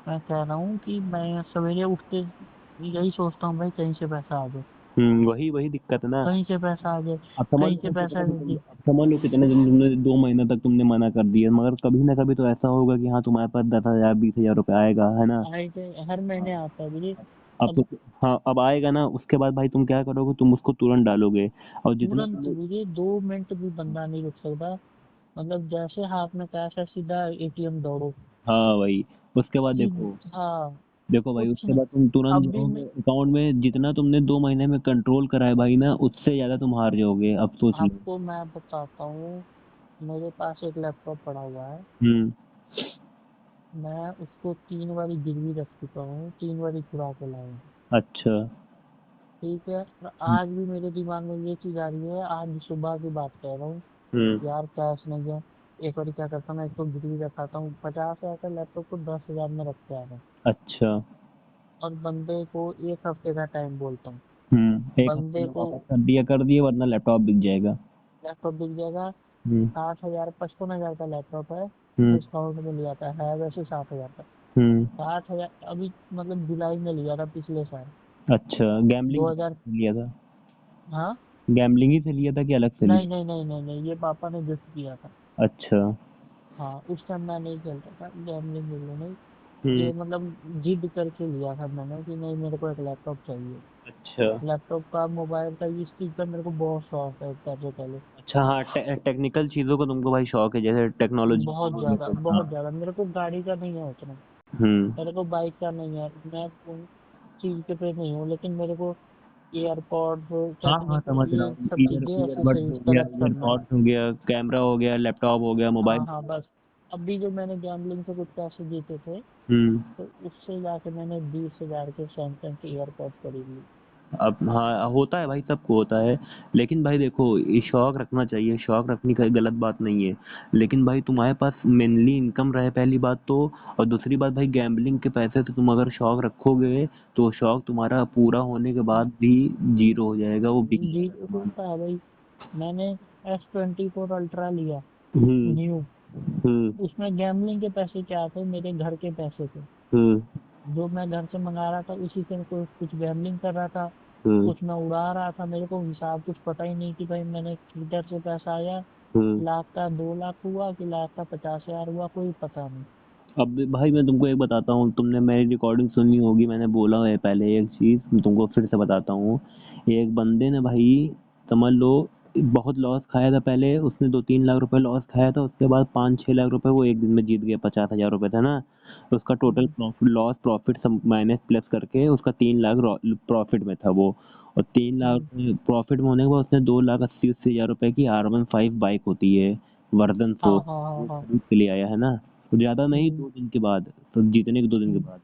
मैं कह रहा हूँ कि मैं सवेरे उठते यही सोचता हूँ भाई कहीं से पैसा आ जाए। वही वही दिक्कत है ना। कहीं से पैसा आ जाए, अब समझ कहीं से लो पैसा दे दी। अब समझ लो कितने दिन तुमने 2 महीना तक तुमने मना कर दिया, मगर कभी ना कभी तो ऐसा होगा कि हाँ तुम्हारे पास 10,000 20,000 रुपये आएगा, है ना। आए थे, हर महीने आता है जी। अब अब तो हाँ अब आएगा ना, उसके बाद भाई तुम क्या करोगे, तुम उसको तुरंत डालोगे। और जितना तुरंत तुमने जी, 2 मिनट भी बंदा नहीं रुक सकता। मतलब जैसे हाथ में कैश है, सीधा एटीएम दौड़ो। हाँ भाई उसके बाद देखो, हाँ, देखो भाई कुछ उसके नहीं। बाद तुम तुरंत अभी जाओगे मैं अकाउंट में, जितना तुमने 2 महीने में कंट्रोल करा है भाई ना, उससे ज्यादा तुम हार जाओगे, अब सोच लो। आपको मैं बताता हूँ, मेरे पास एक लैपटॉप पड़ा हुआ है। हम्म। मैं उसको 3 बारी गिरवी रख चुका हूँ, 3 बारी छुड़ा के लाया हूँ। अच्छा। ठीक है, और आज भी मेरे दिमाग में ये चीज आ रही है, आज सुबह की बात कह रहा हूँ। हम्म। यार कैश नहीं है। एक बार क्या करता हूँ, मैं इसको गिरवी रखाता हूँ, 50,000 का लैपटॉप को 10,000 में रख के आ रहा हूँ। अच्छा। और बंदे को 1 हफ्ते का टाइम बोलता हूँ। एक हफ्ते बंदे में को वापस कर दिए वरना लैपटॉप बिक जाएगा। लैपटॉप बिक जाएगा। हम्म। 60,000 55,000 का लैपटॉप है। हम्म। डिस्काउंट में लिया था, है वैसे 60,000 का। हम्म। 60,000 अभी, मतलब जुलाई में लिया था पिछले साल। अच्छा, गैम्बलिंग 2000। लिया था? हाँ। गैम्बलिंग ही से लिया था कि अलग से नहीं लिया? नहीं नहीं नहीं नहीं, ये पापा ने गिफ्ट किया था। अच्छा। हाँ, उस टाइम मैं नहीं खेलता था गैमलिंग वैमलिंग नहीं। हम्म। ये मतलब जिद करके लिया था मैंने कि नहीं, मेरे को एक लैपटॉप चाहिए। अच्छा। लैपटॉप का, मोबाइल का, इस चीज़ का मेरे को बहुत शौक है पहले पहले। अच्छा हाँ, टेक्निकल चीज़ों का तुमको भाई शौक है, जैसे टेक्नोलॉजी से बहुत ज़्यादा, रिलेटेड, हाँ। बहुत ज़्यादा। मेरे को गाड़ी का नहीं है उतना। हम्म। मेरे को बाइक का नहीं है, मैं उन चीज़ के पे नहीं हूँ, लेकिन मेरे को एयरपॉड्स, हाँ हाँ टेक्निकल, समझ रहा ये हूँ, सब चीज़ें ईयरबड्स एसेसरीज हो गया, कलेक्ट करना है। ईयरपॉड्स हो गया, कैमरा हो गया, लैपटॉप हो गया, मोबाइल हाँ हो हाँ, गया। बस। अभी जो मैंने गैमलिंग से कुछ पैसे जीते थे, हम्म। तो उससे जाके मैंने 20,000 के सैमसंग के एयरपॉड्स खरीद लिए। अब हाँ होता है भाई, सबको होता है। लेकिन भाई देखो, ये शौक रखना चाहिए, शौक रखने का गलत बात नहीं है। लेकिन भाई तुम्हारे पास मेनली इनकम रहे, पहली बात तो। और दूसरी बात भाई, गैम्बलिंग के पैसे से तुम अगर शौक रखोगे, तो शौक तुम्हारा पूरा होने के बाद भी जीरो हो जाएगा, वो बिक जी, जाएगा सामान। होता है भाई। मैंने S24 अल्ट्रा लिया, हम्म। न्यू। हम्म। उसमें गैमलिंग के पैसे क्या थे, मेरे घर के पैसे थे। हम्म। जो मैं घर से मंगा रहा था, उसी से कुछ कुछ गैमलिंग कर रहा था। हम्म। कुछ मैं उड़ा रहा था, मेरे को हिसाब कुछ पता ही नहीं कि भाई मैंने किधर से पैसा आया। हम्म। लाख का 2 लाख हुआ कि लाख का 50,000 हुआ, कोई पता नहीं। अब भाई मैं तुमको एक बताता हूँ, तुमने मेरी रिकॉर्डिंग सुनी होगी, मैंने बोला है पहले एक चीज़, मैं तुमको फिर से बताता हूँ। एक बंदे ने भाई, समझ लो, बहुत लॉस खाया था पहले, उसने 2-3 लाख रुपए लॉस खाया था, उसके बाद 5-6 लाख रुपए वो एक दिन में जीत गया, 50,000 रुपए था ना। तो उसका टोटल हम्म, लॉस प्रॉफिट सब माइनस प्लस करके उसका 3 लाख प्रॉफिट में था वो। और 3 लाख हम्म, प्रॉफिट में होने के बाद उसने 2,80,80 हज़ार रुपए की R15 बाइक होती है, वर्जन हाँ 4, हाँ हाँ वो हाँ। खरीद के ले आया है ना। तो ज़्यादा नहीं, हम्म, 2 दिन के बाद, तो जीतने के 2 दिन के हम्म, बाद।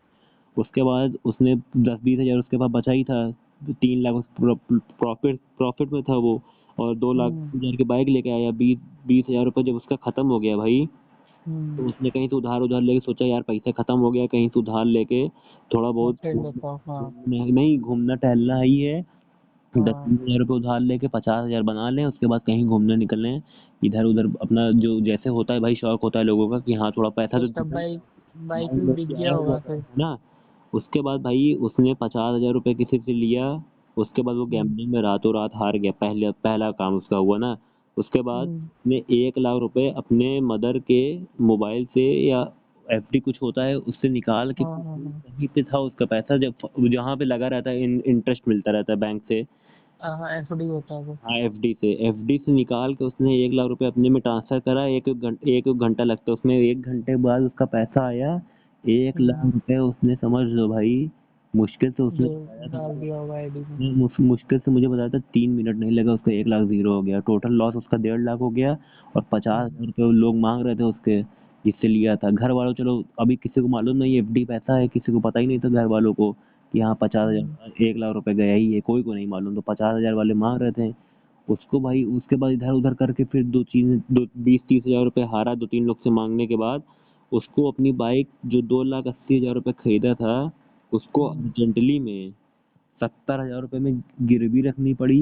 उसके बाद उसने 10-20 हज़ार उसके पास बचा ही था, 3 लाख प्रॉफिट प्रॉफिट में था वो। और दो लाख हम्म, हजार की बाइक लेके आया, 20-20 हज़ार रुपये जब उसका ख़त्म हो गया भाई, हम्म। तो उसने कहीं से उधार उधार लेके सोचा यार पैसे ख़त्म हो गया, कहीं से उधार लेके थोड़ा मैं बहुत खेल लेता हूँ, हाँ। नहीं, घूमना टहलना ही है। दस हाँ, बीस हजार रुपये उधार लेके 50,000 बना लें, उसके बाद कहीं घूमने निकलें, इधर उधर अपना, जो जैसे होता है भाई, शौक होता है लोगों का कि हाँ थोड़ा पैसा तो उसका बाइक बाइक माइंड भी में बिक भी गया आया हुआ होगा था, फिर। है ना। उसके बाद भाई उसने 50,000 रुपये किसी से लिया, उसके बाद वो हम्म, गैम्बलिंग में रातों रात हार गया, पहले पहला काम उसका हुआ ना। उसके बाद हम्म, उसने 1 लाख रुपए अपने मदर के मोबाइल से, या एफडी कुछ होता है उससे निकाल के, हाँ हाँ हाँ। कहीं पे था उसका पैसा, जब जहाँ पे लगा रहता है, इंटरेस्ट मिलता रहता है बैंक से। हाँ, एफडी होता है वो। हाँ, एफडी से निकाल के उसने 1 लाख रुपए अपने में ट्रांसफर करा, एक घंटा लगता है उसमें, 1 घंटे बाद उसका पैसा आया। एक लाख हम्म, रुपए उसने, समझ लो भाई, मुश्किल से उसने जो बताया था डाल मुझे, दिया होगा आईडी में। मुश्किल से मुझे बताया था 3 मिनट नहीं लगा, उसका 1 लाख जीरो हो गया, टोटल लॉस उसका 1.5 लाख हो गया। और पचास हम्म, हजार रुपये लोग मांग रहे थे उसके, जिससे लिया था। घर वालों, चलो अभी किसी को मालूम नहीं एफडी पैसा है, किसी को पता ही नहीं था घर वालों को कि हाँ पचास हम्म, हजार 1 लाख रुपए गया ही है, कोई को नहीं मालूम, तो 50,000 वाले मांग रहे थे उसको भाई। उसके बाद इधर उधर करके फिर दो चीज, दो 20-30 हजार रुपये हारा 2-3 लोग से मांगने के बाद। उसको अपनी बाइक जो 2,80,000 रुपये खरीदा था, उसको हम्म, अर्जेंटली में 70,000 रुपये में गिरवी रखनी पड़ी।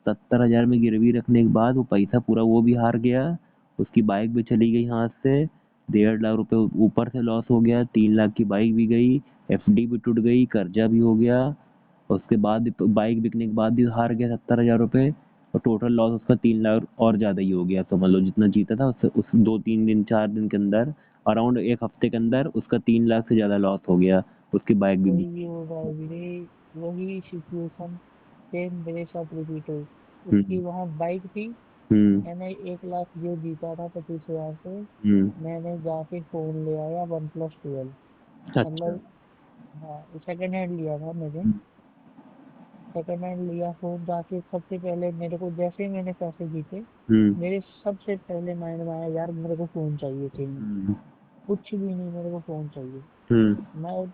70,000 में गिरवी रखने के बाद वो पैसा पूरा वो भी हार गया, उसकी बाइक भी चली गई हाथ से, 1.5 लाख रुपए ऊपर से लॉस हो गया, 3 लाख की बाइक भी गई, एफडी भी टूट गई, कर्जा भी हो गया। उसके बाद तो बाइक बिकने के बाद भी हार गया 70,000 रुपये, और टोटल लॉस उसका 3 लाख और ज़्यादा ही हो गया। समझ लो जितना जीता था उससे उस 2-3 दिन 4 दिन के अंदर, अराउंड एक हफ्ते के अंदर उसका 3 लाख से ज़्यादा लॉस हो गया। उसकी बाइक भी वही हो रहा है वीरे, वही सिचुएशन सेम मेरे साथ रिपीट हुई। उसकी हम्म वहाँ बाइक थी। हम्म मैंने 1 लाख जो जीता था 25,000 से, हम्म। मैंने जाके फोन ले आया OnePlus 12। अच्छा। मतलब हाँ, सेकंड हैंड लिया था मैंने। हम्म सेकंड हैंड लिया फोन, जाके सबसे पहले मेरे को जैसे ही मैंने पैसे जीते, हम्म मेरे सबसे पहले माइंड में आया यार मेरे को फोन चाहिए चाहिए। हम्म कुछ भी नहीं, मेरे को फोन चाहिए। हम्म। मैं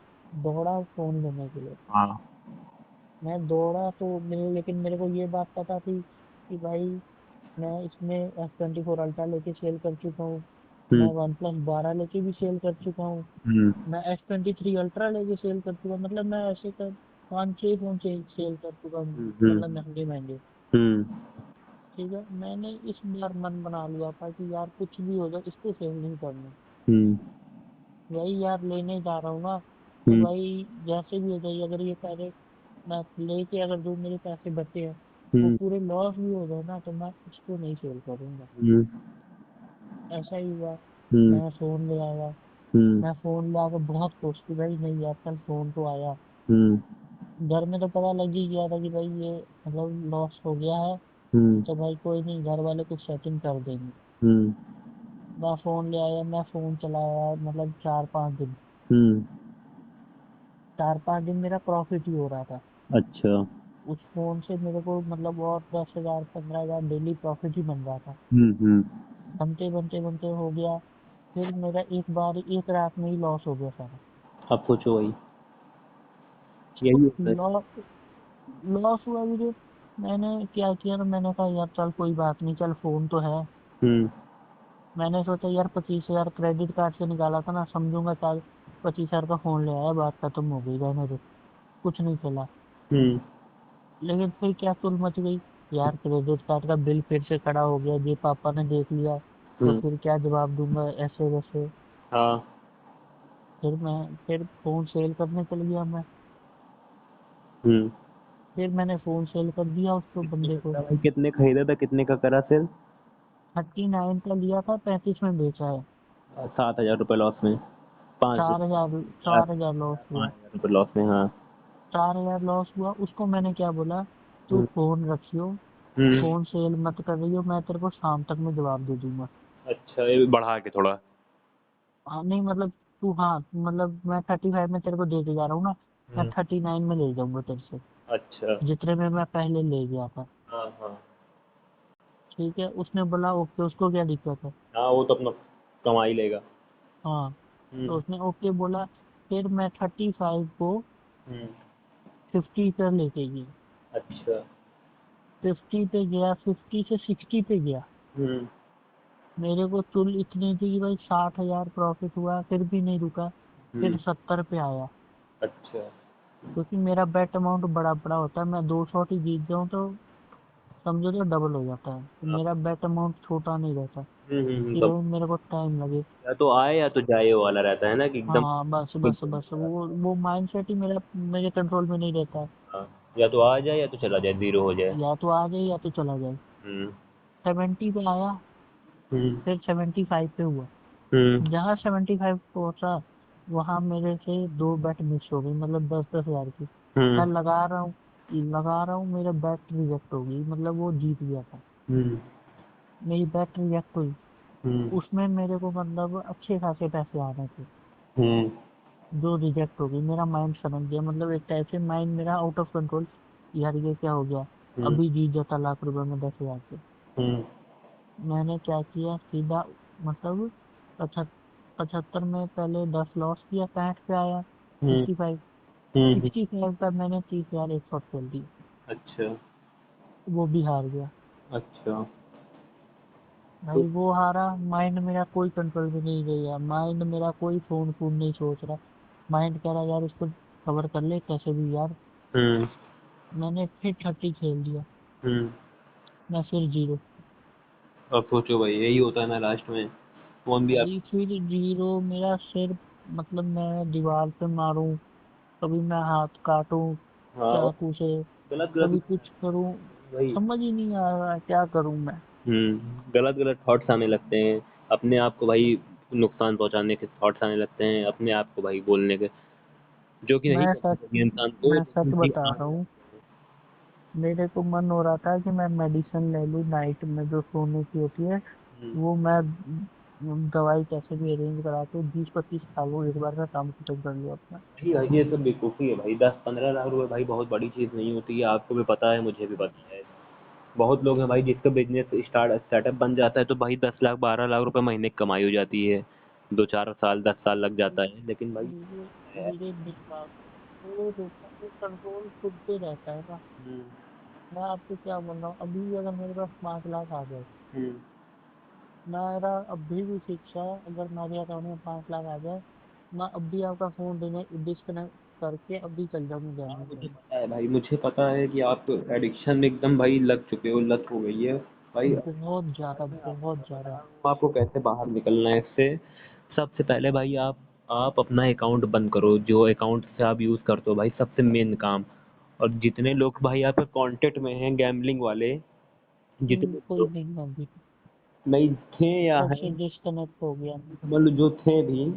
दौड़ा फोन लेने के लिए। हाँ। मैं दौड़ा तो मेरे, लेकिन मेरे को ये बात पता थी कि भाई मैं इसमें S24 Ultra लेके सेल कर चुका हूँ। मैं हम्म OnePlus 12 लेके भी सेल कर चुका हूँ। हम्म मैं S23 Ultra लेके सेल कर चुका हूँ। मतलब मैं ऐसे कर 5-6 फोन सेल कर चुका हूँ। मतलब हम्म महंगे महंगे। हम्म ठीक है, मैंने इस बार मन बना लिया था कि यार कुछ भी हो जाए इसको सेल नहीं करना। हम्म भाई यार लेने जा रहा हूँ ना, तो हम्म भाई जैसे भी हो जाए, अगर ये पैसे मैं लेके, अगर जो मेरे पैसे बचे हैं वो हम्म पूरे लॉस भी हो गए ना, तो मैं इसको नहीं सेल करूंगा। हम्म ऐसा ही हुआ। हम्म मैं फोन ले आया। हम्म मैं फोन ला के बहुत खुश थी, भाई नहीं यार कल फोन तो आया। हम्म घर में तो पता लग ही गया था कि भाई ये मतलब लॉस हो गया है। हम्म तो भाई कोई नहीं, घर वाले कुछ सेटिंग कर देंगे। हम्म मैं फोन ले आया, मैं फोन चलाया मतलब 4-5 दिन। हम्म। 4-5 दिन मेरा प्रॉफिट ही हो रहा था। अच्छा। उस फोन से मेरे को मतलब और 10,000 15,000 डेली प्रॉफिट ही बन रहा था। हम्म। बनते बनते बनते हो गया। फिर मेरा एक बार एक रात में ही लॉस हो गया सारा। अब सोचो भाई, यही होता है। लॉस लॉस हुआ मुझे। मैंने क्या किया ना, मैंने कहा यार चल कोई बात नहीं, चल फोन तो है। हम्म मैंने सोचा यार 25,000 क्रेडिट कार्ड से निकाला था ना, समझूंगा चल 25,000 का फोन ले आया, बात खत्म हो गई, रहने दे, कुछ नहीं चला। हम्म लेकिन फिर क्या तुल मच गई। यार क्रेडिट कार्ड का बिल फिर से खड़ा हो गया, ये पापा ने देख लिया तो हम्म। फिर क्या जवाब दूंगा ऐसे वैसे। हाँ। फिर फोन सेल करने चल गया मैं। हम्म। फिर मैंने फोन सेल कर दिया उसको, बंदे को। भाई कितने खरीदा था, कितने का करा सेल? 39 का लिया था, 35 में बेचा है। 7,000 रुपये लॉस में? पाँच 4,000, चार 4,000 लॉस हुआ। 5,000 रुपये लॉस में, हाँ। 4,000 लॉस हुआ, उसको मैंने क्या बोला, तू हम्म फोन रखियो, हम्म। फोन सेल मत कर रही हो, मैं तेरे को शाम तक में जवाब दे दूंगा। अच्छा, ये बढ़ा के थोड़ा। हाँ नहीं मतलब, तू हाँ मतलब मैं 35 में तेरे को दे के जा रहा हूँ ना, मैं हम्म। 39 में ले जाऊंगा तेरे से, अच्छा। जितने में मैं पहले ले गया था। हाँ हाँ। ठीक है, उसने बोला ओके, उसको क्या दिक्कत है। हाँ, वो तो अपना कमा ही लेगा। हाँ, तो हम्म उसने ओके बोला। फिर मैं 35 को हम्म। 50 पर लेके गया। अच्छा। 50 पे गया, 50 से 60 पे गया। हम्म मेरे को चुल इतनी थी कि भाई 60,000 प्रॉफिट हुआ, फिर भी नहीं रुका। फिर हम्म। 70 पे आया। अच्छा। क्योंकि मेरा बेट अमाउंट बड़ा बड़ा होता है, मैं 2 शॉट ही जीत जाऊं तो समझो तो डबल हो जाता है, तो हाँ। मेरा बेट अमाउंट छोटा नहीं रहता कि तब भाई मेरे को टाइम लगे। या तो आए या तो जाए वाला रहता है ना, कि एकदम हाँ बस बस एकदम बस, चला जाए। वो माइंडसेट ही मेरा मेरे कंट्रोल में नहीं रहता है। हाँ, या तो आ जाए या तो चला जाए, जीरो हो जाए। या तो आ जाए या तो चला जाए। हम्म 70 पे आया, हम्म फिर 75 पे हुआ। हम्म जहाँ 75 पहुंचा, वहां मेरे से 2 बेट मिस हो गई, मतलब 10-10 हज़ार की। हम्म मैं लगा रहा हूँ, मेरा बेट रिजेक्ट हो गई, मतलब वो जीत गया था। हम्म मेरी बेट रिजेक्ट हुई। हम्म उसमें मेरे को मतलब अच्छे खासे पैसे आ रहे थे, हम्म जो रिजेक्ट हो गई। मेरा माइंड समझ गया, मतलब एक टाइप से माइंड मेरा आउट ऑफ कंट्रोल। यार ये क्या हो गया, हम्म अभी जीत जाता लाख रुपए में 10,000 से। हम्म मैंने क्या किया सीधा, मतलब 75 में पहले 10 लॉस किया, 65 पे आया, हम्म 65। हम्म। 65 पर मैंने 30,000 एक शॉट खेल दी। अच्छा। वो भी हार गया। अच्छा। तो भाई वो हारा, माइंड मेरा कोई कंट्रोल में नहीं गया, माइंड मेरा कोई फोन फोन नहीं सोच रहा। माइंड कह रहा यार इसको कवर कर ले कैसे भी यार। हम्म मैंने फिर 30 खेल दिया। हम्म। मैं फिर जीरो। अब सोचो भाई, यही होता है ना लास्ट में, फोन भी आप। भाई फिर जीरो, मेरा सिर मतलब मैं दीवार पे मारूं, कभी मैं हाथ काटूं, हाँ, और चाकू से, गलत गलत कभी कुछ करूं, वही। समझ ही नहीं आ रहा है क्या करूं मैं। गलत गलत थॉट्स आने लगते हैं, अपने आप को भाई नुकसान पहुंचाने के थॉट्स आने लगते हैं, अपने आप को भाई बोलने के, जो कि नहीं मैं करना सच चाहिए इंसान को, मैं लेकिन सच भाई बता आ रहा हूँ, जाते मेरे को मन हो रहा था कि मैं मेडिसिन ले लूँ नाइट में जो सोने की होती है, हैं। वो मैं दवाई कैसे भी अरेंज करा के 20-25 खा लूँ, एक बार में काम खत्म कर लूँ अपना। भाई ये सब बेवकूफ़ी है भाई, 10-15 लाख रुपए भाई बहुत बड़ी चीज़ नहीं होती है, आपको भी पता है, मुझे भी पता है। बहुत लोग हैं भाई जिसका बिजनेस सेटअप बन जाता है तो भाई 10 लाख 12 लाख रुपए महीने की कमाई हो जाती है, 2-4 साल 10 साल लग जाता है, लेकिन भाई मेरे मेरे दिमाग वो रहता है, कंट्रोल खुद पे रहता है ना। हम्म, मैं आपको क्या बोल रहा हूँ, अभी अगर मेरे पास 5 लाख आ जाए, हम्म। मेरा अभी भी फिक्स है, अगर मेरे अकाउंट में 5 लाख आ जाए, मैं अभी आपका फोन डिस्कनेक्ट करके अभी चल जाऊंगा हाँ गैमिंग मुझे करने। पता है भाई, मुझे पता है कि आप एडिक्शन में एकदम भाई लग चुके हो, लत हो गई है भाई। बहुत ज्यादा, मैं बहुत बता ज्यादा। रहा हूँ आपको कैसे बाहर निकलना है इससे। सबसे पहले भाई आप अपना अकाउंट बंद करो, जो अकाउंट से आप यूज़ करते हो भाई, सबसे मेन काम। और जितने लोग भाई आपके कांटेक्ट में हैं गैम्बलिंग वाले, जितने कोई लोग नहीं अभी, नहीं थे या हैं, सबसे डिस्कनेक्ट हो गया। समझ लो जो थे भी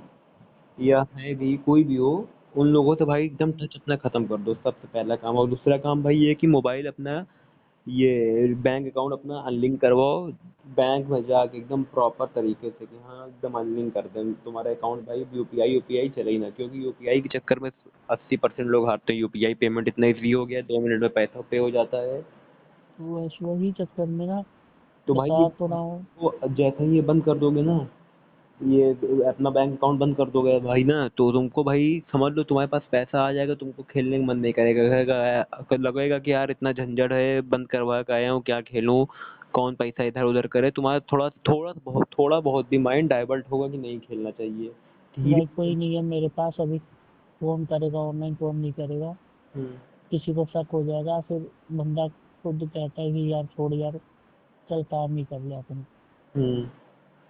या है भी, कोई भी हो, उन लोगों से भाई एकदम टच अपना खत्म कर दो, सबसे पहला काम। और दूसरा काम भाई ये कि मोबाइल अपना, ये बैंक अकाउंट अपना अनलिंक करवाओ, बैंक में जाके एकदम प्रॉपर तरीके से कि हाँ एकदम अनलिंक कर दें तुम्हारा अकाउंट भाई, यूपीआई यूपीआई चले ही ना, क्योंकि यूपीआई के चक्कर में 80% लोग हारते हैं। यूपीआई पेमेंट इतना ईजी हो गया है, 2 मिनट में पैसा पे हो जाता है। वही चक्कर में ना, तो भाई ये बता तो रहा हूँ। जैसे ही ये बंद कर दोगे ना, ये अपना बैंक अकाउंट बंद कर दोगे भाई ना, तो तुमको भाई समझ लो तुम्हारे पास पैसा आ जाएगा, तुमको खेलने का मन नहीं करेगा, लगेगा कि यार इतना झंझट है, बंद करवा के आया हूँ, क्या खेलूं, कौन पैसा इधर उधर करे, तुम्हारा थोड़ा बहुत भी माइंड डाइवर्ट होगा कि नहीं खेलना चाहिए, धीरे भाई कोई नहीं है मेरे पास अभी, फोन करेगा, ऑनलाइन फोन नहीं करेगा, हम्म, किसी को शक हो जाएगा, फिर बंदा खुद कहता है कि यार छोड़ यार, चल काम ही कर ले अपने। हम्म,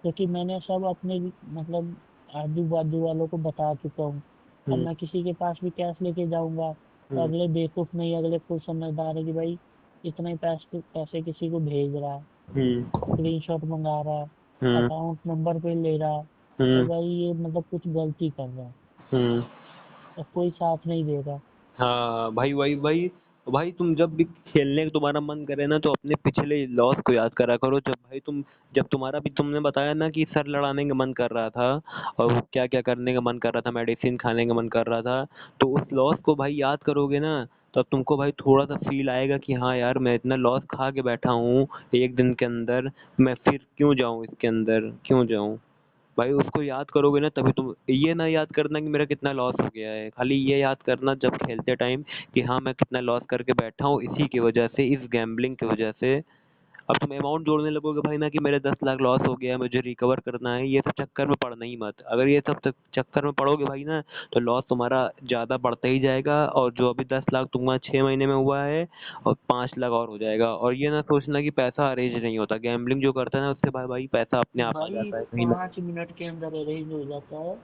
क्योंकि मैंने सब अपने मतलब आजू बाजू वालों को बता चुका हूँ। अब हम्म, मैं किसी के पास भी कैश लेके जाऊंगा तो हम्म, अगले बेवकूफ नहीं, अगले खुद समझदार है कि भाई इतने पैसे पैसे किसी को भेज रहा है, हम्म, स्क्रीनशॉट मंगा रहा है, हम्म, अकाउंट नंबर पे ले रहा है, तो हम्म, भाई ये मतलब कुछ गलती कर रहा है, हम्म। और कोई साथ नहीं देगा। हाँ भाई, वही भाई, भाई तुम जब भी खेलने का तुम्हारा मन करे ना, तो अपने पिछले लॉस को याद करा करो, जब भाई जब तुम्हारा भी, तुमने बताया ना कि सर लड़ाने का मन कर रहा था, और वो क्या क्या करने का मन कर रहा था, मेडिसिन खाने का मन कर रहा था, तो उस लॉस को भाई याद करोगे ना, तब तुमको भाई थोड़ा सा फील आएगा कि हाँ यार मैं इतना लॉस खा के बैठा हूँ एक दिन के अंदर, मैं फिर क्यों जाऊँ इसके अंदर, क्यों जाऊँ। भाई उसको याद करोगे ना, तभी तुम ये ना याद करना कि मेरा कितना लॉस हो गया है, खाली ये याद करना जब खेलते टाइम कि हाँ मैं कितना लॉस करके बैठा हूँ इसी की वजह से, इस गैम्बलिंग की वजह से। अब तुम अमाउंट जोड़ने लगोगे भाई ना कि मेरे 10 लाख लॉस हो गया है, मुझे रिकवर करना है, ये सब चक्कर में पड़ना ही मत। अगर ये सब चक्कर में पड़ोगे भाई ना, तो लॉस तुम्हारा ज्यादा बढ़ता ही जाएगा, और जो अभी 10 लाख तुम्हारा 6 महीने में हुआ है, और 5 लाख और हो जाएगा। और ये ना सोचना कि पैसा अरेंज नहीं होता, गैम्बलिंग जो करता है ना उससे भाई भाई पैसा अपने आप आ भाई जाता है कहीं ना 5 मिनट के अंदर अरेंज हो जाता है।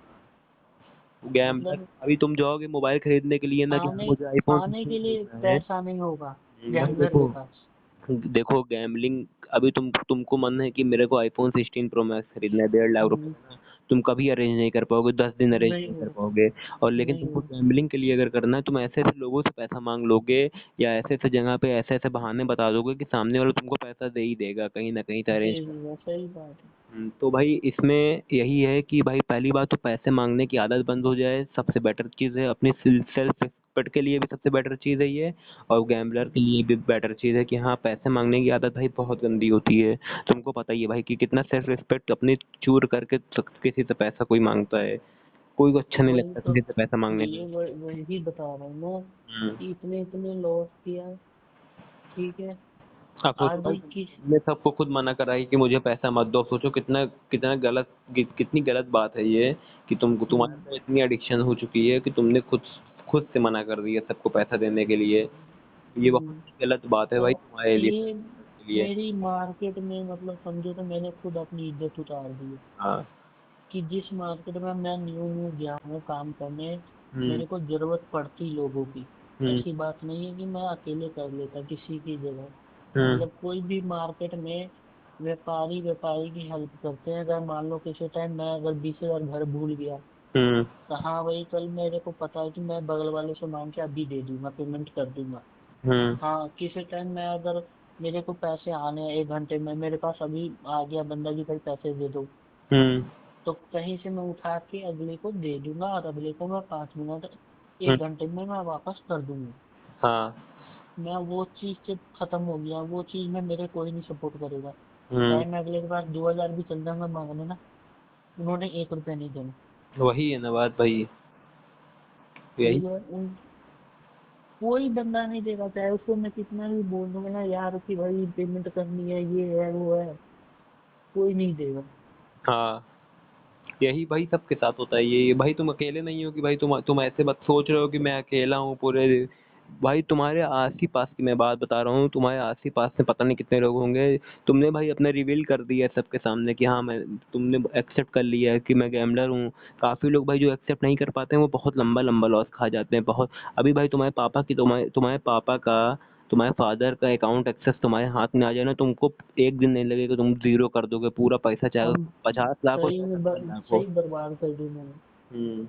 कहीं। गैम्बलर, मतलब अभी तुम जाओगे मोबाइल खरीदने के लिए ना कि हाँ आने मुझे आईफोन आने 16 के लिए खरीदना है। पैसा नहीं होगा भाई गैम्बलर देखो, के पास। देखो गैम्बलिंग, अभी तुमको मन है कि मेरे को आईफोन 16 प्रो मैक्स खरीदना है 1.5 लाख रुपए हम्म, का, तुम कभी अरेंज नहीं कर पाओगे, 10 दिन अरेंज नहीं नहीं कर होगा, पाओगे। और लेकिन नहीं तुमको होगा। गैम्बलिंग के लिए अगर करना है, तुम ऐसे ऐसे लोगों से पैसा मांग लोगे, या ऐसे ऐसे जगह पे ऐसे ऐसे बहाने बता दोगे कि सामने वाला तुमको पैसा दे ही देगा कहीं ना कहीं तो दे अरेंज कर। दूंगा, सही बात है। तो भाई इसमें यही है कि भाई पहली बात तो पैसे मांगने की आदत बंद हो जाए, सबसे बेटर चीज़ है, अपनी सेल्फ रिस्पेक्ट के लिए भी सबसे बेटर चीज़ है ये। और गैम्बलर के लिए भी बेटर चीज़ है कि हाँ पैसे मांगने की आदत भाई बहुत गंदी होती है। तुमको पता ही है भाई कि कितना सेल्फ रिस्पेक्ट अपनी चूर करके किसी से पैसा कोई मांगता है, कोई को अच्छा नहीं वही लगता तो, किसी से पैसा मांगने में। ये वही बता रहा हूँ मैं, हम्म। कि इतने इतने लॉस किया, ठीक है। आप सोचो आज भाई, किस तुमने सबको खुद मना करा है कि मुझे पैसा मत दो, सोचो कितना कितना गलत, कितनी गलत बात है ये, कि तुम्हारे हम्म, अंदर इतनी एडिक्शन हो चुकी है कि तुमने खुद खुद से मना कर दिया सबको पैसा देने के लिए। ये बहुत हम्म, गलत बात है भाई तो तुम्हारे लिए, ये के लिए। मेरी मार्केट में मतलब समझो तो मैंने खुद अपनी इज्जत उतार दी है। हाँ। कि जिस मार्केट में मैं न्यू न्यू गया हूँ काम करने, हम्म, मेरे को जरूरत पड़ती लोगों की, ऐसी बात नहीं है कि मैं अकेले कर लेता किसी की जगह। हम्म। मतलब कोई भी मार्केट में व्यापारी व्यापारी की हेल्प करते हैं। अगर मान लो किसी टाइम मैं अगर 20,000 घर भूल गया, हम्म। तो हाँ भाई कल मेरे को पता है कि मैं बगल वाले से मांग के अभी दे दूंगा, पेमेंट कर दूंगा। हम्म। हाँ किसी टाइम मैं अगर मेरे को पैसे आने हैं 1 घंटे में, मेरे पास अभी आ गया बंदा की भाई पैसे दे दो, हम्म। तो कहीं से मैं उठा के अगले को दे दूंगा और अगले को मैं 5 मिनट हम्म। 1 घंटे में मैं वापस कर दूंगा। हाँ। मैं वो चीज जब खत्म हो गया, वो चीज में मेरे कोई नहीं सपोर्ट करेगा। हम्म। चाहे मैं अगले के पास 2,000 भी चल जाऊंगा मांगने ना, उन्होंने 1 रुपया नहीं देना। वही है ना बात भाई। यही। ठीक है कोई बंदा नहीं देगा, चाहे उसको मैं कितना भी बोल दूंगा ना यार कि भाई पेमेंट करनी है, ये है वो है, कोई नहीं देगा। हाँ। यही भाई सबके साथ होता है ये भाई। तुम अकेले नहीं हो कि भाई तुम ऐसे बात सोच रहे हो कि मैं अकेला हूँ पूरे। भाई तुम्हारे आस ही पास की मैं बात बता रहा हूँ, तुम्हारे आस ही पास में पता नहीं कितने लोग होंगे। तुमने भाई अपने रिवील कर दिया है सबके सामने कि हाँ मैं, तुमने एक्सेप्ट कर लिया है कि मैं गैम्बलर हूँ। काफी लोग भाई जो एक्सेप्ट नहीं कर पाते हैं वो बहुत लंबा लंबा लॉस खा जाते हैं बहुत। अभी भाई तुम्हारे पापा का, तुम्हारे फादर का अकाउंट एक्सेस तुम्हारे हाथ में आ जाए ना, तुमको एक दिन नहीं लगेगा, तुम जीरो कर दोगे पूरा पैसा, चाहे हम 50 लाख हो सही चाहे में 70 लाख हो। सही बर्बाद कर दी मैंने।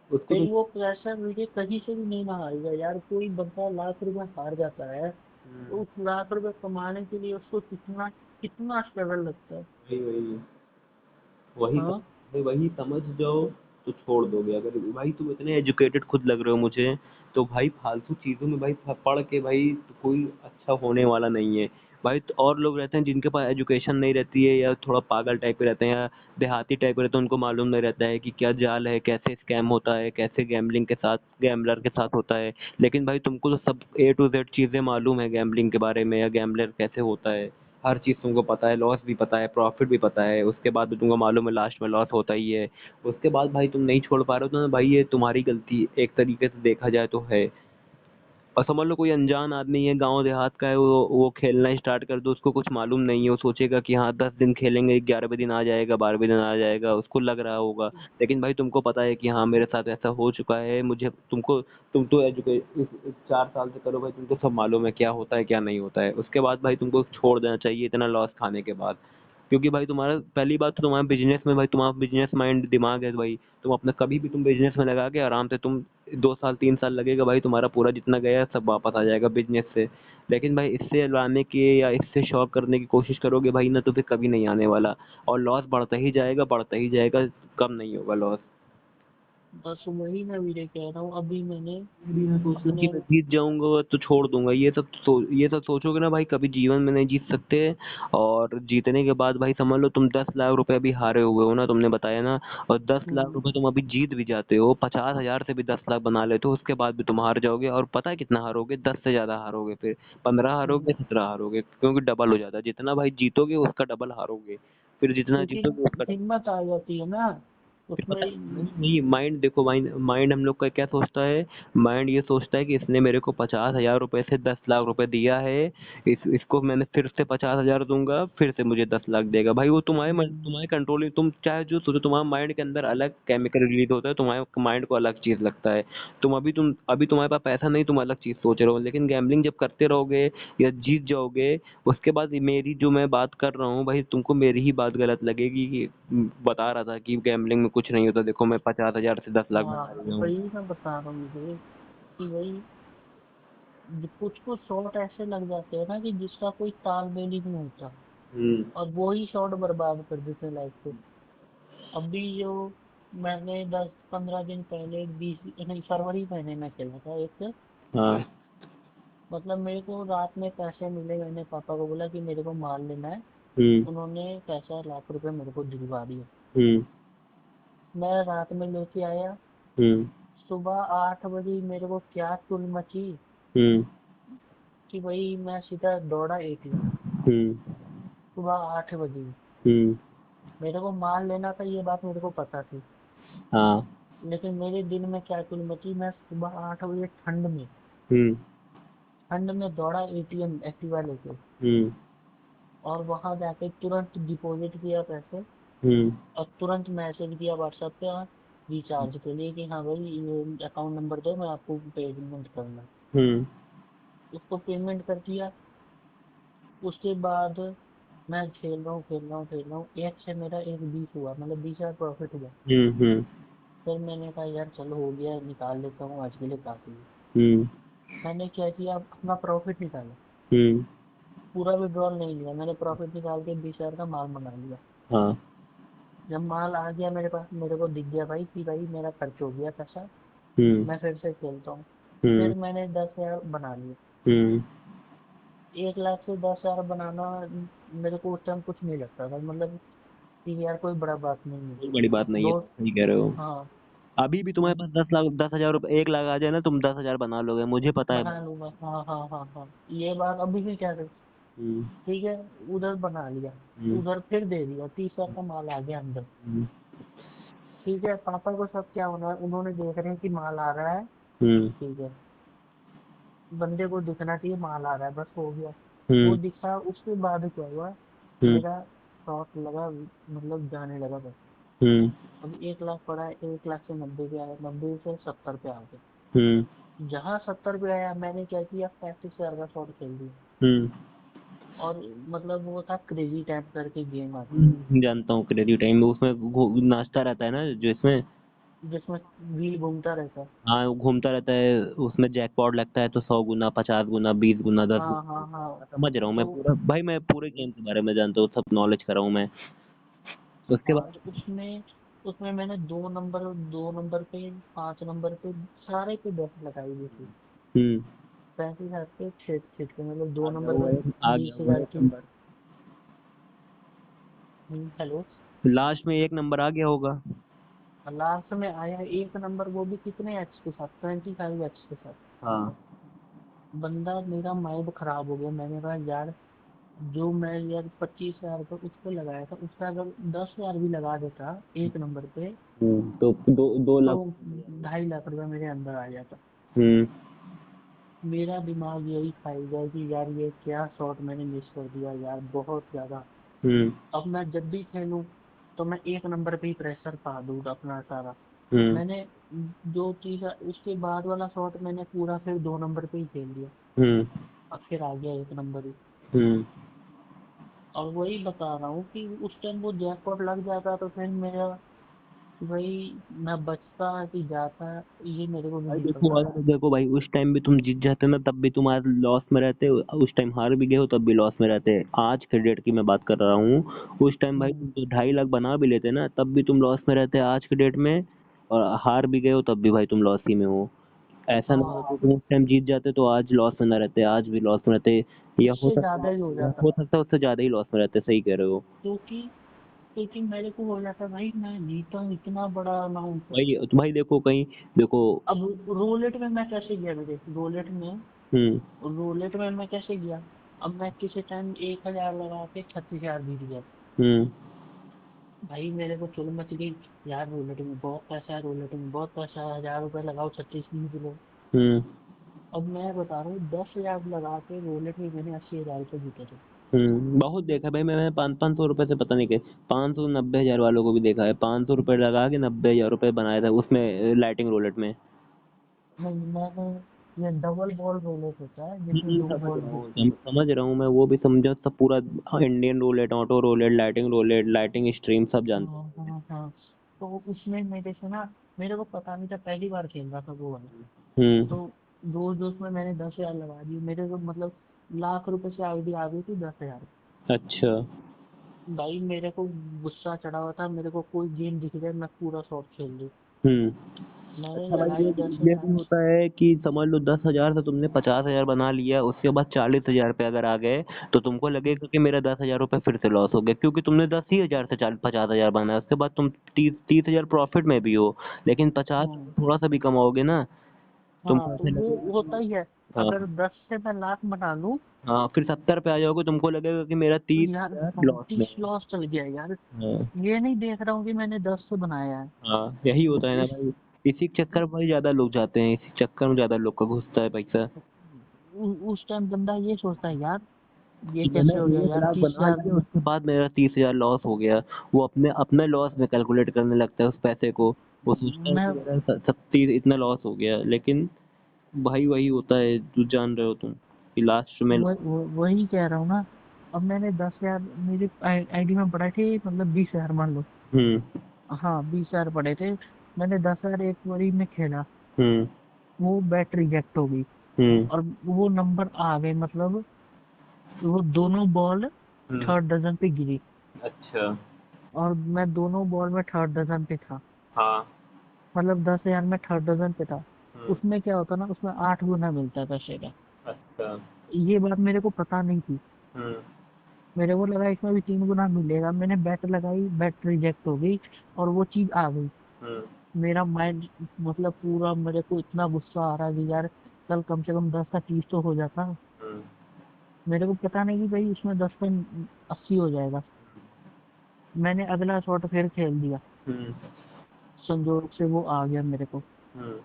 उसको फिर तुम। वो पैसा मुझे कहीं से भी नहीं ना आएगा यार। कोई बंदा लाख रुपए हार जाता है, तो उस लाख रुपए कमाने के लिए उसको कितना कितना स्ट्रगल लगता है। वही वही वही हाँ वही समझ जाओ तो छोड़ दोगे। अगर भाई तुम इतने एजुकेटेड खुद लग रहे हो मुझे, तो भाई फालतू चीजों में भाई पढ़ के भाई तो कोई अच्छा होने वाला नहीं है भाई। तो और लोग रहते हैं जिनके पास एजुकेशन नहीं रहती है, या थोड़ा पागल टाइप के रहते हैं, या देहाती टाइप के रहते हैं, उनको मालूम नहीं रहता है कि क्या जाल है, कैसे स्कैम होता है, कैसे गैम्बलिंग के साथ, गैम्बलर के साथ होता है। लेकिन भाई तुमको तो सब A to Z चीजें मालूम है गैम्बलिंग के बारे में, या गैम्बलर कैसे होता है। हर चीज़ तुमको पता है, लॉस भी पता है, प्रॉफिट भी पता है, उसके बाद भी तुमको मालूम है लास्ट में लॉस होता ही है। उसके बाद भाई तुम नहीं छोड़ पा रहे हो, तो ना भाई ये तुम्हारी गलती एक तरीके से देखा जाए तो है। और समझ लो कोई अनजान आदमी है, गांव देहात का है, वो खेलना स्टार्ट कर दो, उसको कुछ मालूम नहीं है, वो सोचेगा कि हाँ 10 दिन खेलेंगे, 11वें दिन आ जाएगा, 12वें दिन आ जाएगा, उसको लग रहा होगा। लेकिन भाई तुमको पता है कि हाँ मेरे साथ ऐसा हो चुका है, मुझे तुमको, तुम तो एजुकेट 4 साल से करो भाई, तुमको सब मालूम है क्या होता है क्या नहीं होता है। उसके बाद भाई तुमको छोड़ देना चाहिए इतना लॉस खाने के बाद। क्योंकि भाई तुम्हारा पहली बात तो तुम्हारा बिजनेस में भाई, तुम्हारा बिजनेस माइंड दिमाग है भाई। तुम अपना कभी भी तुम बिजनेस में लगा के आराम से तुम 2 साल 3 साल लगेगा भाई, तुम्हारा पूरा जितना गया है सब वापस आ जाएगा बिजनेस से। लेकिन भाई इससे लाने की या इससे शॉक करने की कोशिश करोगे भाई ना, तो फिर कभी नहीं आने वाला। और लॉस बढ़ता ही जाएगा, कम नहीं होगा लॉस। बस वही मैं भी कह रहा हूँ। अभी मैंने भी ना सोचना कि अपने मैं जीत जाऊंगा तो छोड़ दूंगा, ये सब सोचोगे ना भाई, कभी जीवन में नहीं जीत सकते। और जीतने के बाद भाई समझ लो तुम 10 लाख रुपए अभी हारे हुए हो ना, तुमने बताया ना। और 10 लाख रुपए तुम अभी जीत भी जाते हो, 50,000 से भी 10 लाख बना लेते हो, उसके बाद भी तुम हार जाओगे। और पता है कितना हारोगे? 10 से ज्यादा हारोगे, फिर 15 हारोगे, 17 हारोगे, क्योंकि डबल हो जाता है। जितना भाई जीतोगे उसका डबल हारोगे, फिर जितना क्योंकि जीतोगे उसका। हिम्मत आ जाती है ना फिर पता है उसमें। नहीं नहीं, माइंड देखो, माइंड माइंड हम लोग का क्या सोचता है। माइंड ये सोचता है कि इसने मेरे को 50,000 रुपए से 10 लाख रुपए दिया है, इसको मैंने फिर से 50,000 दूंगा, फिर से मुझे 10 लाख देगा। भाई वो तुम्हारे कंट्रोल में, तुम चाहे जो सोचो, तुम्हारे माइंड के अंदर अलग केमिकल रिलीज होता है, तुम्हारे माइंड को अलग चीज लगता है। अभी तुम्हारे पास पैसा नहीं, तुम अलग चीज सोच रहे हो। लेकिन गैम्बलिंग जब करते रहोगे या जीत जाओगे, उसके बाद मेरी जो मैं बात कर रहा हूँ भाई, तुमको मेरी ही बात गलत लगेगी कि बता रहा था कि गैम्बलिंग में कुछ नहीं होता, देखो मैं 50,000 से 10 लाख बना हाँ लिया हूँ। वही मैं बता रहा हूँ मुझे कि भाई कुछ कुछ शॉट ऐसे लग जाते हैं ना कि जिसका कोई तालमेल ही नहीं होता, हम्म। और वो ही शॉट बर्बाद कर देते हैं लाइफ को। अभी जो मैंने 10-15 दिन पहले 20 नहीं फरवरी महीने में खेला था एक, हाँ। मतलब मेरे को रात में पैसे मिले, मैंने पापा को बोला कि मेरे को मार लेना है। हम्म। उन्होंने पैसा लाख रुपए मेरे को दिलवा दिया। हम्म। मैं रात में लेके आया, हम्म। सुबह 8 बजे मेरे को क्या चुल मची हम्म। कि भाई मैं सीधा दौड़ा ATM। हम्म। सुबह 8 बजे हम्म। मेरे को मार लेना था, ये बात मेरे को पता थी। हाँ। लेकिन मेरे दिल में क्या चुल मची, मैं सुबह 8 बजे हम्म। ठंड में दौड़ा ATM एक्टिवा लेके, हम्म। और वहां जाके तुरंत डिपॉजिट किया पैसे, हम्म। और तुरंत मैसेज किया व्हाट्सएप पे रिचार्ज के लिए कि हाँ भाई ये अकाउंट नंबर दो, मैं आपको पेमेंट करना है। हम्म उसको पेमेंट कर दिया। उसके बाद मैं खेल रहा हूँ खेल रहा हूँ खेल रहा हूँ, एक से मेरा एक 20 हुआ, मतलब 20,000 प्रॉफिट हुआ। हम्म फिर मैंने कहा यार चलो हो गया, निकाल लेता हूँ आज के लिए काफी है। हम्म मैंने क्या किया, अपना प्रॉफिट निकाला। हम्म पूरा विड्रॉल नहीं लिया मैंने, प्रॉफिट निकाल के 20,000 का माल मंगा लिया। हाँ जब माल आ गया मेरे पास, मेरे को दिख गया भाई कि भाई मेरा खर्च हो गया पैसा, हम्म मैं फिर से खेलता हूँ। हम्म फिर मैंने 10,000 बना लिए। हम्म 1 लाख से 10,000 बनाना मेरे को उस टाइम कुछ नहीं लगता था, मतलब कि यार कोई बड़ा बात नहीं है। कोई बड़ी बात नहीं है, दो, सही कह रहे हो। हाँ, अभी भी तुम्हारे पास 10 लाख, 10 हजार रुपये, 1 लाख आ जाए ना, तुम 10 हजार बना लोगे, मुझे पता है बना भाई। लूंगा, हाँ हाँ हाँ हाँ, ये बात अभी भी क्या कर। हम्म ठीक है, उधर बना लिया, हम्म उधर फिर दे दिया, 30,000 का माल आ गया अंदर। हम्म ठीक है, पापा को सब क्या होना है, उन्होंने देख रहे हैं कि माल आ रहा है। हम्म ठीक है, बंदे को दिखना चाहिए माल आ रहा है, बस हो गया। वो हम्म दिखा, उसके बाद क्या हुआ, हम्म मेरा शॉट लगा, मतलब जाने लगा बस। हम्म अब 1 लाख पड़ा है, 1 लाख से 90 पे आया, 90 से 70 पे आ गया। हम्म जहाँ 70 पे आया, मैंने क्या किया, 35,000 का शॉट खेल दिया। हम्म और मतलब वो था क्रेजी टाइप करके गेम आती है, जानता हूँ क्रेडिट टाइम में, उसमें नाचता रहता है ना जो इसमें। जिसमें व्हील घूमता रहता है। हाँ, वो घूमता रहता है, उसमें जैकपॉट लगता है तो 100 गुना, 50 गुना, 20 गुना, दस हाँ हाँ गुना हाँ। समझ रहा हूँ मैं तो पूरा भाई, मैं पूरे गेम के बारे में जानता हूँ, सब नॉलेज करा हूँ मैं। उसके हाँ, बाद तो उसमें उसमें मैंने 2 नंबर पे, 5 नंबर पे, सारे पे बेट लगाई हुई थी। हम्म 35,000 पे छेद छेद के, मतलब आ दो गया नंबर होगा पे एक, आ बीस गया होगा हजार एक की। नंबर। हेलो। लास्ट में एक नंबर आ गया होगा। लास्ट में आया 1 नंबर, वो भी कितने एच के साथ, 25 एच के साथ। हाँ बंदा, मेरा माइंड खराब हो गया, मैंने कहा यार, जो मैं यार 25,000 का उस पे लगाया था, उसका अगर 10,000 भी लगा देता 1 नंबर पे, तो 2 2 लाख। तो 2.5 लाख रुपए मेरे अंदर आ जाता। हम्म मेरा दिमाग यही खाएगा कि यार ये क्या शॉट मैंने मिस कर दिया यार, बहुत ज्यादा। हम्म अब मैं जब भी खेलूं, तो मैं 1 नंबर पे ही प्रेशर पा दूं अपना सारा। हम्म मैंने जो चीज उसके बाद वाला शॉट मैंने पूरा फिर 2 नंबर पे ही खेल लिया। हम्म अब फिर आ गया 1 नंबर ही। हम्म और वही बता रहा हूँ कि उस टाइम वो जैकपॉट लग जाता तो फिर मेरा, वही, मैं बचता कि जाता, ये मेरे को भी भाई नहीं देखो, पता। अगर देखो भाई, उस टाइम भी तुम जीत जाते ना, तब भी तुम आज लॉस में रहते, उस टाइम हार भी गए हो तब भी लॉस में रहते। आज के डेट की मैं बात कर रहा हूँ, उस टाइम भाई हम्म, तुम तो 2.5 लाख बना भी लेते ना, तब भी तुम लॉस में रहते आज के डेट में। और हार भी गए हो तब भी भाई तुम लॉस ही में हो। ऐसा ना हो हाँ, कि तुम उस टाइम जीत जाते तो आज लॉस में ना रहते, आज भी लॉस में रहते। या हो उससे सकता ज्यादा ही हो है, या जाता। हो सकता है उससे ज्यादा ही लॉस में रहते, सही कह रहे हो। क्योंकि क्योंकि मेरे को हो जाता भाई, मैं जीता हूँ इतना बड़ा अमाउंट। भाई तो भाई देखो कहीं, देखो। अब रोलेट में मैं कैसे गया मेरे, हम्म रोलेट में मैं कैसे गया। अब मैं किसी टाइम 1,000 लगा के 36,000 जीत गया। हम्म भाई मेरे को चुल मच गई, यार रोलेट में बहुत पैसा है, रोलेट में बहुत पैसा है, 1,000 रुपये लगाओ 36 जीत लो। हम्म अब मैं बता रहा हूँ, 10,000 लगा के रोलेट में मैंने 80,000 रुपये जीते थे। बहुत देखा है भाई, मैंने 500 500 रुपए से पता नहीं के 590 हजार वालों को भी देखा है, 500 रुपए लगा के 90 हजार रुपए बनाया था उसमें, लाइटिंग रोलेट में। नहीं, मैंने, ये डबल बॉल रोलेट होता है जिसमें दो समझ बॉल रहा हूँ, घुसती है। समझ रहा हूँ मैं, वो भी समझा सब पूरा। Indian roulette, auto roulette, lighting roulette, lighting stream सब जानता हाँ हाँ हाँ। तो उसमें मेरे से ना, मेरे को पता नहीं था, पहली बार खेल रहा था वो वाला। हूँ। तो दोस्त दोस्त में मैंने 10,000 लगा दी, मेरे को मतलब लाख रुपए से आईडी आ गई थी 10,000। अच्छा। भाई मेरे को गुस्सा चढ़ा हुआ था, मेरे को कोई गेम दिख जाए मैं पूरा शॉट खेल लूँ। हम्म मैंने अच्छा भाई, लगाई दस ये भी हजार होता है कि समझ लो 10 हजार से तुमने 50 हजार बना लिया, उसके बाद 40 हजार पे अगर आ गए, तो तुमको लगेगा कि मेरा 10 हजार रुपये फिर से लॉस हो गया, क्योंकि तुमने 10 ही हजार से 40 50 हजार बनाया, उसके बाद तुम 30 30 हजार प्रॉफिट में भी हो, लेकिन 50 हम्म, थोड़ा सा भी कमाओगे ना, हाँ, तुमको तो ऐसे वो लगेगा होता कि ही है। हाँ। अगर 10 से मैं लाख बना लूं, हाँ, फिर 70 पे आ जाओगे, तुमको लगेगा कि मेरा तो तीस यार हजार लॉस में 35 है। लॉस चल गया यार। हाँ। ये नहीं देख रहा हूँ कि मैंने 10 से बनाया है। हाँ, यही होता है ना इस भाई। इसी के चक्कर में भाई ज्यादा लोग जाते हैं, इसी चक्कर में ज्यादा लोग का घुसता है पैसा। उस टाइम बंदा ये सोचता है यार, ये कि मैंने कैसे हो गया एक यार, लाख तीस बना हजार लिया, उसके बाद मेरा 30 हजार लॉस हो गया। वो अपने अपने लॉस में कैलकुलेट करने लगता है उस पैसे को। वो सोचता है मैं कि मेरा 30 इतना लॉस हो गया, लेकिन भाई वही होता है, तू जान रहे हो तुम कि लास्ट में। वही कह रहा हूँ ना। अब मैंने 10,000 मेरी आईडी में पड़े थे, मतलब 20,000 मान लो। हम्म। हाँ, 20,000 पड़े थे। मैंने 10,000 एक बारी में खेला, हम्म। वो बैट रिजेक्ट हो गई। हम्म। और वो नंबर आ गए, मतलब वो दोनों बॉल हम्म। थर्ड डजन पे गिरी। अच्छा। और मैं दोनों बॉल में थर्ड डजन पे था। हाँ। मतलब 10,000 में थर्ड डजन पे था। हम्म। उसमें क्या होता ना, उसमें 8 गुना मिलता था शेयर। अच्छा। ये बात मेरे को पता नहीं थी। हम्म। मेरे को लगा इसमें भी 3 गुना मिलेगा, मैंने बैट लगाई, बैट रिजेक्ट हो गई। और वो चीज आ गई। हम्म। मेरा माइंड, मतलब पूरा मेरे को इतना गुस्सा आ रहा है कि यार कल कम से कम 10 का 30 तो हो जाता। हम्म। मेरे को पता नहीं कि भाई उसमें 10 का 80 हो जाएगा। मैंने अगला शॉट फिर खेल दिया। हम्म। संजोग से वो आ गया मेरे को। हम्म।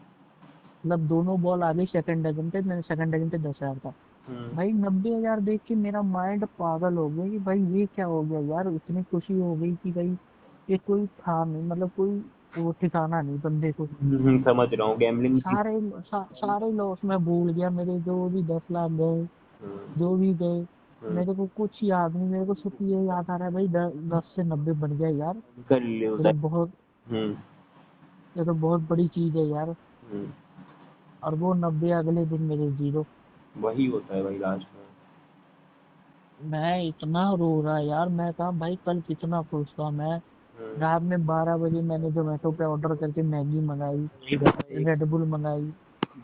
मतलब दोनों बॉल आ गई सेकंड डजन पे, मैंने सेकंड डजन पे 10,000 था। हम्म। भाई 90,000 देख के मेरा माइंड पागल हो गया कि भाई ये क्या हो गया यार। इतनी खुशी हो गई कि भाई ये कोई था नहीं, मतलब कोई वो ठिकाना नहीं बंदे को। समझ रहा हूँ गैम्बलिंग की। सारे लॉस मैं भूल गया, मेरे जो भी 10 लाख गए, हम्म। जो भी गए। हम्म। मेरे को कुछ याद नहीं, मेरे को सिर्फ ये याद आ रहा है भाई 10 से 90 बन गया यार। कर ले ये होता तो है। बहुत हम्म। ये तो बहुत बड़ी चीज है यार। हम्म। और वो 90 अगले दिन मेरे जीरो। वही होता है भाई लास्ट में। मैं इतना रो रहा यार, मैं कहा भाई कल कितना खुश था मैं। हम्म। रात में 12 बजे मैंने जोमेटो पे ऑर्डर करके मैगी मंगाई, नहीं रहता है एक। रेड बुल मंगाई।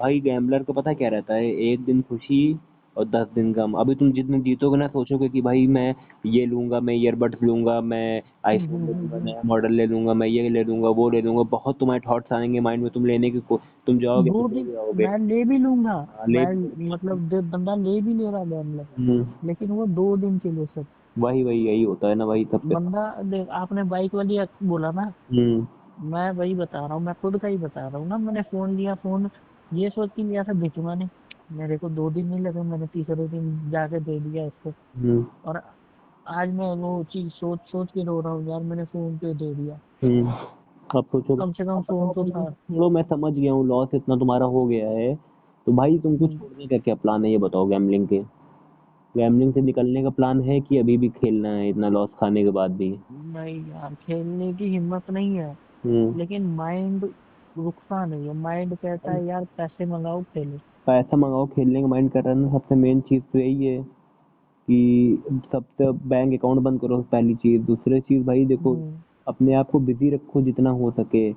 भाई गैम्बलर को पता क्या रहता है, एक दिन खुशी और 10 दिन गम। अभी तुम जितने जीतोगे ना, सोचोगे कि भाई मैं ये लूंगा, मैं ईयरबड्स लूंगा, मैं आईफोन ले लूंगा, नया मॉडल ले लूंगा, मैं ये ले लूंगा, वो ले लूंगा। बहुत तुम्हारे थॉट्स आएंगे माइंड में, तुम लेने की तुम जाओगे तो दो ले दिन भी आओगे। मैं ले भी लूंगा। हाँ, ले मैं भी आओगे। मतलब बंदा ले भी ले रहा गैमलर। हम्म। लेकिन वो 2 दिन के लिए सर। वही वही यही होता है ना भाई सबके साथ। बंदा देख, आपने बाइक वाली बोला ना। हम्म। मैं वही बता रहा हूँ, मैं खुद का ही बता रहा हूँ ना। मैंने फोन लिया, फोन ये सोच के लिया था बेचूंगा नहीं। मेरे को 2 दिन नहीं लगे, मैंने तीसरे दिन जाके दे दिया इसको। हम्म। और आज मैं वो चीज सोच सोच के रो रहा हूँ यार, मैंने फोन पे दे दिया। हम्म। अब सोचो। कम से कम अब फोन बताओ तो तुम था। छोड़ो, मैं समझ गया हूँ लॉस इतना तुम्हारा हो गया है। तो भाई तुमको हम्म, छोड़ने का क्या प्लान है, ये बताओ गैम्बलिंग के। गैम्बलिंग से निकलने का प्लान है कि अभी भी खेलना है इतना लॉस खाने के बाद भी। नहीं यार, खेलने की हिम्मत नहीं है। हम्म। लेकिन माइंड रुकता नहीं है, माइंड कहता भाई है यार पैसे मंगाओ खेलो। पैसा मंगाओ, खेलने का माइंड कर रहा है ना, सबसे मेन चीज़ तो यही है कि सबसे बैंक अकाउंट बंद करो, पहली चीज़। दूसरी चीज़ भाई देखो, हम्म अपने आप को बिजी रखो जितना हो सके।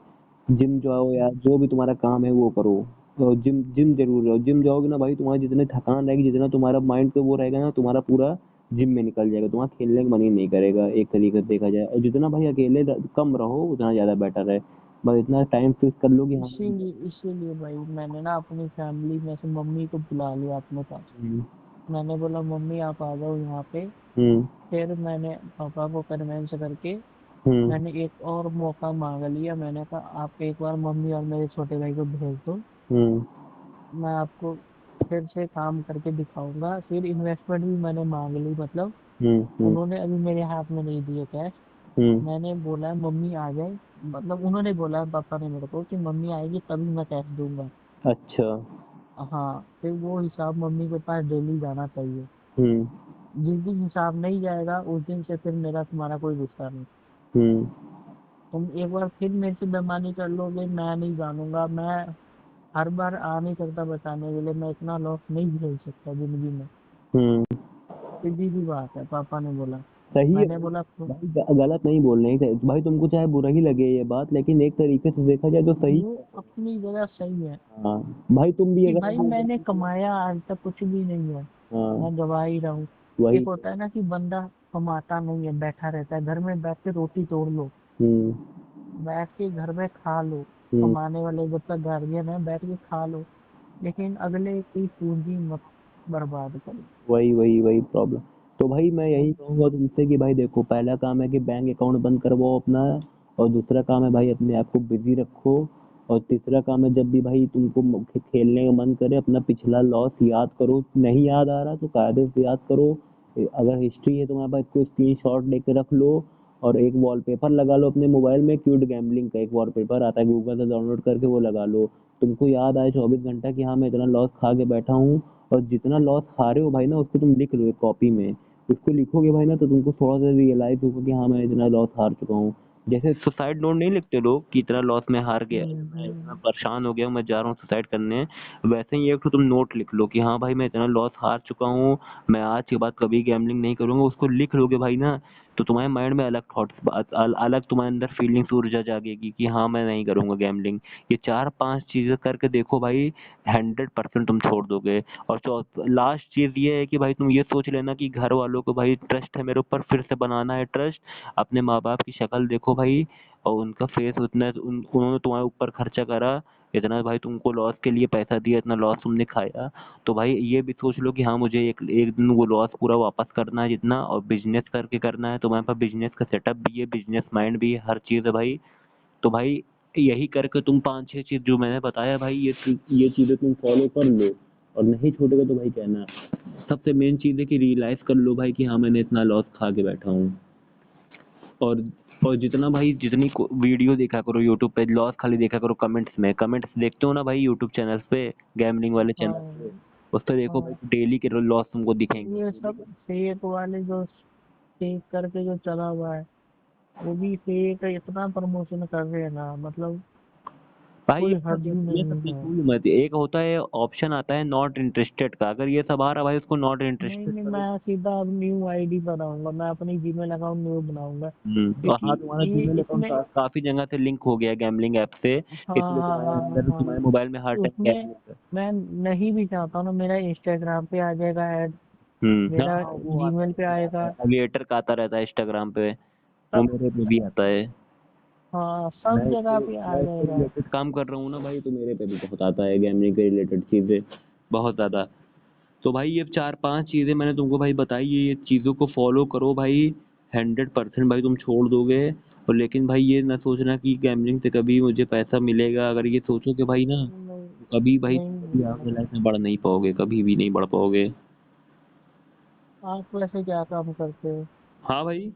जिम जाओ या हम्म जो भी तुम्हारा काम है वो करो। तो जिम जिम जरूर जाओ। जिम जाओगे ना भाई, तुम्हारी जितनी थकान रहेगी, जितना तुम्हारा माइंड पे वो रहेगा ना, तुम्हारा पूरा जिम में निकल जाएगा। तुम्हारा खेलने का मन ही नहीं करेगा एक तरीके से देखा जाए। और जितना भाई अकेले कम रहो उतना ज़्यादा बेटर है। बस इतना टाइम फिक्स कर लो कि हाँ। इसीलिए भाई मैंने ना अपनी फैमिली में से मम्मी को बुला लिया अपने पास। हम्म। मैंने बोला मम्मी आप आ जाओ यहाँ पे। हम्म। फिर मैंने पापा को कन्वेंस करके हम्म। मैंने एक और मौका मांग लिया। मैंने कहा आप एक बार मम्मी और मेरे छोटे भाई को भेज दो, हम्म। मैं आपको फिर से काम करके दिखाऊंगा। फिर इन्वेस्टमेंट भी मैंने मांग ली, मतलब हम्म। हम्म। उन्होंने अभी मेरे हाथ में नहीं दिए कैश। हम्म। मैंने बोला मम्मी आ जाए, मतलब उन्होंने बोला पापा ने मेरे को कि मम्मी आएगी तभी मैं कैश दूंगा। अच्छा। हाँ, फिर वो हिसाब मम्मी के पास डेली जाना चाहिए। हम्म। जिस दिन हिसाब नहीं जाएगा उस दिन से फिर मेरा तुम्हारा कोई गुस्सा नहीं। हम्म। तुम एक बार फिर मेरे से बेईमानी कर लोगे, मैं नहीं जानूंगा। मैं हर बार आ नहीं सकता बचाने के लिए, मैं इतना लॉस नहीं झेल सकता जिंदगी में। हम्म। सीधी सी बात है, पापा ने बोला। सही है मैंने भाई। बोला भाई गलत नहीं बोल रहे हैं भाई, तुमको चाहे बुरा ही लगे ये बात, लेकिन एक तरीके से देखा जाए तो सही वो है। अपनी जगह सही है। हाँ। भाई तुम भी कि अगर भाई वो मैंने गलती से। कमाया आज तक कुछ भी नहीं है, हाँ। मैं गवा ही रहा हूँ। वही एक तो। होता है ना कि बंदा कमाता नहीं है, बैठा रहता है घर में, बैठ के रोटी तोड़ लो, हम्म। बैठ के घर में खा लो। हम्म। कमाने वाले जब तक गार्जियन है बैठ के खा लो। लेकिन अगले की पूंजी मत बर्बाद करो। वही वही वही प्रॉब्लम। तो भाई मैं यही हम्म, कहूंगा तुमसे कि भाई देखो, पहला काम है कि बैंक अकाउंट बंद करवाओ अपना। और दूसरा काम है भाई अपने आप को बिजी रखो। और तीसरा काम है, जब भी भाई तुमको खेलने का मन करे, अपना पिछला लॉस याद करो। नहीं याद आ रहा तो कायदे से याद करो। अगर हिस्ट्री है तुम्हारे पास, कोई स्क्रीन शॉट लेके रख लो। और एक वॉलपेपर लगा लो अपने मोबाइल में, क्यूट गैम्बलिंग का एक वॉलपेपर आता है, गूगल से डाउनलोड करके वो लगा लो। तुमको याद आए 24 घंटा कि हाँ मैं इतना लॉस खा के बैठा हूँ, और जितना लॉस खा रहे हो भाई ना उसको तुम लिख लो एक कॉपी में। उसको लिखोगे भाई ना तो तुमको थोड़ा सा रियलाइज होगा कि हाँ मैं इतना लॉस हार चुका हूँ। जैसे सुसाइड नोट नहीं लिखते लोग कि इतना लॉस में हार गया, मैं इतना हम्म। परेशान हो गया हूँ, मैं जा रहा हूँ सुसाइड करने। वैसे ही एक तो तुम नोट लिख लो कि हाँ भाई मैं इतना लॉस हार चुका हूँ, मैं आज के बाद कभी गैम्बलिंग नहीं करूंगा। उसको लिख लोगे भाई ना, तो तुम्हारे माइंड में अलग थॉट्स, अलग तुम्हारे अंदर फीलिंग्स, ऊर्जा जागेगी कि हाँ मैं नहीं करूंगा गैम्बलिंग। ये 4-5 चीजें करके देखो भाई, 100% तुम छोड़ दोगे। और लास्ट चीज ये है कि भाई तुम ये सोच लेना कि घर वालों को भाई ट्रस्ट है मेरे ऊपर, फिर से बनाना है ट्रस्ट। अपने माँ बाप की शक्ल देखो भाई, और उनका फेस उतना उन्होंने तुम्हारे ऊपर खर्चा करा, इतना भाई तुमको लॉस के लिए पैसा दिया, इतना लॉस तुमने खाया। तो भाई ये भी सोच लो कि हाँ मुझे एक एक दिन वो लॉस पूरा वापस करना है जितना, और बिजनेस करके करना है। तुम्हारे पास बिजनेस का सेटअप भी है, बिजनेस माइंड भी है, हर चीज़ है भाई। तो भाई यही करके तुम 5-6 चीज जो मैंने बताया भाई, ये चीजें तुम फॉलो कर लो। और नहीं छोड़ोगे तो भाई कहना। सबसे मेन चीज है कि रियलाइज कर लो भाई कि हाँ मैंने इतना लॉस खा के बैठा हूँ। और और जितना भाई जितनी वीडियो देखा करो यूट्यूब पे, लॉस खाली देखा करो कमेंट्स में, कमेंट्स देखते हो ना भाई यूट्यूब चैनल्स पे, गैमलिंग वाले चैनल पे, हाँ उस पे देखो भाई हाँ। डेली के लॉस तुमको दिखेंगे ये डेली सब के। फेक वाले जो फेक करके जो चला हुआ है, वो भी फेक इतना प्रमोशन कर रहे हैं ना, मतलब भाई कोई हद ही ये सब नहीं है। बिल्कुल मत, एक होता है ऑप्शन आता है नॉट इंटरेस्टेड का, अगर ये सब आ रहा भाई उसको नॉट नहीं इंटरेस्टेड नहीं, करो। मैं सीधा अब न्यू आईडी बनाऊंगा, मैं अपनी जीमेल अकाउंट न्यू बनाऊंगा, और क्योंकि हाँ तुम्हारा ये जीमेल अकाउंट इसमें। काफी जगह से लिंक हो गया गैमलिंग ऐप से, हाँ इसलिए हाँ तुम्हारे हाँ हाँ अंदर हाँ। तुम्हारे मोबाइल में हर तो टाइम उसमें गैमलिंग। मैं नहीं भी चाहता हूँ ना, मेरा इंस्टाग्राम पे आ जाएगा ऐड, हाँ मेरा हाँ, वो आता जीमेल है, पे वो आता है आएगा एविएटर का आता रहता है इंस्टाग्राम पे, वो सब। मेरे पे भी आता है। हाँ, सब जगह पे आ मैं इससे जाएगा। रिलेटेड काम कर रहा हूँ ना भाई, तो मेरे पे भी बहुत आता है गैमलिंग के रिलेटेड चीजें, बहुत ज्यादा। तो भाई ये 4-5 चीजें मैंने तुमको भाई बताई, ये चीजों को फॉलो करो भाई, 100% भाई तुम छोड़ दोगे। और लेकिन भाई ये ना सोचना कि गैमलिंग से कभी मुझे पैसा मिलेगा, अगर ये सोचोगे भाई ना, नहीं तो कभी भाई नहीं कभी आगे नहीं। लाइफ में बढ़ नहीं पाओगे, कभी भी नहीं बढ़ पाओगे। आप वैसे क्या काम करते हो? हाँ भाई।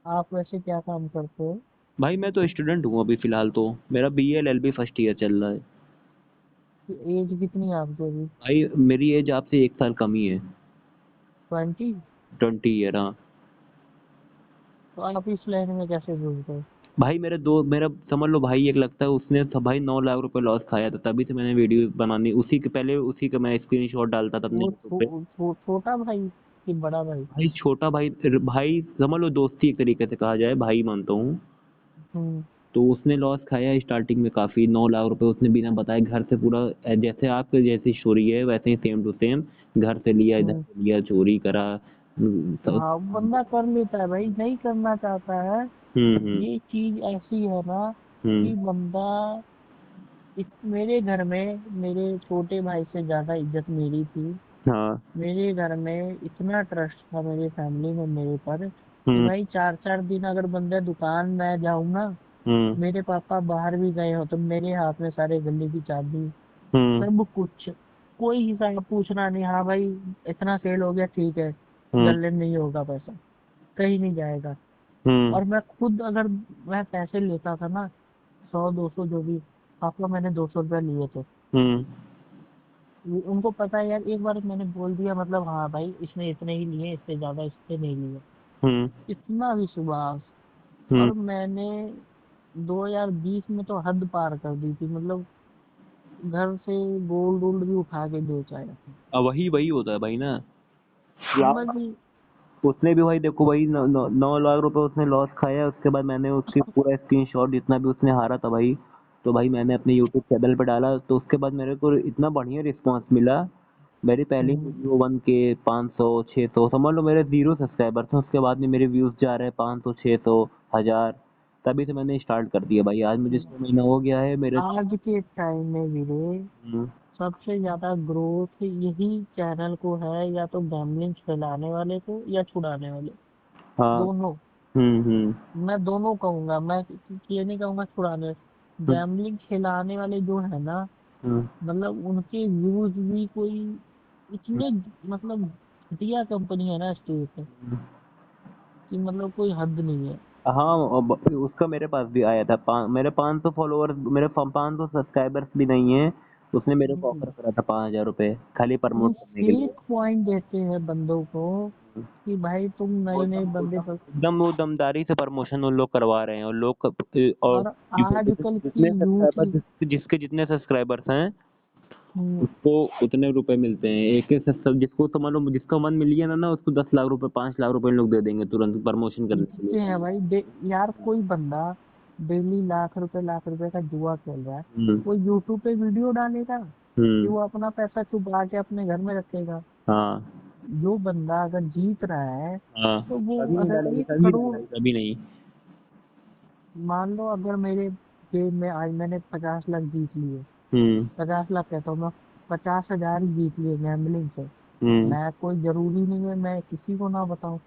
आप वैसे क्या काम करते हो? भाई मैं तो स्टूडेंट हूँ अभी फिलहाल, तो मेरा BA LLB फर्स्ट ईयर चल रहा है। एज कितनी है आपकी अभी? भाई मेरी एज आपसे 1 साल कम ही है। 20? 20 ईयर, हाँ। तो आप इस लाइन में कैसे घुस गए? भाई मेरा समझ लो भाई, एक लगता है उसने सब भाई 9 लाख रुपए लॉस खाया था, तभी से मैंने वीडियो बनानी उसी के पहले, उसी का मैं स्क्रीनशॉट डालता था अपने वो यूट्यूब पे। छोटा भाई कि बड़ा भाई? भाई छोटा भाई, भाई समझ लो दोस्ती एक तरीके से कहा जाए, भाई मानता हूँ। हम्म तो उसने लॉस खाया स्टार्टिंग में काफी, 9 लाख रुपए उसने बिना बताए घर से पूरा, जैसे आपके जैसी स्टोरी है वैसे ही सेम टू सेम, घर से लिया, इधर हम्म। से लिया, चोरी करा। हाँ, बंदा कर लेता है भाई, नहीं करना चाहता है। हम्म। ये चीज ऐसी है ना हम्म। कि बंदा मेरे घर में मेरे छोटे भाई से ज्यादा इज्जत मेरी थी। हाँ। मेरे घर में इतना ट्रस्ट था मेरी फैमिली में मेरे पर कि हम्म। भाई 4-4 दिन अगर बंदे दुकान में जाऊं ना, हम्म। मेरे पापा बाहर भी गए हो तो मेरे हाथ में सारे गले की चाबी, हम्म। सब कुछ, कोई हिसाब पूछना नहीं। हाँ भाई, इतना सेल हो गया, ठीक है, हम्म। गले में नहीं होगा पैसा, कहीं नहीं जाएगा। हम्म। और मैं खुद अगर मैं पैसे लेता था ना, 100-200 जो भी, पापा मैंने 200 रुपया लिए थे, हम्म। उनको पता है यार, एक बार मैंने बोल दिया मतलब हाँ भाई इसने इतने ही लिए, इससे ज्यादा इससे नहीं लिए, हम्म। इतना विश्वास। हम्म। और मैंने 2020 में तो हद पार कर दी थी, मतलब घर से गोल्ड वोल्ड भी उठा के बेचा है। वही वही होता है भाई ना। समझ नहीं। उसने भी भाई देखो भाई 9 लाख रुपए उसने लॉस खाया, उसके बाद मैंने उसकी पूरा स्क्रीनशॉट जितना भी उसने हारा था भाई, तो भाई मैंने अपने यूट्यूब चैनल पे डाला, तो उसके बाद मेरे को इतना बढ़िया रिस्पांस मिला। मेरी पहली हम्म वीडियो 1K, 500, 600, समझ लो मेरे 0 सब्सक्राइबर थे, उसके बाद में मेरे व्यूज जा रहे हैं 500, 600, 1000। तभी से मैंने स्टार्ट कर दिया भाई, आज मुझे 6 महीना हो गया है मेरे। आज के टाइम में वीरे हम्म। सबसे ज्यादा ग्रोथ यही चैनल को है, या तो गैमलिंग फैलाने वाले को या छुड़ाने वाले, हाँ। दोनों। हम्म। मैं दोनों कहूंगा, मैं ये नहीं कहूंगा छुड़ाने। हम्म। गैमलिंग खिलाने वाले जो है ना, हम्म। मतलब उनके व्यूज भी कोई इतने, मतलब घटिया कंपनी है ना स्टेट, कि मतलब कोई हद नहीं है। हाँ, उसका मेरे पास भी आया था। मेरे 500 फॉलोअर्स, मेरे 500 सब्सक्राइबर्स भी नहीं है, उसने मेरे को ऑफर हम्म, करा था 5,000 रुपए खाली वो प्रमोट करने के लिए। फेक पॉइंट देते हैं बंदों को कि भाई तुम वो नए नए एकदम बंदे एकदम एकदम वो दमदारी से प्रमोशन उन लोग करवा रहे हैं, और और और आजकल की जितने यूथ। सब्सक्राइबर, जिसके जितने सब्सक्राइबर्स हैं हम्म, उसको उतने रुपए मिलते हैं। एक एक जिसको समझ लो, जिसका 1 मिलियन है ना, उसको 10 लाख रुपए, 5 लाख रुपए इन लोग दे देंगे तुरंत प्रमोशन करने के लिए। देते हैं भाई यार कोई बंदा डेली लाख रुपए का जुआ खेल रहा है, हम्म। वो यूट्यूब पे वीडियो डालेगा कि हम्म। वो अपना पैसा छुपा के अपने घर में रखेगा? हाँ। जो बंदा अगर जीत रहा है हाँ। तो वो कभी नहीं अगर डालेंगे, एक कभी नहीं करोड़ भाई, कभी नहीं। मान लो अगर मेरे जेब में आज मैंने 50 लाख जीत लिए, हम्म। 50 लाख कहता हूँ मैं, 50,000 ही जीत लिए गैम्बलिंग से, हम्म। मैं कोई जरूरी नहीं है मैं किसी को ना बताऊं,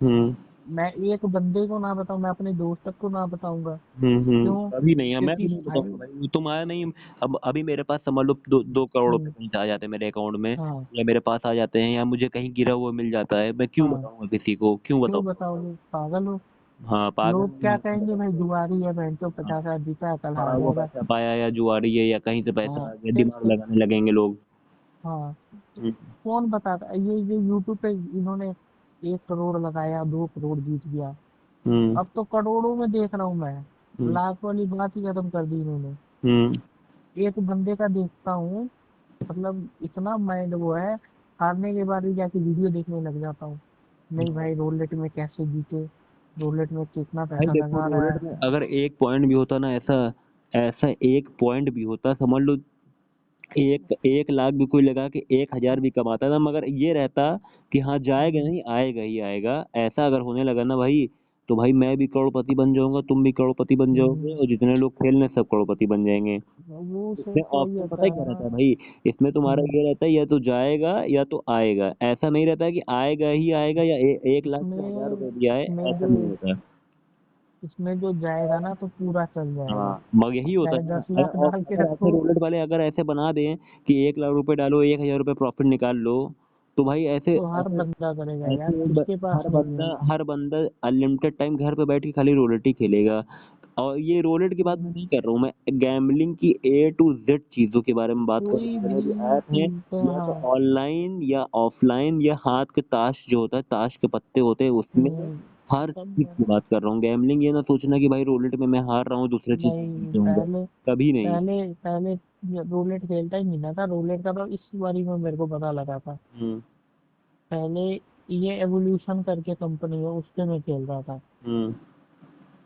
हम्म। मैं एक बंदे को ना बताऊं, मैं अपने दोस्त तक को ना बताऊंगा। क्यों? कभी नहीं है, मैं क्योंकि भी नहीं भाई बताऊंगा भाई, तुम आया नहीं। अब अभी मेरे पास समझ लो 2 करोड़ रुपए हम्म, कहीं से आ जाते हैं मेरे अकाउंट में, हाँ या मेरे पास आ जाते हैं, या मुझे कहीं गिरा हुआ मिल जाता है, मैं क्यों हाँ, बताऊंगा किसी को, क्यों क्यों बताऊंगा? बताओगे, पागल हो? हाँ, पागल लोग नहीं क्या हूँ, क्यों कहेंगे, भाई बताऊंगा? जुआरी है बहन चो, हाँ, 50,000 जीता है कल पड़ा हार हुआ जाएगा। पैसा पाया, या जुआरी है, या कहीं से पैसा हाँ आ गया, फिर दिमाग लगाने लगेंगे लोग। हाँ, तो हम्म। कौन बताता है? ये यूट्यूब पे इन्होंने 1 करोड़ लगाया, 2 करोड़ जीत गया, हम्म। अब तो करोड़ों में देख रहा हूँ मैं, हम्म। लाख वाली बात ही खत्म कर दी इन्होंने। हम्म। एक बंदे का देखता हूँ, मतलब इतना माइंड वो है, हारने के बाद भी जाके वीडियो देखने लग जाता हूँ, नहीं भाई रोलेट में कैसे जीते, रोलेट में कितना भाई पैसा देखो, लगा रहा रोलेट है। में अगर एक पॉइंट भी होता ना, ऐसा ऐसा एक पॉइंट भी होता, समझ लो 1 लाख भी कोई लगा के 1,000 भी कमाता ना, मगर ये रहता कि हाँ जाएगा हम्म, नहीं, आएगा ही आएगा। ऐसा अगर होने लगा ना भाई, तो भाई मैं भी करोड़पति बन जाऊंगा, तुम भी करोड़पति बन जाओगे, हम्म, और जितने लोग खेल रहे हैं सब करोड़पति बन जाएंगे। वो इसमें सोच वही ऑप्शन पता होता है है क्या ना। रहता है भाई? इसमें तुम्हारा हम्म, ये रहता है, या तो जाएगा या तो आएगा। ऐसा नहीं रहता है कि आएगा ही आएगा, या 1 लाख से 1,000 रुपए इसमें भी आए, इसमें ऐसा जो नहीं होता। इसमें जो जाएगा ना तो पूरा चल जाएगा, हाँ, मगर यही होता चाहे है ना। दस अगर लाख और डाल के अगर ऐसे रखो। रोलेट वाले अगर ऐसे बना दें कि 1 लाख रुपए डालो, 1,000 रुपए प्रॉफिट निकाल लो, तो भाई ऐसे तो हर ऐसे बंदा करेगा यार, ऐसे किसके पास नहीं है? हर बंदा अनलिमिटेड टाइम घर पे बैठ के खाली रोलेट ही खेलेगा। और ये रोलेट की बात मैं नहीं कर रहा हूँ, मैं गैम्बलिंग की A to Z चीजों के बारे में बात कर रहा हूँ। कोई जितने भी भी ऐप हैं, चीज पे, या तो हाँ। ऑनलाइन या ऑफलाइन, या हाथ के ताश जो होता है, ताश के पत्ते होते हैं उसमें, हम्म, हर सब चीज की बात कर रहा हूँ। गैम्बलिंग ये ना सोचना कि भाई रोलेट में मैं हार रहा हूँ, दूसरे चीज में जीत नहीं, जाऊंगा, पहले कभी नहीं। पहले पहले रोलेट खेलता ही नहीं ना था, रोलेट का तो इस बारी में मेरे को पता लगा था। हम्म। पहले ये एवोल्यूशन करके कंपनी है, उसके में खेल रहा था। हम्म।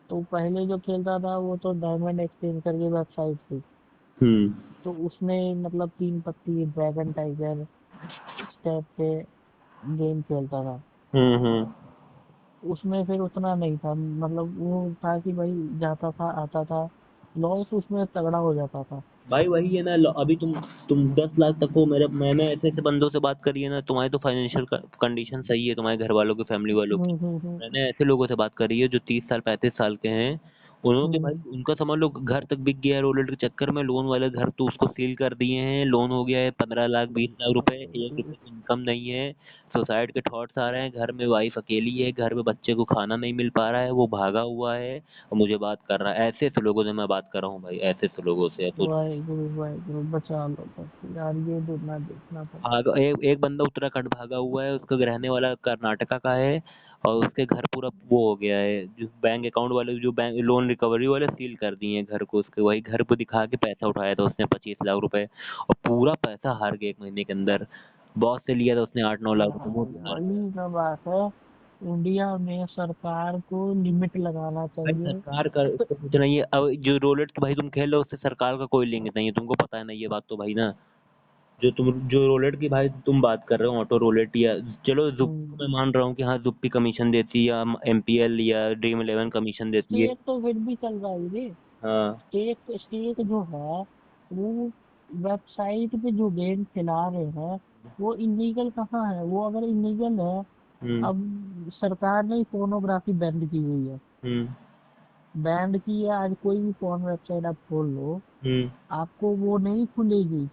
तो पहले जो खेलता था वो तो डायमंड एक्सचेंज करके वेबसाइट थी, हम्म। तो उसमें मतलब 3 पत्ती ड्रैगन टाइगर इस टाइप के गेम खेलता था। हम्म। उसमें फिर उतना नहीं था, मतलब वो था कि भाई जाता था आता था, लॉस उसमें तगड़ा हो जाता था। भाई वही है ना, अभी तुम 10 लाख तक हो, मैंने ऐसे ऐसे बंदों से बात करी है ना, तुम्हारी तो फाइनेंशियल कंडीशन सही है, तुम्हारे घर वालों की, फैमिली वालों की। हम्म, मैंने ऐसे लोगों से बात करी है जो 30 साल 35 साल के हैं, उन्होंने के भाई हम्म, उनका समझ लो घर तक बिक गया है रोलेट के चक्कर में। लोन वाले घर तो उसको सील कर दिए हैं, लोन हो गया है 15 लाख 20 लाख रुपए, 1 रुपए की इनकम नहीं है। सुसाइड के थॉट्स आ रहे हैं, घर में वाइफ अकेली है, घर में बच्चे को खाना नहीं मिल पा रहा है, वो भागा हुआ है और मुझे बात कर रहा है। ऐसे ऐसे लोगों से मैं बात कर रहा हूँ भाई, ऐसे ऐसे लोगों से तो। वाहिगुरु वाहिगुरु बचा लो बस यार, ये देखना देखना था। एक बंदा उत्तराखंड भागा हुआ है, उसका रहने वाला कर्नाटका का है, और उसके घर पूरा वो हो गया है, जो बैंक अकाउंट वाले, जो बैंक लोन रिकवरी वाले सील कर दिए हैं घर को उसके। वही घर को दिखा के पैसा उठाया था उसने 25 लाख रुपए, और पूरा पैसा हार गया 1 महीने के अंदर। बॉस से लिया था उसने 8-9 लाख रुपए, वो भी हार गया। वही तो बात है, इंडिया में सरकार को लिमिट लगाना भाई चाहिए। सरकार का उसको कुछ नहीं है। अब जो रोलेट भाई तुम खेल रहे हो, उससे सरकार का कोई लिंक नहीं है, तुमको पता है ना ये बात तो भाई ना। जो रोलेट की भाई तुम बात कर रहे हो, ऑटो रोलेट, या चलो जुप्पी को हम्म, मैं मान रहा हूँ कि हाँ जुप्पी कमीशन देती है, या MPL या Dream11 कमीशन देती है। स्टेक तो फिर भी चल रहा है ये, हाँ। स्टेक स्टेक जो है वो वेबसाइट पे जो गेम खिला रहे हैं वो इलीगल कहाँ है? वो अगर इलीगल है, हम्म। अब सरकार ने फोनोग्राफी बैंड की हुई है, हम्म। बैंड की है, आज कोई भी फोन वेबसाइट आप खोल लो, हम्म। आपको वो नहीं खुलेगी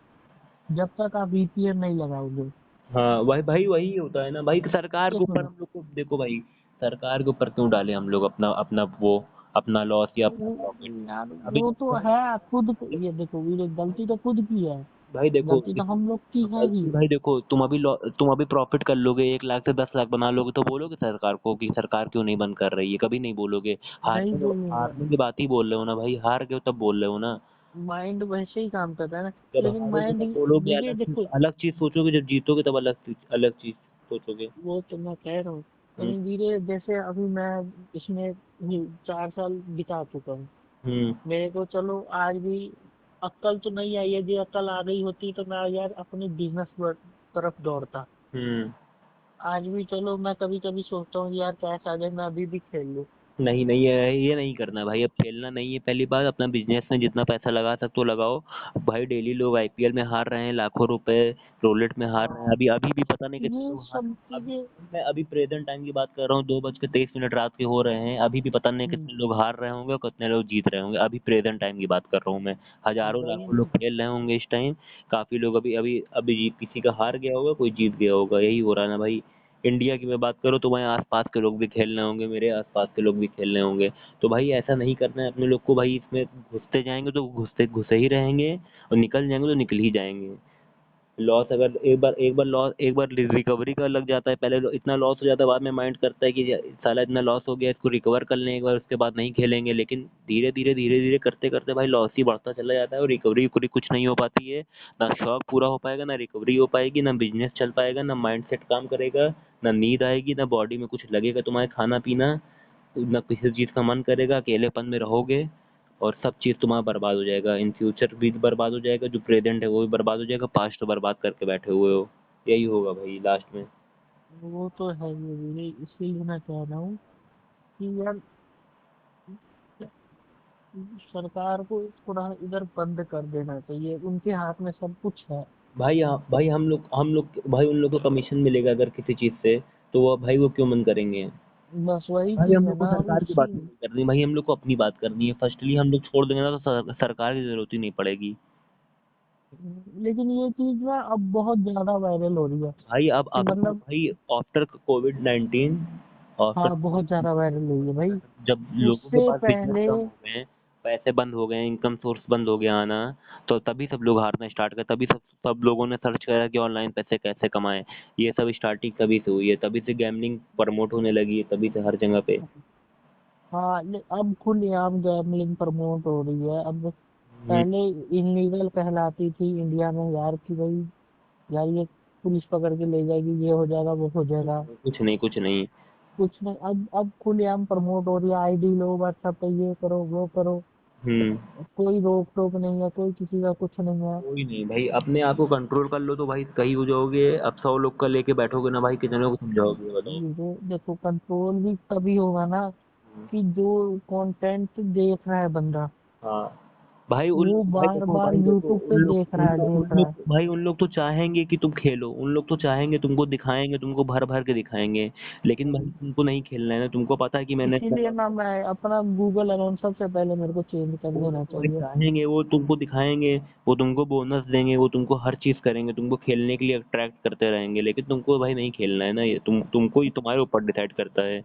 जब तक आप VPN नहीं लगाओगे। हाँ, वही भाई वही होता है ना भाई, सरकार के एक ऊपर मिनट। हम लोग को देखो भाई, सरकार के ऊपर क्यों डाले हम लोग अपना अपना वो अपना लॉस या अपना प्रॉफिट। यार अभी वो तो भाई, है खुद ये देखो ये गलती तो खुद की है। भाई देखो गलती तो हम लोग की है ही। गलती भाई देखो, तुम अभी प्रॉफिट कर लोगे, 1 लाख से 10 लाख बना लोगे तो बोलोगे सरकार को कि सरकार क्यों नहीं बंद कर रही है, कभी नहीं बोलोगे। नहीं बोलूंगा। हारने की बात ही बोल रहे हो ना भाई, हार गए हो तब बोल रहे हो ना। माइंड वैसे ही काम करता है ना। जब लेकिन हारोगे माइंड तब बोलोगे, ये देखो अलग चीज सोचोगे, जब जीतोगे तब अलग चीज सोचोगे। वो तो मैं कह रहा हूँ। हम्म। लेकिन धीरे जैसे अभी मैं इसमें 4 साल बिता चुका हूँ। हम्म। मेरे को चलो आज भी अक्ल तो नहीं आई है। जो अक्ल आ गई होती तो मैं यार अपनी बिजनेस तरफ दौड़ता। हम्म। आज भी चलो मैं कभी कभी सोचता हूँ यार कैश आ जाए मैं अभी भी खेल लूँ। नहीं नहीं, ये नहीं करना भाई, अब खेलना नहीं है। पहली बात, अपना बिजनेस में जितना पैसा लगा सकते हो लगाओ। भाई डेली लोग आईपीएल में हार रहे हैं लाखों रुपए, रोलेट में हार रहे हैं, हाँ अभी अभी भी पता नहीं कितने ये लोग हार। सब अभी चीजें। मैं अभी प्रेजेंट टाइम की बात कर रहा हूँ, 2:23 रात के हो रहे हैं, अभी भी पता नहीं हम्म, कितने लोग हार रहे होंगे और कितने लोग जीत रहे होंगे। अभी प्रेजेंट टाइम की बात कर रहा हूँ मैं। हजारों वही लाखों ना। लोग खेल रहे होंगे इस टाइम। काफी लोग अभी अभी अभी किसी का हार गया होगा, कोई जीत गया होगा, यही हो रहा है ना भाई। इंडिया की मैं बात करूँ तो वहाँ आसपास के लोग भी खेल रहे होंगे, मेरे आसपास के लोग भी खेल रहे होंगे। तो भाई ऐसा नहीं करना है अपने लोग को भाई, इसमें घुसते जाएंगे तो घुसते घुसे ही रहेंगे, और निकल जाएंगे तो निकल ही जाएंगे। लॉस अगर एक बार रिकवरी का लग जाता है, पहले इतना लॉस हो जाता है, बाद में माइंड करता है कि साला इतना लॉस हो गया, इसको रिकवर कर लें एक बार, उसके बाद नहीं खेलेंगे। लेकिन धीरे धीरे करते करते भाई लॉस ही बढ़ता चला जाता है, और रिकवरी पूरी कुछ नहीं हो पाती है। ना शौक पूरा हो पाएगा, ना रिकवरी हो पाएगी, ना बिजनेस चल पाएगा, ना माइंड सेट काम करेगा, ना नींद आएगी, ना बॉडी में कुछ लगेगा तुम्हारे खाना पीना, ना किसी चीज का मन करेगा, अकेलेपन में रहोगे। और सब चीज तुम्हारा बर्बाद हो जाएगा, इन फ्यूचर भी बर्बाद हो जाएगा, जो प्रेजेंट है वो भी बर्बाद हो जाएगा, पास्ट तो बर्बाद करके बैठे हुए हो। यही होगा भाई लास्ट में। वो तो है ये भी इसीलिए मैं कह रहा हूँ कि यार सरकार को थोड़ा इधर बंद कर देना चाहिए। उनके हाथ में सब कुछ है। भाई हम लोग भाई उन लोग को कमीशन मिलेगा अगर किसी चीज से, तो वो भाई वो क्यों मन करेंगे। बस वही भाई हम चीज है लोग को ना सरकार की उसी। बात नहीं करनी भाई, हम लोग को अपनी बात करनी है। फर्स्टली हम लोग छोड़ देंगे ना तो सरकार की जरूरत ही नहीं पड़ेगी। लेकिन ये चीज ना अब बहुत ज्यादा वायरल हो रही है भाई कि अब तो मतलब। भाई आफ्टर कोविड 19, आफ्टर हाँ बहुत ज्यादा वायरल हुई है भाई। जब लोगों के उससे पास बिजनेस पहले। कम हो गए, पैसे बंद हो गए, इनकम सोर्स बंद हो गया आना, तो तभी सब लोग हारना स्टार्ट कर, तभी सब लोगों ने सर्च करा कि ऑनलाइन पैसे कैसे कमाएं। ये सब स्टार्टिंग तभी से हुई है, तभी से गैमलिंग प्रमोट होने लगी है, तभी से हर जगह पे। हाँ अब खुलेआम गैम्बलिंग प्रमोट हो रही है अब। हम्म। पहले इनलीगल कहलाती थी इंडिया में यार कि भाई यार ये पुलिस पकड़ के ले जाएगी ये हो जाएगा वो हो जाएगा। कुछ नहीं कुछ नहीं। कुछ नहीं अब खुलेआम प्रमोट हो रही है। आईडी लो व्हाट्सएप पे ये करो वो करो। हम्म। कोई रोक टोक नहीं है कोई किसी का कुछ नहीं है। कोई नहीं भाई, अपने आप को कंट्रोल कर लो तो भाई कहीं हो जाओगे। अब 100 लोग का लेके बैठोगे ना भाई, कितने को समझाओगे ये बताओ। ये देखो कंट्रोल भी तभी होगा ना कि जो कंटेंट देख रहा है बंदा हाँ भाई वो बार बार भाई देखो यूट्यूब पे देख रहा है देख रहा है। भाई उन लोग तो चाहेंगे कि तुम खेलो, उन लोग तो चाहेंगे, तुमको दिखाएंगे, तुमको भर भर के दिखाएंगे। लेकिन भाई तुमको नहीं खेलना है ना, तुमको पता है कि मैंने इसीलिए ना मैं अपना गूगल अकाउंट सबसे पहले मेरे को चेंज कर देना भाई चाहिए। चाहेंगे, वो तुमको दिखाएंगे, वो तुमको बोनस देंगे, वो तुमको हर चीज करेंगे, तुमको खेलने के लिए अट्रैक्ट करते रहेंगे, लेकिन तुमको भाई नहीं खेलना है ना, ये तुमको ही तुम्हारे ऊपर डिसाइड करता है।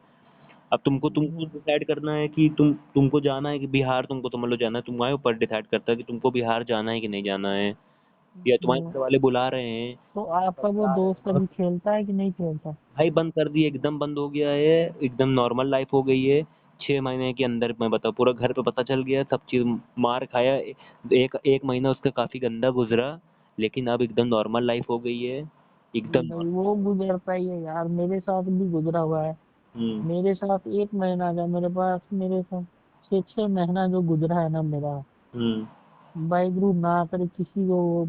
अब तुमको तुमको डिसाइड करना है कि तुमको जाना है कि बिहार, तुमको समझ लो जाना है, तुम्हारे ऊपर डिसाइड करता है कि तुमको बिहार जाना है कि नहीं जाना है, या तुम्हारे घर वाले बुला रहे हैं। तो आपका वो दोस्त और अभी खेलता है कि नहीं खेलता? भाई बंद कर दिए, एकदम बंद हो गया है, एकदम नॉर्मल लाइफ हो गई है। 6 महीने के अंदर मैं बताऊँ, पूरा घर पे पता चल गया सब चीज, मार खाया। एक एक महीना उसका काफी गंदा गुजरा, लेकिन अब एकदम नॉर्मल लाइफ हो गई है, एकदम नहीं नॉर्मल। वो गुजरता ही है यार मेरे साथ भी गुजरा हुआ है। हम्म। मेरे साथ 1 महीना का मेरे पास मेरे साथ 6 6 महीना जो गुजरा है ना मेरा। हम्म। वाहिगुरु ना करे किसी को वो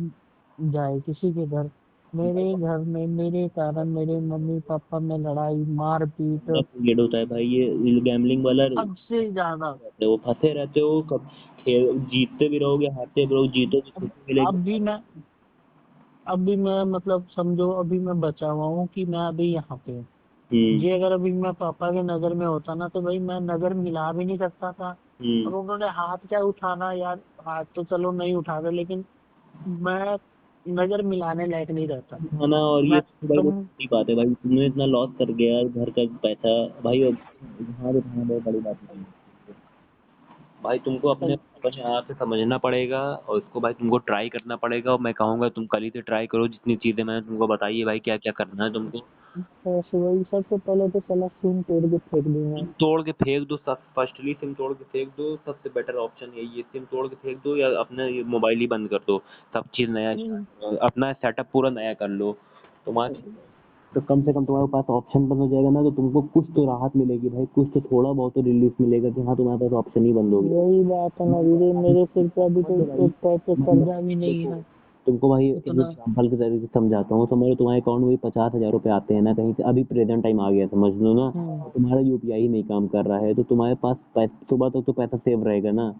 जाए किसी के घर। मेरे भाई घर में मेरे कारण मेरे मम्मी पापा में लड़ाई मार बड़ा पीट पीरियड होता है भाई, ये गैमलिंग वाला हद से ज्यादा। रहते हो, फंसे रहते हो कब। खेल जीतते भी रहोगे, हारते भी रहोगे, जीतोगे अब खुशी मिलेगी। अब भी मैं अभी मैं मतलब समझो अभी मैं बचा हुआ हूँ कि मैं अभी यहाँ पे हूँ। हम्म। ये अगर अभी मैं पापा के नजर में होता ना तो भाई मैं नजर मिला भी नहीं सकता था। हम्म। और उन्होंने हाथ क्या उठाना यार। हाथ तो चलो नहीं उठा रहे लेकिन मैं नजर मिलाने लायक नहीं रहता। है ना। और ये मैं तो भाई बहुत तुम बड़ी बात है भाई, तुमने इतना लॉस कर गया यार घर का पैसा भाई। अब यहाँ उठाना बहुत बड़ी बात नहीं है भाई, तुमको अपने यहाँ पे समझना पड़ेगा और इसको भाई तुमको ट्राई करना पड़ेगा। और मैं कहूँगा तुम कल ही से ट्राई करो, जितनी चीजें मैंने तुमको बताई है भाई, क्या क्या करना है तुमको। पैसे वही सबसे पहले तो साला सिम तोड़ के फेंक दूंगा। सिम तोड़ के फेंक दो, सब फर्स्टली सिम तोड़ के फेंक दो, सबसे बेटर ऑप्शन यही है, सिम तोड़ के फेंक दो या अपना ये मोबाइल ही बंद कर दो। सब चीज नया हम्म, अपना सेटअप पूरा नया कर लो तुम्हारे। तो कम से कम तुम्हारे पास ऑप्शन बंद हो जाएगा ना, तो तुमको कुछ तो राहत मिलेगी भाई, कुछ तो थोड़ा बहुत तो रिलीफ मिलेगा कि हाँ तुम्हारे पास ऑप्शन ही बंद हो गया। वही बात है ना वीरे, मेरे सिर पे अभी तो समझ लो भाई, एक टाइप से मतलब कर्जा भी नहीं देखो है तुमको भाई एक उतना। एग्जाम्पल के तरीके से समझाता हूँ। समझ लो तुम्हारे अकाउंट में 50,000 रुपए आते हैं ना कहीं से, अभी प्रेजेंट टाइम आ गया समझ लो ना, हम्म। तो तुम्हारा यूपीआई नहीं काम कर रहा है, तो तुम्हारे पास सुबह तक तो पैसा सेव रहेगा ना।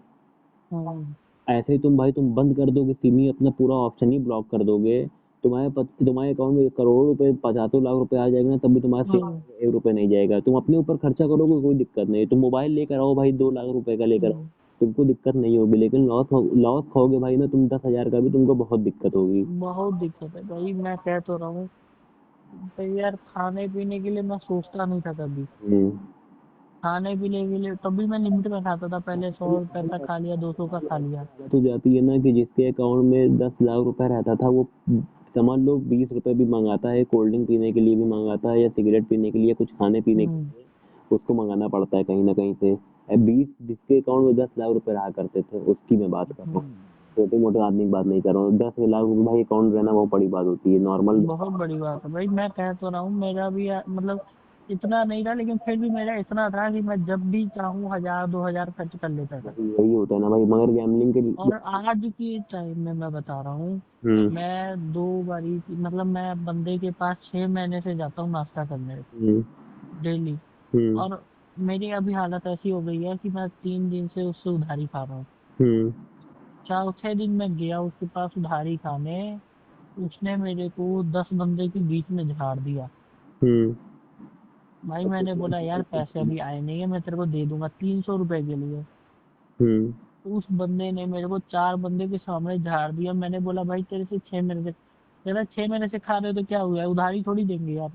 हम्म। ऐसे ही तुम भाई तुम बंद कर दोगे सिम ही, अपना पूरा ऑप्शन ही ब्लॉक कर दोगे, तुम्हारे अकाउंट में करोड़ों रुपए, 50 लाख रुपए आ जाएंगे ना, तब भी तुम्हारा हम्म। सेव 1 रुपए नहीं जाएगा। तुम अपने ऊपर खर्चा करोगे कोई दिक्कत नहीं, तुम मोबाइल लेकर आओ भाई, 2 लाख रुपए का लेकर आओ, हम्म। तुमको दिक्कत नहीं होगी। लेकिन लॉस खाओगे भाई ना तुम 10,000 का भी, तुमको बहुत दिक्कत होगी। बहुत दिक्कत है भाई, मैं कह तो रहा हूँ भाई यार, खाने पीने के लिए मैं सोचता नहीं था कभी। हम्म। खाने पीने के लिए तभी मैं लिमिट में खाता था, पहले 100 रुपए का खा लिया, 200 का खा लिया। तो जाती है ना कि जिसके अकाउंट में 10 लाख रुपए रहता था, वो समझ लो 20 रुपए भी मंगाता है, कोल्ड ड्रिंक पीने के लिए भी मंगाता है, या सिगरेट पीने के लिए, कुछ खाने पीने के हम्म। लिए उसको मंगाना पड़ता है कहीं ना कहीं से। 20 जिसके अकाउंट में 10 लाख रुपए रहा करते थे उसकी मैं बात कर रहा हूँ, हम्म। छोटे मोटे आदमी की बात नहीं कर रहा हूँ। 10 लाख रुपए भाई अकाउंट रहना बहुत बड़ी बात होती है, नॉर्मल। बहुत बड़ी बात है भाई, मैं कह तो रहा हूँ मेरा भी मतलब इतना नहीं था, लेकिन फिर भी मेरा इतना था कि मैं जब भी चाहूँ 1000 2000 खर्च कर लेता था। वही वही होता है ना भाई, मगर गैम्बलिंग के और आज के टाइम में मैं बता रहा हूँ, हम्म। मैं 2 बारी मतलब मैं बंदे के पास 6 महीने से जाता हूँ नाश्ता करने, हम्म। डेली। हम्म। और मेरी अभी हालत ऐसी हो गई है कि मैं 3 दिन से उससे उधारी खा रहा हूँ। हम्म। चौथे दिन मैं गया उसके पास उधारी खाने, उसने मेरे को 10 बंदे के बीच में झाड़ दिया। हम्म। भाई मैंने बोला यार पैसे अभी आए नहीं है, मैं तेरे को दे दूंगा 300 रुपए के लिए। हम्म। तो उस बंदे ने मेरे को 4 बंदे के सामने झाड़ दिया। मैंने बोला भाई तेरे से 6 महीने से, तेरा 6 महीने से खा रहे हो तो क्या हुआ है, उधारी थोड़ी देंगे यार।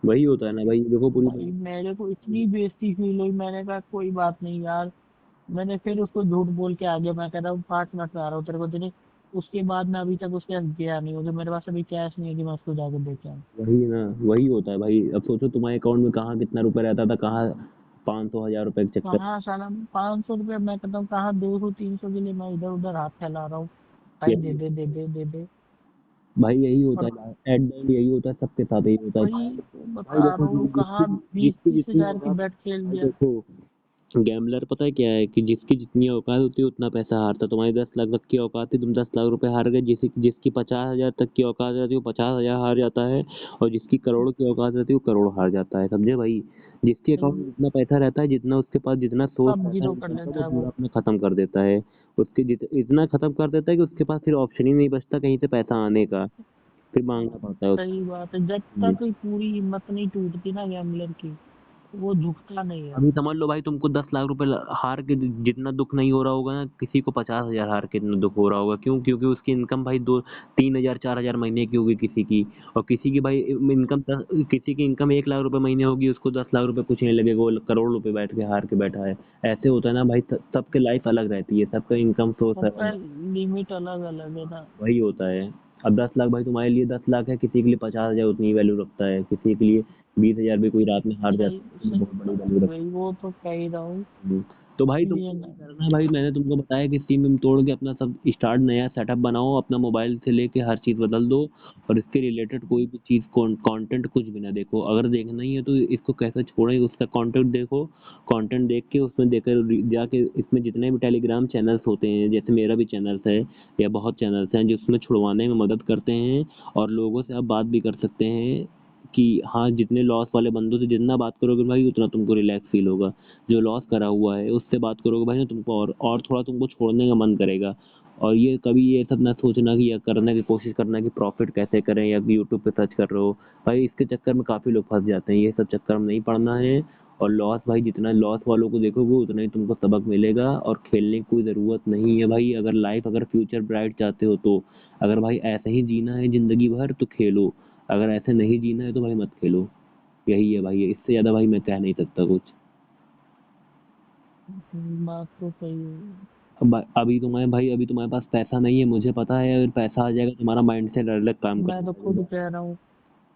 वही होता है ना भाई, देखो पूरी भाई मेरे को इतनी बेइज्जती फील हुई, मैंने कहा कोई बात नहीं यार। मैंने फिर उसको झूठ बोल के आ गया, मैं कह रहा हूँ 5 मिनट में आ रहा हूँ तेरे को देने। उसके बाद मैं अभी तक उसके पास गया नहीं हूँ, मेरे पास अभी कैश नहीं है कि मैं उसको जाकर दे के आऊँ। वही ना, वही होता है भाई। अब सोचो तुम्हारे अकाउंट में कहाँ कितना रुपए रहता था, कहाँ 500 1000 रुपए के चक्कर। कहाँ साला 500 रुपये, मैं कहता हूँ कहाँ 200 300 के लिए मैं इधर उधर हाथ फैला रहा हूँ। भाई दे यही दे दे दे दे दे। भाई यही होता और है, एट द एंड यही होता है, सबके साथ यही होता है। वही तो भाई बता देखो रहा हूँ, जिसकी कहाँ बीस जिसकी तीस जितनी हजार की औकात, बेट खेल भाई दिया। देखो गैम्बलर पता है क्या है कि जिसकी जितनी औकात होती है उतना पैसा हारता है। तुम्हारी 10 लाख तक की औकात थी, तुम 10 लाख रुपए हार गए। जिसकी 50,000 तक की औकात रहती है वो 50,000 हार जाता है, और जिसकी करोड़ की औकात रहती है वो करोड़ हार जाता है, समझे भाई। जिसके अकाउंट में जितना पैसा रहता है, जितना उसके पास जितना सोर्स सब पैसा जीरो कर निकलता है, लेता वो है पूरा वो। अपना खत्म कर देता है। इतना खत्म कर देता है कि उसके पास फिर ऑप्शन ही नहीं बचता कहीं से पैसा आने का, फिर मांगना पड़ता है सही उसको। बात है, जब तक पूरी हिम्मत नहीं टूटती ना गैम्बलर की, वो झुकता नहीं है। अभी समझ लो भाई तुमको 10 लाख रुपए हार के जितना दुख नहीं हो रहा होगा ना, किसी को 50,000 हार के इतना दुख हो रहा होगा। क्यों? क्योंकि उसकी इनकम भाई 2 3 हजार 4 हजार महीने की होगी किसी की, और किसी की भाई इनकम, किसी की इनकम 1 लाख रुपए महीने होगी, उसको 10 लाख रुपए कुछ नहीं लगेगा, वो करोड़ रुपए बैठ के हार के बैठा है। ऐसे होता है ना भाई, सबके लाइफ अलग रहती है, सबका इनकम सोर्स सबका है। लिमिट अलग अलग है ना। वही होता है। अब 10 लाख भाई तुम्हारे लिए 10 लाख है, किसी के लिए 50,000 उतनी वैल्यू रखता है, किसी के लिए 20,000 भी कोई रात में हार सही जाता है तो सही बहुत बड़ी वैल्यू वही वो तो कह ही रहा हूँ। हम्म। तो भाई ये तुमको ना। यही करना है भाई, मैंने तुमको बताया कि सिम विम तोड़ के अपना सब स्टार्ट नया सेटअप बनाओ, अपना मोबाइल से लेके हर चीज बदल दो, और इसके रिलेटेड कोई भी चीज कंटेंट कुछ भी ना देखो। अगर देखना ही है तो इसको कैसे छोड़ें, उसका कंटेंट देखो। कंटेंट देख के उसमें देकर जाके इसमें जितने भी टेलीग्राम चैनल्स होते हैं, जैसे मेरा भी चैनल्स है, या बहुत चैनल्स हैं जिसमें छुड़वाने में मदद करते हैं, और लोगों से आप बात भी कर सकते हैं कि हाँ, जितने लॉस वाले बंदों से जितना बात करोगे भाई उतना तुमको रिलैक्स फील होगा। जो लॉस करा हुआ है उससे बात करोगे भाई ना, तुमको और थोड़ा तुमको छोड़ने का मन करेगा। और ये कभी ये सब ना सोचना कि या करने की कोशिश करना कि प्रॉफिट कैसे करें, या यूट्यूब पे सर्च कर रहे हो भाई, इसके चक्कर में काफी लोग फंस जाते हैं। ये सब चक्कर में नहीं पड़ना है। और लॉस भाई, जितना लॉस वालों को देखोगे उतना ही तुमको सबक मिलेगा, और खेलने की कोई ज़रूरत नहीं है भाई। अगर फ्यूचर ब्राइट चाहते हो तो, अगर भाई ऐसे ही जीना है ज़िंदगी भर तो खेलो, अगर ऐसे नहीं जीना है तो भाई मत खेलो। यही है भाई, इससे ज़्यादा भाई मैं कह नहीं सकता कुछ। बात तो सही है। अभी तुम्हारे पास पैसा नहीं है, मुझे पता है, अगर पैसा आ जाएगा तुम्हारा माइंडसेट अलग काम मैं तो करने खुद लगेगा। कह रहा हूँ,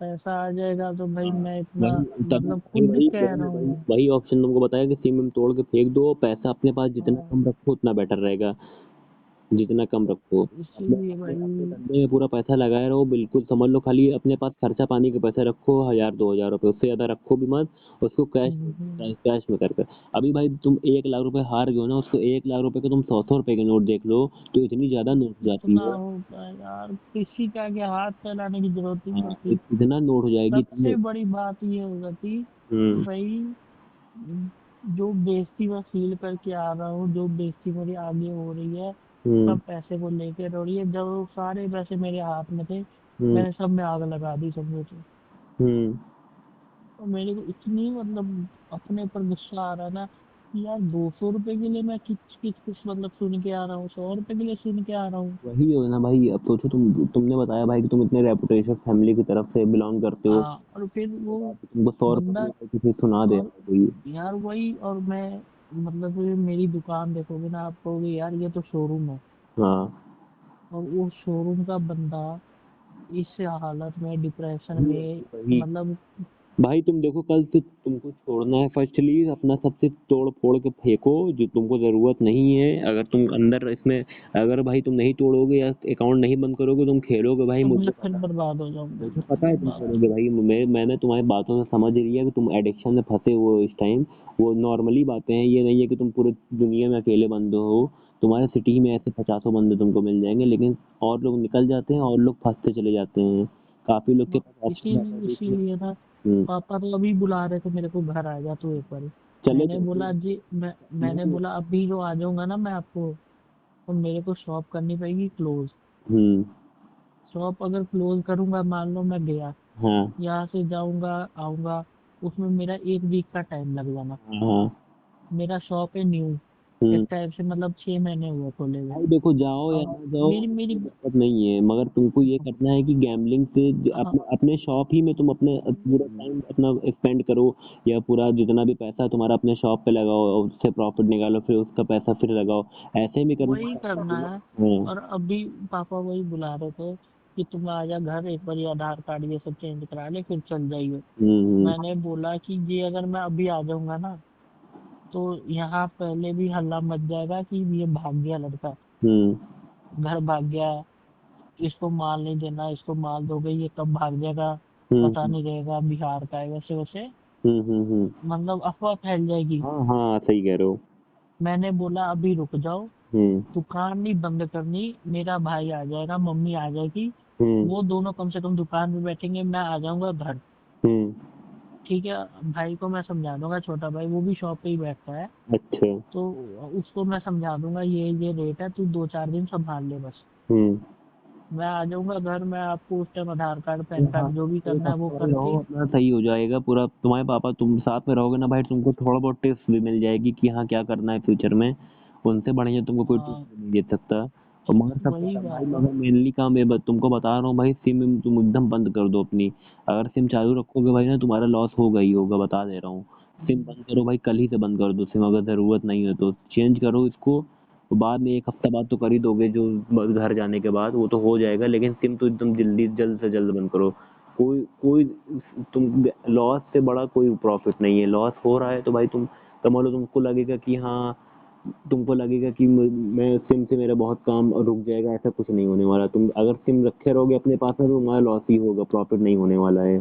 पैसा आ जाएगा तो भाई हाँ, मैं इतना, वही तभी मतलब वही खुद वही कह वही रहा हूँ वही मैं। वही ऑप्शन तुमको बताया कि सिम विम तोड़ के फेंक दो, पैसा अपने पास जितना हाँ, कम रखो उतना बेटर रहेगा। जितना कम रखो, अपने इसीलिए अपने अपने भाई। धंधे में पूरा पैसा लगाए रहो, बिल्कुल समझ लो, खाली अपने पास खर्चा पानी के पैसे रखो, 1000 2000 रुपए, उससे ज्यादा रखो भी मत। उसको कैश हम्म, कैश में कर कर। अभी भाई तुम 1 लाख रुपए हार गए हो ना, उसको 1 लाख रुपए के तुम 100 100 रुपए के नोट देख लो, तो इतनी ज्यादा नोट हो जाती इतना है। होता है यार, किसी का आगे हाथ फैलाने की जरूरत ही नहीं हाँ, होती। इतना नोट हो जाएगी सबसे इतने। बड़ी बात ये हो जाती कि हम्म। भाई, जो बेइज्जती मैं फील करके आ रहा हूँ, जो बेइज्जती मेरी आगे हो रही है, हम्म। सब पैसे को लेकर हो रही है। जब सारे पैसे मेरे हाथ में थे, हम्म। मैंने सब में आग लगा दी समझो तो। हम्म। और मेरे को इतनी, मतलब अपने ऊपर गुस्सा आ रहा है ना, कि यार 200 रुपए के लिए मैं किच किच किच मतलब सुन के आ रहा हूँ, 100 रुपए के लिए सुन के आ रहा हूँ। वही हो ना भाई, अब सोचो तुमने बताया भाई कि तुम इतने रेपुटेशन फैमिली की तरफ से बिलोंग करते हो, और फिर वो तुमको 100 रुपए के बंदा, लिए किसी सुना दे और रहा है कोई। यार वही, और मैं, मतलब ये मेरी दुकान देखोगे ना, आप कहोगे यार ये तो शोरूम है। हाँ। और वो शोरूम का बंदा इस हालत में, डिप्रेशन वही में, वही मतलब। भाई, तुम देखो, कल से तुमको छोड़ना है, फर्स्टली अपना सबसे तोड़ फोड़ के फेंको जो तुमको जरूरत नहीं है। अगर तुम अंदर इसमें, अगर भाई तुम नहीं तोड़ोगे या अकाउंट नहीं बंद करोगे, तुम खेलोगे भाई, तो मैं फिर बर्बाद हो मुझे जाऊंगा। पता है तुम बात करोगे भाई। मैंने तुम्हारी बातों से समझ लिया कि तुम एडिक्शन में फंसे हो इस टाइम। वो नॉर्मली बातें हैं, ये नहीं है कि तुम पूरे दुनिया में अकेले बंदे हो। तुम्हारे सिटी में ऐसे 50 बंदे तुमको मिल जाएंगे, लेकिन और लोग निकल जाते हैं और लोग फंसते चले जाते हैं। काफी लोग के पास ऑप्शन रहता इसीलिए है इसलिए। इसीलिए ना, हम्म। पापा तो अभी बुला रहे थे मेरे को, घर आ जा तू एक बार। चले मैंने जाते बोला हैं। जी, मैंने नहीं। बोला अभी जो आ जाऊंगा ना मैं आपको, तो मेरे को शॉप करनी पड़ेगी क्लोज। हम्म। शॉप अगर क्लोज करूंगा, मान लो मैं गया, हाँ। यहाँ से जाऊंगा, आऊंगा, उसमें मेरा 1 वीक का टाइम लग जाना। हाँ। हाँ। मेरा शॉप है न्यू, एक हम्म। टाइप से, मतलब 6 महीने हुए खोले हुए। भाई देखो, जाओ या अब ना जाओ मेरी मेरी कोई दिक्कत नहीं है, मगर तुमको ये करना है कि गैम्बलिंग से हाँ, अपने अपने शॉप ही में तुम अपने पूरा टाइम अपना स्पेंड करो, या पूरा जितना भी पैसा तुम्हारा अपने शॉप पे लगाओ, और उससे प्रॉफिट निकालो, फिर उसका पैसा फिर लगाओ। ऐसे भी करने वही करना है। का। हाँ। और अभी पापा वही बुला रहे थे कि तुम आ जा घर एक बार, ये आधार कार्ड ये सब चेंज करा ले, फिर चल जाइए। हम्म। मैंने बोला कि ये अगर मैं अभी आ जाऊंगा ना, तो यहाँ पहले भी हल्ला मच जाएगा कि ये भाग गया लड़का, हम्म। घर भाग गया, इसको माल नहीं देना, इसको माल दोगे ये कब भाग जाएगा, पता हम्म। नहीं रहेगा, बिहार का है, वैसे वैसे हम्म। मतलब अफवाह फैल जाएगी। हाँ हाँ, सही कह रहे हो। मैंने बोला अभी रुक जाओ, हम्म। दुकान नहीं बंद करनी, मेरा भाई आ जाएगा, मम्मी आ जाएगी, हम्म। वो दोनों कम से कम दुकान पे बैठेंगे, मैं आ जाऊंगा घर। हम्म। ठीक है, भाई को मैं समझा दूंगा, छोटा भाई वो भी शॉप पे ही बैठता है, अच्छा। तो उसको मैं समझा दूंगा ये रेट है, तू 2 4 दिन संभाल ले बस। हम्म। मैं आ जाऊंगा घर, मैं आपको उस टाइम आधार कार्ड पैन हाँ, कार्ड जो भी एक करना है वो हफ्ता भी रहो करके। अपना, सही हो जाएगा पूरा। तुम्हारे पापा तुम साथ में रहोगे ना भाई, तुमको थोड़ा बहुत टिप्स भी मिल जाएगी कि हाँ क्या करना है फ्यूचर में। उनसे बढ़िया तुमको कोई टिप्स हाँ, भी नहीं दे सकता। और मगर सबसे वही भाई, बात है। मगर मेनली काम ये तुमको बता रहा हूँ भाई, सिम तुम एकदम बंद कर दो अपनी। अगर सिम चालू रखोगे भाई ना, तुम्हारा लॉस होगा ही होगा, बता दे रहा हूँ। सिम बंद करो भाई, कल ही से बंद कर दो सिम, अगर जरूरत नहीं है तो चेंज करो इसको। तो बाद में 1 हफ्ता बाद तो कर ही दोगे, जो घर जाने के बाद वो तो हो जाएगा, लेकिन सिम तो एकदम जल्दी, जल्द से जल्द बंद करो। कोई कोई तुम लॉस से बड़ा कोई प्रॉफिट नहीं है। लॉस हो रहा है तो भाई तुम समझ लो, तुमको लगेगा कि हाँ, तुमको लगेगा कि मैं सिम से मेरा बहुत काम रुक जाएगा, ऐसा कुछ नहीं होने वाला। तुम अगर सिम रखे रहोगे अपने पास में तो तुम्हारा लॉस ही होगा, प्रॉफिट नहीं होने वाला है।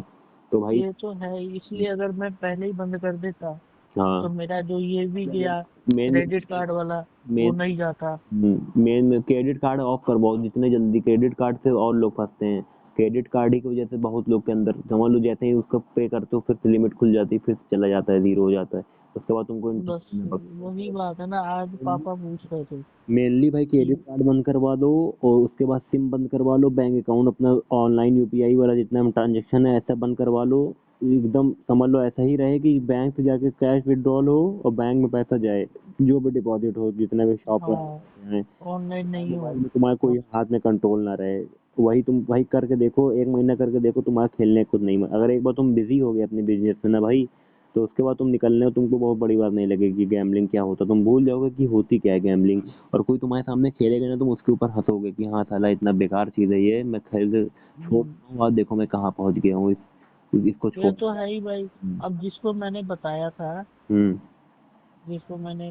तो भाई। ये तो है, इसलिए अगर मैं पहले ही बंद कर देता, हाँ। तो मेरा जो ये भी गया मेन क्रेडिट कार्ड वाला, वो मेन नहीं जाता। मेन क्रेडिट कार्ड ऑफ करवाओ जितने जल्दी। क्रेडिट कार्ड से और लोग फंसते हैं। क्रेडिट कार्ड ही की वजह से बहुत लोग के अंदर, समझ लो, जैसे ही उसको पे करते हो फिर से लिमिट खुल जाती है, फिर से चला जाता है, जीरो हो जाता है। उसके बाद तुमको बस इंटरेस्ट में वही बात है ना, आज पापा पूछ रहे थे मेनली भाई कि क्रेडिट कार्ड बंद करवा दो और उसके बाद सिम बंद करवा लो, बैंक अकाउंट अपना ऑनलाइन यूपीआई वाला जितना ट्रांजेक्शन है ऐसा बंद करवा लो। एकदम समझ लो ऐसा ही रहे कि बैंक से जाके कैश विड्रॉल हो और बैंक में पैसा जाए, जो भी डिपॉजिट हो जितना भी शॉप पर हाँ है, ऑनलाइन नहीं हो। मोबाइल में तुम्हारे कोई हाथ में कंट्रोल ना रहे। वही तुम भाई करके देखो, एक महीना करके देखो, तुम्हारा खेलने खुद नहीं अगर एक बार तुम बिजी हो गए अपने बिजनेस में ना भाई, तो उसके बाद तुम निकलने हो तुमको बहुत बड़ी बात नहीं लगेगी कि गैम्बलिंग क्या होता, तुम भूल जाओगे कि होती क्या है गैम्बलिंग। और कोई तुम्हारे सामने खेलेगा ना तुम उसके ऊपर हंसोगे कि हाँ साला इतना बेकार चीज है ये, मैं खेल के छोड़ हम्म, रहा हूँ आज देखो मैं कहाँ पहुंच गया हूँ इसको ये छोड़। तो है ही भाई। अब जिसको मैंने बताया था, हम्म। जिसको मैंने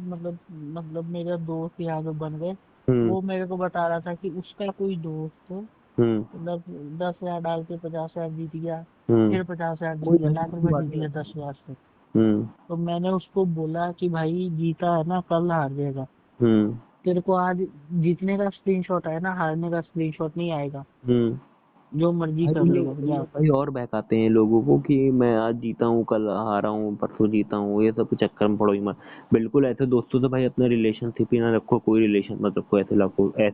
मतलब मेरे दोस्त यार जो बन गए, हम्म। वो मेरे को बता रहा था कि उसका कोई दोस्त हम्म। मतलब 10,000 डाल के 50,000 जीत गया, हम्म। फिर 50,000 जीत कोई गया, लाख ऐसी रुपए बात जीत नहीं गया होती। 10,000 से। हम्म। तो मैंने उसको बोला कि भाई जीता है ना, कल हार जाएगा। हम्म। तेरे को आज जीतने का स्क्रीनशॉट है ना, हारने का स्क्रीनशॉट नहीं आएगा। हम्म। जो मर्जी भाई कर लेगा इन जा। लोग भाई और बहकाते हैं लोगों को कि मैं आज जीता हूँ कल हारा हूँ परसों जीता हूँ, ये सब चक्कर में पड़ो ही मत। बिल्कुल ऐसे दोस्तों से भाई अपना रिलेशनशिप ही ना रखो, कोई रिलेशन मत रखो ऐसे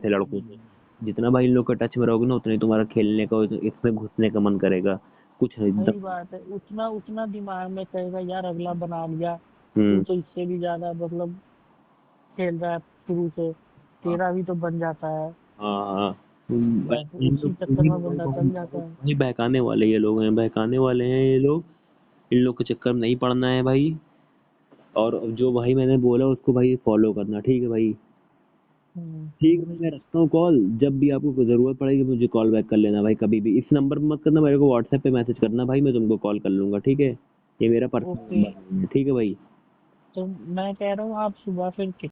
लड़कों से। जितना भाई इन लोग के टच में रहोगे ना उतना ही तुम्हारा खेलने का इसमें घुसने का मन करेगा। कुछ नहीं वही एकदम। बात है, उतना उतना दिमाग में कहेगा यार अगला बना लिया, तू हम्म। तो इससे भी ज्यादा मतलब खेल रहा है शुरू से, हाँ तेरा भी तो बन जाता है। हाँ हाँ। बस इन उसी लोग चक्कर इन्हीं में लोगों बंदा को चल जाता है। भाई बहकाने वाले ये लोग हैं, बहकाने वाले हैं ये लोग। इन लोग के चक्कर में नहीं पड़ना है भाई। और जो भाई मैंने बोला उसको भाई फॉलो करना, ठीक है भाई। हम्म, ठीक है भाई मैं रखता हूँ कॉल, जब भी आपको कोई जरूरत पड़ेगी मुझे कॉल बैक कर लेना भाई कभी भी। इस नंबर पे मत करना, मेरे को व्हाट्सएप पे मैसेज करना भाई, मैं तुमको कॉल कर लूंगा ठीक है। ये मेरा पर्सनल ओके। नंबर नहीं है, ठीक है भाई। तो मैं कह रहा हूँ आप सुबह फिर